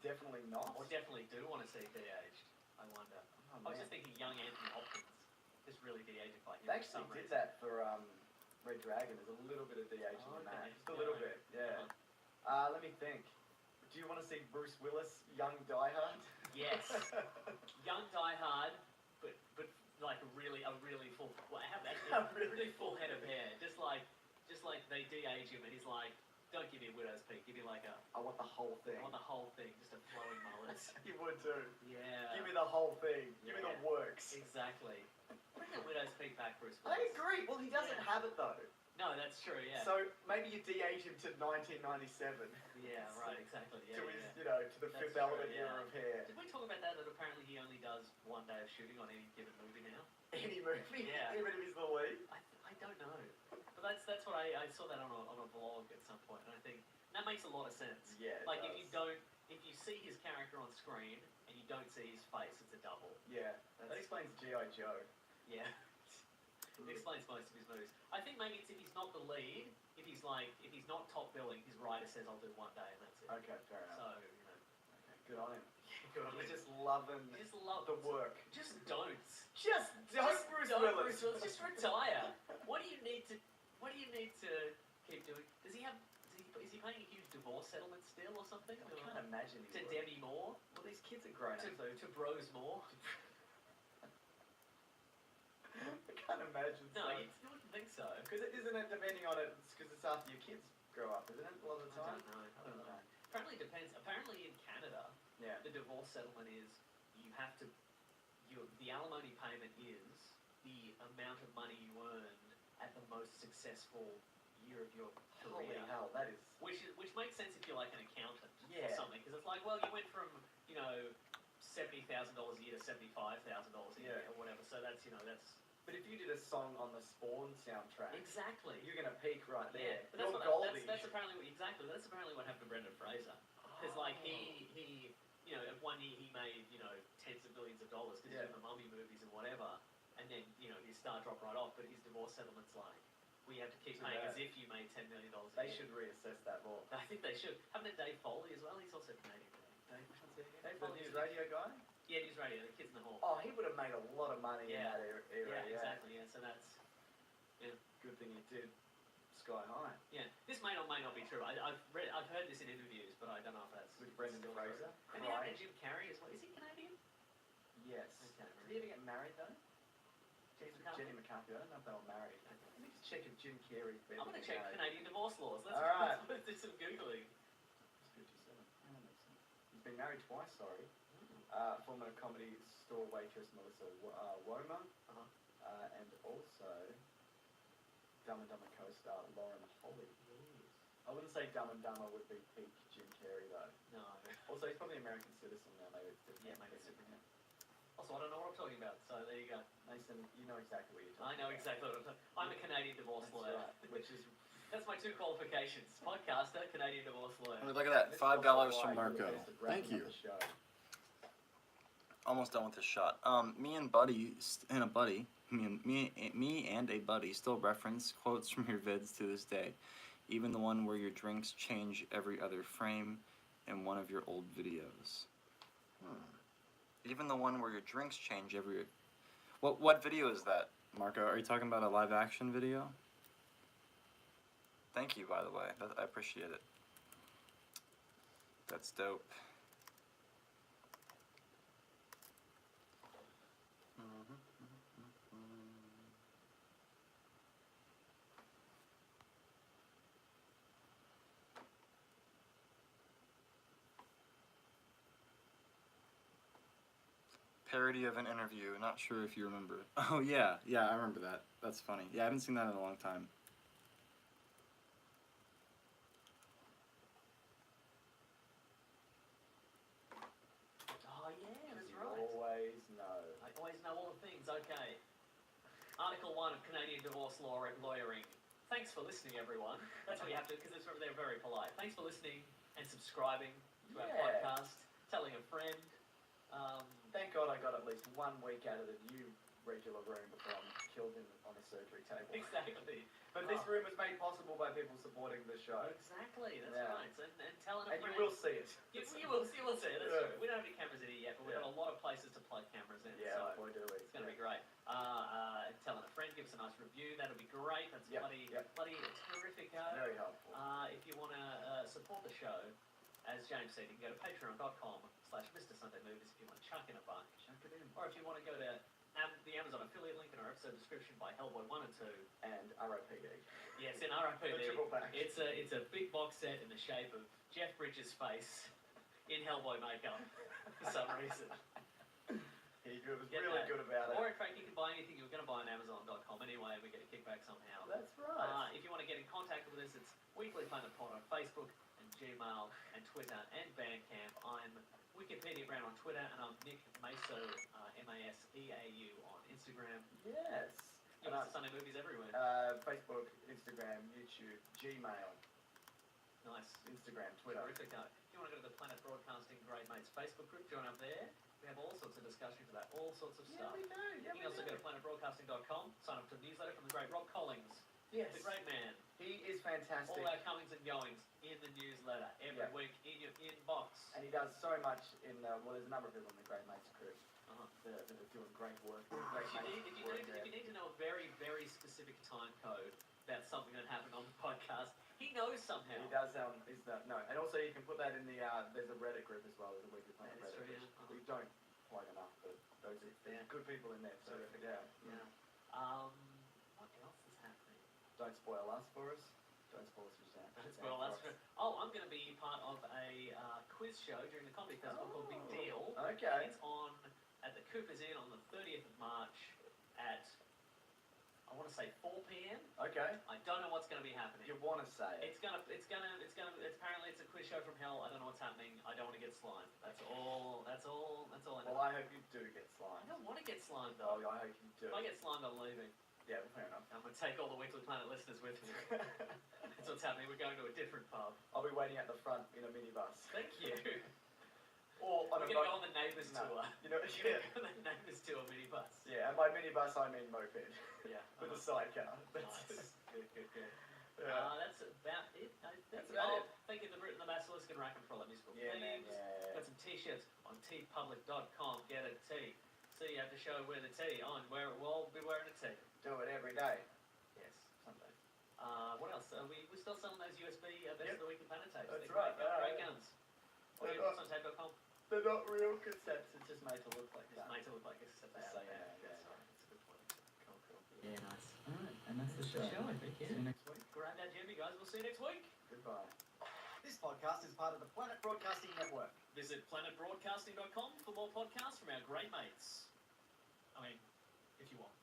[SPEAKER 4] Definitely not.
[SPEAKER 5] or definitely do want to see de-aged? I wonder.
[SPEAKER 4] Oh,
[SPEAKER 5] I was
[SPEAKER 4] man.
[SPEAKER 5] just thinking young Anthony Hopkins, just really de-aged by him.
[SPEAKER 4] They
[SPEAKER 5] for some
[SPEAKER 4] actually did
[SPEAKER 5] reason.
[SPEAKER 4] that for Red Dragon. There's a little bit of de-aging
[SPEAKER 5] Oh,
[SPEAKER 4] in that.
[SPEAKER 5] okay.
[SPEAKER 4] Just a little
[SPEAKER 5] Yeah.
[SPEAKER 4] bit, yeah.
[SPEAKER 5] Uh-huh.
[SPEAKER 4] Let me think. Do you want to see Bruce Willis, young Die Hard?
[SPEAKER 5] Yes. Young Die Hard, but like a really full, well, have that
[SPEAKER 4] A really
[SPEAKER 5] really full head of hair. Just like they de-age him, and he's like Don't give me a widow's peak. Give me like a.
[SPEAKER 4] I want the whole thing.
[SPEAKER 5] I want the whole thing, just a flowing mullet.
[SPEAKER 4] You would too.
[SPEAKER 5] Yeah.
[SPEAKER 4] Give me the whole thing. Give me the
[SPEAKER 5] Yeah.
[SPEAKER 4] works.
[SPEAKER 5] Exactly. Bring the widow's peak back, Bruce
[SPEAKER 4] I
[SPEAKER 5] Willis.
[SPEAKER 4] agree. Well, he doesn't
[SPEAKER 5] Yeah.
[SPEAKER 4] have it though.
[SPEAKER 5] No, that's true. Yeah.
[SPEAKER 4] So maybe you de-age him to 1997.
[SPEAKER 5] Yeah. Right. Exactly. Yeah.
[SPEAKER 4] To his,
[SPEAKER 5] yeah.
[SPEAKER 4] you know, to the
[SPEAKER 5] That's
[SPEAKER 4] Fifth
[SPEAKER 5] true,
[SPEAKER 4] Element
[SPEAKER 5] yeah.
[SPEAKER 4] era of hair.
[SPEAKER 5] Did we talk about that? That apparently he only does one day of shooting on any given movie now.
[SPEAKER 4] Any movie,
[SPEAKER 5] Yeah.
[SPEAKER 4] even if he's the lead.
[SPEAKER 5] I don't know, but that's what I saw that on a vlog at some point, and I think that makes a lot of sense.
[SPEAKER 4] Yeah. it
[SPEAKER 5] Like
[SPEAKER 4] does.
[SPEAKER 5] if you see his character on screen and you don't see his face, it's a double.
[SPEAKER 4] Yeah. That explains G.I. Joe.
[SPEAKER 5] Yeah. It explains most of his movies. I think maybe it's if he's not the lead, if he's not top billing, his writer says I'll do one day and that's it.
[SPEAKER 4] Okay, fair
[SPEAKER 5] So
[SPEAKER 4] enough. Okay, good on him.
[SPEAKER 5] good on
[SPEAKER 4] He's
[SPEAKER 5] him.
[SPEAKER 4] just loving
[SPEAKER 5] You just love
[SPEAKER 4] the work.
[SPEAKER 5] Just don't.
[SPEAKER 4] Just
[SPEAKER 5] Just
[SPEAKER 4] Bruce
[SPEAKER 5] don't,
[SPEAKER 4] Willis.
[SPEAKER 5] Bruce Willis. Just retire. What do you need to keep doing? Is he paying a huge divorce settlement still or something?
[SPEAKER 4] I can't imagine
[SPEAKER 5] To
[SPEAKER 4] he would.
[SPEAKER 5] Demi Moore?
[SPEAKER 4] Well, these kids are grown up, so
[SPEAKER 5] To Bros Moore?
[SPEAKER 4] I can't imagine.
[SPEAKER 5] No, you wouldn't think so.
[SPEAKER 4] Because isn't it depending on it? Because it's after your kids grow up, isn't it? A lot of the
[SPEAKER 5] I
[SPEAKER 4] time.
[SPEAKER 5] don't know. Apparently it depends. Apparently in Canada,
[SPEAKER 4] Yeah.
[SPEAKER 5] the divorce settlement is the alimony payment is the amount of money you earned at the most successful year of your
[SPEAKER 4] Holy
[SPEAKER 5] career.
[SPEAKER 4] hell, that is.
[SPEAKER 5] Which makes sense if you're like an accountant
[SPEAKER 4] Yeah.
[SPEAKER 5] or something, because it's like, well, you went from $70,000 a year to $75,000 a year
[SPEAKER 4] Yeah.
[SPEAKER 5] or whatever. So that's
[SPEAKER 4] But if you did a song on the Spawn soundtrack,
[SPEAKER 5] exactly.
[SPEAKER 4] you're gonna peak right there.
[SPEAKER 5] Yeah, but that's
[SPEAKER 4] You're
[SPEAKER 5] what
[SPEAKER 4] Goldie.
[SPEAKER 5] that's apparently that's apparently what happened to Brendan Fraser. Because like he one year he made tens of millions of dollars because
[SPEAKER 4] Yeah.
[SPEAKER 5] he's in the Mummy movies and whatever, and then his star dropped right off. But his divorce settlement's like we have to keep
[SPEAKER 4] Too
[SPEAKER 5] paying
[SPEAKER 4] bad.
[SPEAKER 5] as if you made $10 million. A
[SPEAKER 4] They
[SPEAKER 5] year.
[SPEAKER 4] should reassess that law.
[SPEAKER 5] I think they should. Haven't they Dave Foley as well? He's also Canadian. Dave, which one's it again?
[SPEAKER 4] Hey, the
[SPEAKER 5] Foley's
[SPEAKER 4] news radio guy?
[SPEAKER 5] Yeah, News Radio. The Kids in the Hall.
[SPEAKER 4] Oh, he would have made a lot of money
[SPEAKER 5] Yeah.
[SPEAKER 4] in that era.
[SPEAKER 5] yeah, exactly. Yeah, so that's
[SPEAKER 4] Good thing he did Sky High.
[SPEAKER 5] yeah. This may or may not be true. I've heard this in interviews, but I don't know if that's
[SPEAKER 4] With Brendan
[SPEAKER 5] still
[SPEAKER 4] Fraser.
[SPEAKER 5] true. And
[SPEAKER 4] Crying.
[SPEAKER 5] and Jim Carrey as well. Is he Canadian?
[SPEAKER 4] Yes.
[SPEAKER 5] Okay.
[SPEAKER 4] Did he ever get married though?
[SPEAKER 5] Jenny
[SPEAKER 4] McCarthy. I don't know if they were married. Let me just check if Jim Carrey's been
[SPEAKER 5] I'm gonna
[SPEAKER 4] married.
[SPEAKER 5] check Canadian divorce laws.
[SPEAKER 4] All right.
[SPEAKER 5] Let's do some googling.
[SPEAKER 4] He's 57. Yeah, that makes sense. He's been married twice, sorry. Former comedy store waitress Melissa Woma, and also Dumb and Dumber co-star Lauren Holly. I wouldn't say Dumb and Dumber would be peak Jim Carrey though.
[SPEAKER 5] No.
[SPEAKER 4] Also, he's probably an American citizen now. Maybe it's different.
[SPEAKER 5] Yeah, maybe it's different. Also, I don't know what I'm talking about. So there you go.
[SPEAKER 4] Mason, you know exactly what you're
[SPEAKER 5] I
[SPEAKER 4] talking
[SPEAKER 5] know
[SPEAKER 4] about.
[SPEAKER 5] exactly what I'm talking. I'm a Canadian divorce
[SPEAKER 4] That's
[SPEAKER 5] lawyer.
[SPEAKER 4] right, which is
[SPEAKER 5] That's my 2 qualifications: podcaster, Canadian divorce lawyer.
[SPEAKER 1] Look at that, $5 from Marco. Thank you.
[SPEAKER 4] Show.
[SPEAKER 1] Almost done with this shot. Me and a buddy still reference quotes from your vids to this day, even the one where your drinks change every other frame in one of your old videos. Even the one where your drinks change every. What video is that, Marco? Are you talking about a live action video? Thank you, by the way. I appreciate it. That's dope. Parody of an interview. Not sure if you remember. Oh yeah, I remember that. That's funny. Yeah, I haven't seen that in a long time.
[SPEAKER 5] Oh yeah, that's
[SPEAKER 4] You
[SPEAKER 5] right.
[SPEAKER 4] always know.
[SPEAKER 5] I always know all the things. Okay. Article 1 of Canadian divorce lawyering. Thanks for listening, everyone. That's what you have to, because they're very polite. Thanks for listening and subscribing to our
[SPEAKER 4] Yeah.
[SPEAKER 5] podcast, telling a friend.
[SPEAKER 4] Thank God I got at least 1 week out of the new regular room before I'm killed on a surgery table.
[SPEAKER 5] Exactly.
[SPEAKER 4] But this room was made possible by people supporting the show.
[SPEAKER 5] Exactly. That's
[SPEAKER 4] Yeah.
[SPEAKER 5] right. So, and telling a
[SPEAKER 4] And
[SPEAKER 5] friend.
[SPEAKER 4] you will see it.
[SPEAKER 5] You will see it. That's
[SPEAKER 4] Yeah.
[SPEAKER 5] true. We don't have any cameras in here yet, but we've got
[SPEAKER 4] Yeah.
[SPEAKER 5] a lot of places to plug cameras in.
[SPEAKER 4] Yeah,
[SPEAKER 5] so
[SPEAKER 4] boy, do we.
[SPEAKER 5] it's going to be great. Telling a friend, give us a nice review. That'll be great. That's
[SPEAKER 4] Yep,
[SPEAKER 5] bloody terrific.
[SPEAKER 4] Very helpful.
[SPEAKER 5] If you want to support the show, as James said, you can go to patreon.com/Mr. Sunday Movies if you want to chuck in a buck.
[SPEAKER 4] Chuck it in.
[SPEAKER 5] Or if you want to go to the Amazon affiliate link in our episode description by Hellboy 1 and 2.
[SPEAKER 4] And RIPD.
[SPEAKER 5] Yes, in RIPD.
[SPEAKER 4] The triple pack.
[SPEAKER 5] It's a big box set in the shape of Jeff Bridges' face in Hellboy makeup for some reason.
[SPEAKER 4] He was
[SPEAKER 5] Get
[SPEAKER 4] really
[SPEAKER 5] that.
[SPEAKER 4] good about it.
[SPEAKER 5] Or in fact, you can buy anything you're going to buy on Amazon.com anyway, and we get a kickback somehow.
[SPEAKER 4] That's right.
[SPEAKER 5] If you want to get in contact with us, it's Weekly Planet Pod on Facebook and Gmail and Twitter and Bandcamp. I'm Wikipedia Brown on Twitter, and I'm Nick Maso, Maseau on Instagram.
[SPEAKER 4] Yes.
[SPEAKER 5] You know, Sunday movies everywhere.
[SPEAKER 4] Facebook, Instagram, YouTube, Gmail,
[SPEAKER 5] Nice.
[SPEAKER 4] Instagram, Twitter.
[SPEAKER 5] Terrific. If you want to go to the Planet Broadcasting Great Mates Facebook group, join up there. We have all sorts of discussions about all sorts of
[SPEAKER 4] Yeah,
[SPEAKER 5] stuff.
[SPEAKER 4] we do. Yeah,
[SPEAKER 5] You can also go to planetbroadcasting.com, sign up to the newsletter from the great Rob Collins,
[SPEAKER 4] Yes.
[SPEAKER 5] the great man.
[SPEAKER 4] He is fantastic.
[SPEAKER 5] All our comings and goings in the newsletter every
[SPEAKER 4] Yeah.
[SPEAKER 5] week in your inbox.
[SPEAKER 4] And he does so much in well, there's a number of people in the Great Mates crew
[SPEAKER 5] Uh-huh.
[SPEAKER 4] that are doing great work. Great
[SPEAKER 5] If
[SPEAKER 4] mates
[SPEAKER 5] you
[SPEAKER 4] work
[SPEAKER 5] need,
[SPEAKER 4] there.
[SPEAKER 5] if you need to know a very, very specific time code about something that happened on the podcast, he knows somehow.
[SPEAKER 4] He does. No, and also you can put that in the. There's a Reddit group as well. There's a Weekly Planet
[SPEAKER 5] That is
[SPEAKER 4] Reddit
[SPEAKER 5] true,
[SPEAKER 4] group.
[SPEAKER 5] yeah.
[SPEAKER 4] We don't plug enough, but there's
[SPEAKER 5] Yeah.
[SPEAKER 4] good people in there. So
[SPEAKER 5] Terrific.
[SPEAKER 4] yeah.
[SPEAKER 5] Yeah. What else is happening?
[SPEAKER 4] Don't spoil us for us. Don't spoil us for Sam.
[SPEAKER 5] Well, that's true. Oh, I'm going to be part of a quiz show during the comedy festival called Big Deal.
[SPEAKER 4] Okay.
[SPEAKER 5] It's on at the Cooper's Inn on the 30th of March at, I want to say 4 p.m.
[SPEAKER 4] Okay.
[SPEAKER 5] I don't know what's going to be happening.
[SPEAKER 4] You want to say it?
[SPEAKER 5] Apparently it's a quiz show from hell. I don't know what's happening. I don't want to get slimed. That's all I know.
[SPEAKER 4] Well, I hope you do get
[SPEAKER 5] I
[SPEAKER 4] slimed.
[SPEAKER 5] don't want to get slimed
[SPEAKER 4] Oh,
[SPEAKER 5] though.
[SPEAKER 4] I hope you do.
[SPEAKER 5] If I get slimed, I'm leaving.
[SPEAKER 4] Yeah, fair enough.
[SPEAKER 5] I'm going to take all the Weekly Planet listeners with me. That's what's happening. We're going to a different pub.
[SPEAKER 4] I'll be waiting at the front in a minibus.
[SPEAKER 5] Thank you.
[SPEAKER 4] Or on
[SPEAKER 5] We're
[SPEAKER 4] a
[SPEAKER 5] going to go on the Neighbours
[SPEAKER 4] No.
[SPEAKER 5] tour.
[SPEAKER 4] You know,
[SPEAKER 5] We're
[SPEAKER 4] yeah.
[SPEAKER 5] going to go on the Neighbours tour minibus.
[SPEAKER 4] Yeah, and by minibus I mean moped.
[SPEAKER 5] Yeah.
[SPEAKER 4] With a sidecar. That's
[SPEAKER 5] Nice. Good.
[SPEAKER 4] Yeah.
[SPEAKER 5] That's about it. I think.
[SPEAKER 4] That's about it.
[SPEAKER 5] Thank you to the Britain, the Basilisk, and Racken for all that musical
[SPEAKER 4] Yeah, man,
[SPEAKER 5] themes.
[SPEAKER 4] yeah.
[SPEAKER 5] Got some t-shirts on tpublic.com. Get a tee. See you at the show. Wear the tee on. We'll be wearing a tee.
[SPEAKER 4] Do it every day.
[SPEAKER 5] Yes, someday. What else? We're still selling those USB Best
[SPEAKER 4] Yep.
[SPEAKER 5] of the Week Planet tapes.
[SPEAKER 4] That's
[SPEAKER 5] They're
[SPEAKER 4] right.
[SPEAKER 5] Great guns.
[SPEAKER 4] They're
[SPEAKER 5] Audiobooks on tape.com.
[SPEAKER 4] They're not real cassettes, it's just made to look like
[SPEAKER 5] It's
[SPEAKER 4] that.
[SPEAKER 5] made to look like it's a
[SPEAKER 4] Just saying that, yeah.
[SPEAKER 5] That's right. That's a good point. Cool.
[SPEAKER 4] Yeah, nice. Alright, and that's the
[SPEAKER 5] That's the show, I think,
[SPEAKER 4] See
[SPEAKER 5] yeah.
[SPEAKER 4] you next week.
[SPEAKER 5] Grab that Jimmy, guys. We'll see you next week.
[SPEAKER 4] Goodbye. This podcast is part of the Planet Broadcasting Network.
[SPEAKER 5] Visit planetbroadcasting.com for more podcasts from our great mates. I mean, if you want.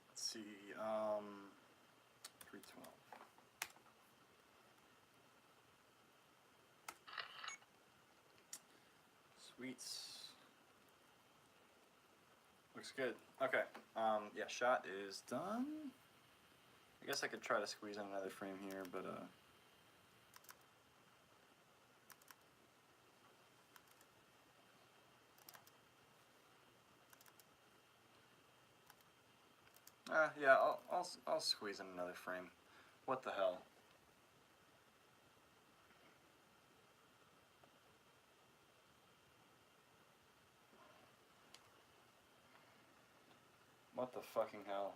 [SPEAKER 1] Let's see, 312. Sweets. Looks good. Okay. Yeah, shot is done. I guess I could try to squeeze in another frame here, but yeah, I'll squeeze in another frame. What the hell? What the fucking hell?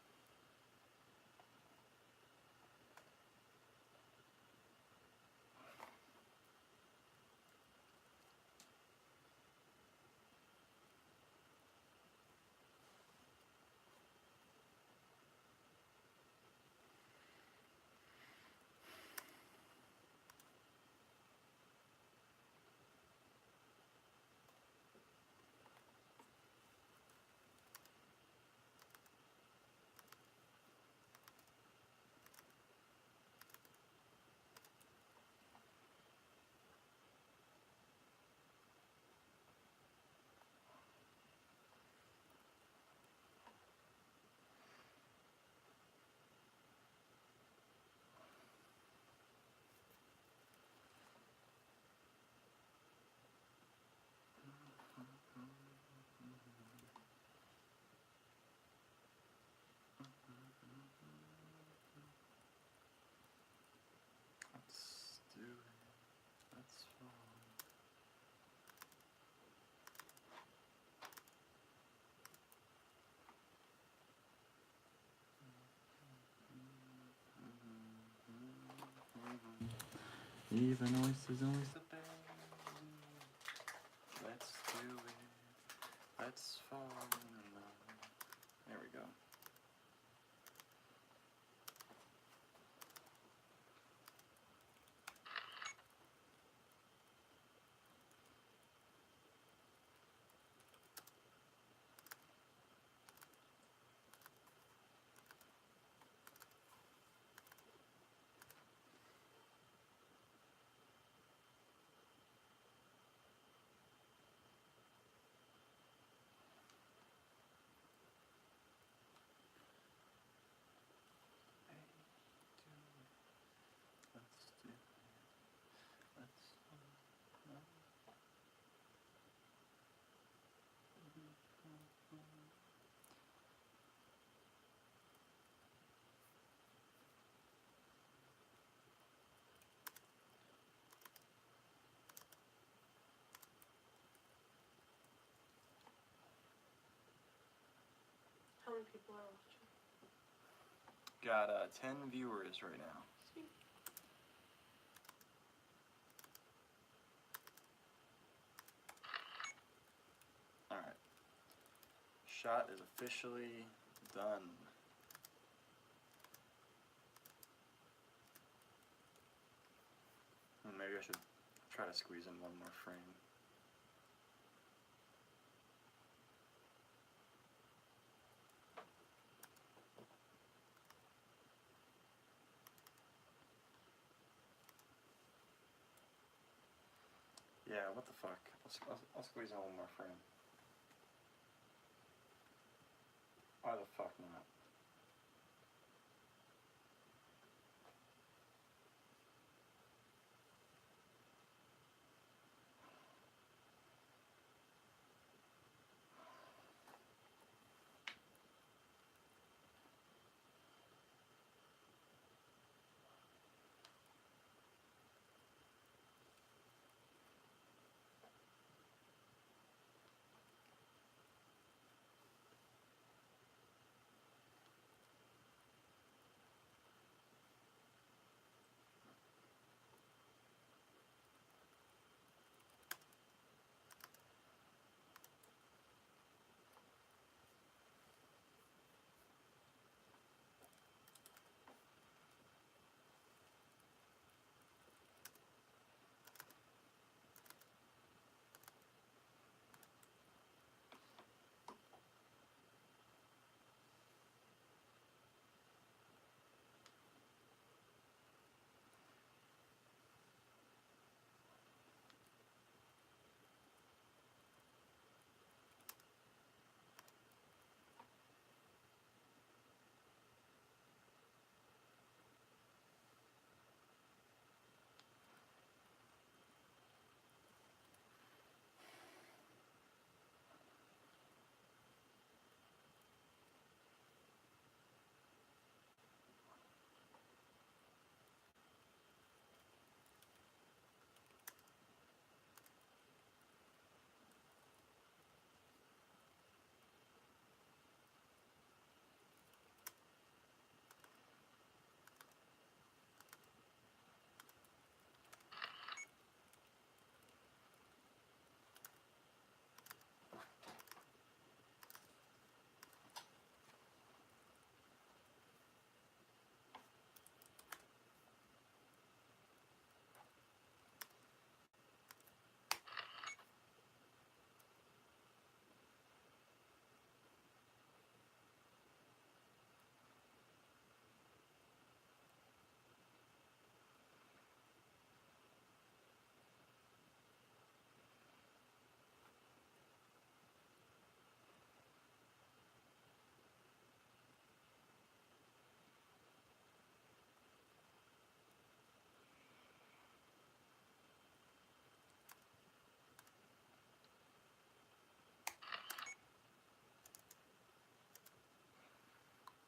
[SPEAKER 1] Even oysters, oyster bay. Let's do it. Let's fall in love. There we go. Let's do it. Let's
[SPEAKER 2] How many people are watching?
[SPEAKER 1] got 10 viewers right now.
[SPEAKER 2] Sweet.
[SPEAKER 1] Alright. Shot is officially done. Maybe I should try to squeeze in one more frame. Yeah, what the fuck? I'll squeeze in one more frame. Why the fuck not?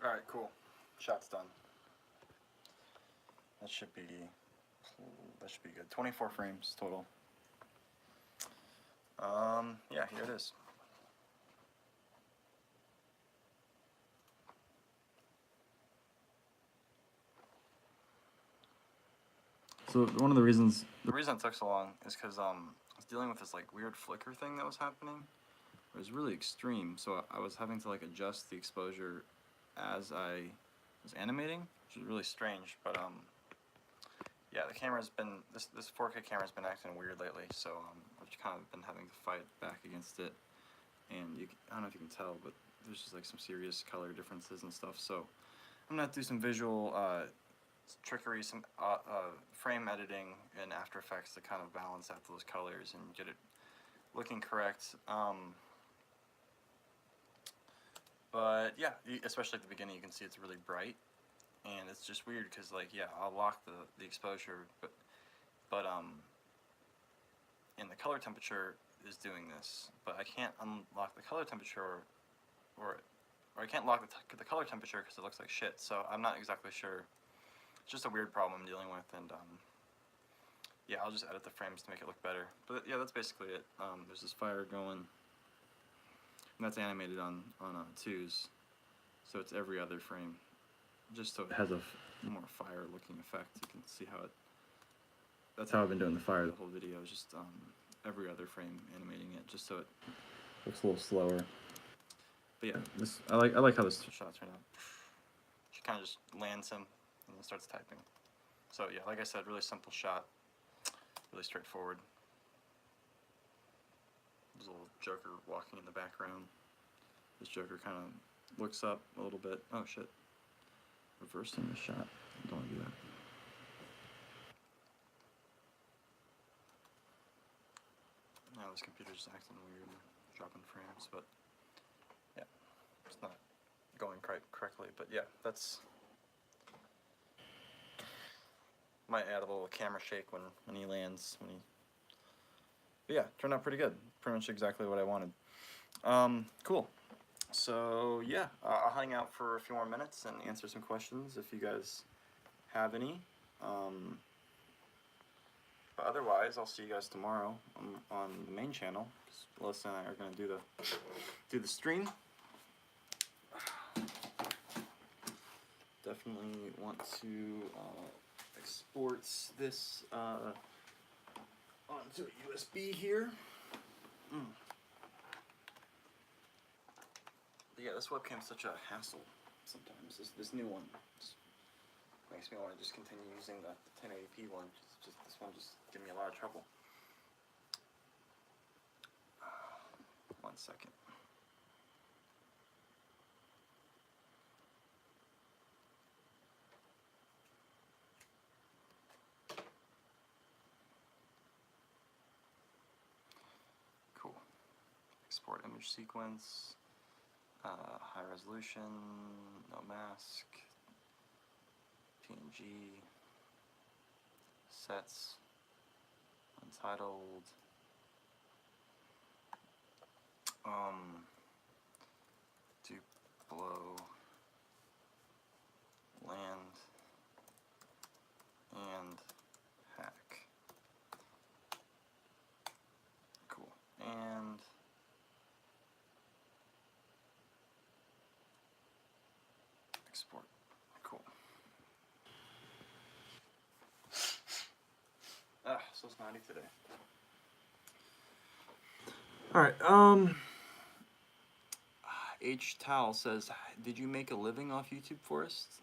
[SPEAKER 1] Alright, cool. Shot's done. That should be good. 24 frames total. Yeah, here it is. So one of the reason it took so long is because I was dealing with this like weird flicker thing that was happening. It was really extreme, so I was having to like adjust the exposure as I was animating, which is really strange. But yeah, the camera's been this 4K camera's been acting weird lately, so I've kind of been having to fight back against it. And I don't know if you can tell, but there's just like some serious color differences and stuff. So I'm gonna have to do some visual trickery, some frame editing in After Effects to kind of balance out those colors and get it looking correct. But yeah, especially at the beginning, you can see it's really bright, and it's just weird because like yeah, I'll lock the exposure, but and the color temperature is doing this, but I can't unlock the color temperature, or I can't lock the color temperature because it looks like shit. So I'm not exactly sure. It's just a weird problem I'm dealing with, and yeah, I'll just edit the frames to make it look better. But yeah, that's basically it. There's this fire going, and that's animated on 2s, so it's every other frame, just so it has a more fire-looking effect. You can see how it. That's how I've been doing the fire the whole video. Just every other frame animating it, just so it looks a little slower. But yeah, I like how this shot turned out. She kind of just lands him and then starts typing. So yeah, like I said, really simple shot, really straightforward. There's a little Joker walking in the background. This Joker kind of looks up a little bit. Oh shit. Reversing the shot. Don't want to do that. Now this computer's just acting weird and dropping frames, but yeah, it's not going correctly. But yeah, that's. Might add a little camera shake when he lands. But yeah, turned out pretty good. Pretty much exactly what I wanted. Cool. So yeah, I'll hang out for a few more minutes and answer some questions if you guys have any. But otherwise, I'll see you guys tomorrow on the main channel. Melissa and I are going to do the stream. Definitely want to export this onto a USB here. But yeah, this webcam's such a hassle sometimes. This new one just makes me want to just continue using the 1080p one. Just this one just give me a lot of trouble. 1 second. Cool. Export image sequence. High resolution, no mask, PNG, sets, untitled, Duplo, land, and hack. Cool. And export. Cool. So snotty today. Alright, H. Towel says, did you make a living off YouTube, Forrest?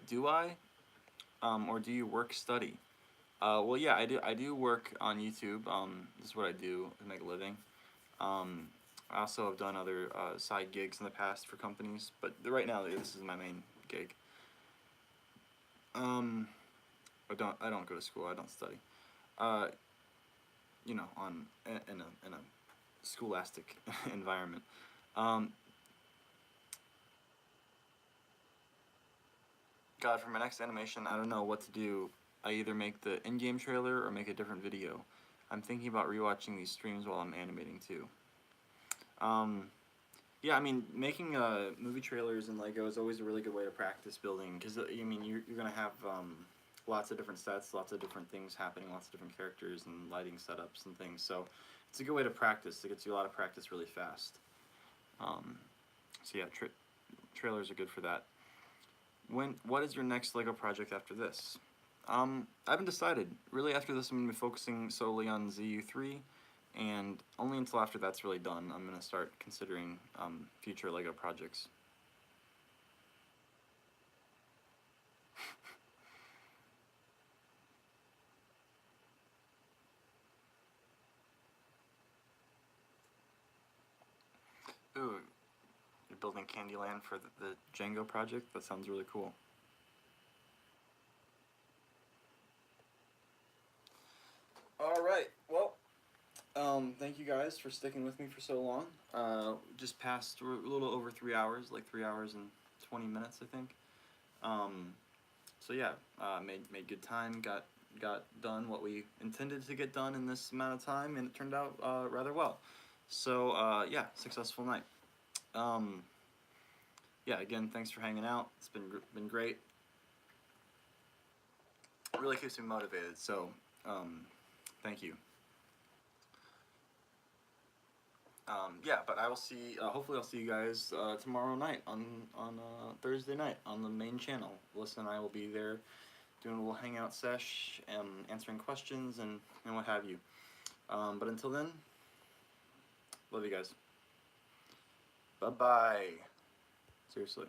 [SPEAKER 1] Do I? Or do you work study? Well, yeah, I do work on YouTube. This is what I do to make a living. I also have done other side gigs in the past for companies, but right now this is my main gig. I don't go to school. I don't study. You know, in a scholastic environment. God, for my next animation, I don't know what to do. I either make the in-game trailer or make a different video. I'm thinking about rewatching these streams while I'm animating too. Yeah, I mean, making movie trailers in Lego is always a really good way to practice building, because I mean, you're gonna have lots of different sets, lots of different things happening, lots of different characters and lighting setups and things. So it's a good way to practice. It gets you a lot of practice really fast. So yeah, trailers are good for that. What is your next Lego project after this? I haven't decided. Really, after this, I'm going to be focusing solely on ZU3, and only until after that's really done, I'm going to start considering future LEGO projects. Ooh, you're building Candyland for the Django project? That sounds really cool. Alright, well, thank you guys for sticking with me for so long. Just passed a little over 3 hours, like 3 hours and 20 minutes, I think. So yeah, made good time, got done what we intended to get done in this amount of time, and it turned out rather well. So yeah, successful night. Yeah, again, thanks for hanging out. It's been great. It really keeps me motivated. So thank you. Yeah, but I will see. Hopefully, I'll see you guys tomorrow night on Thursday night on the main channel. Alyssa and I will be there doing a little hangout sesh and answering questions and what have you. But until then, love you guys. Bye bye. Seriously.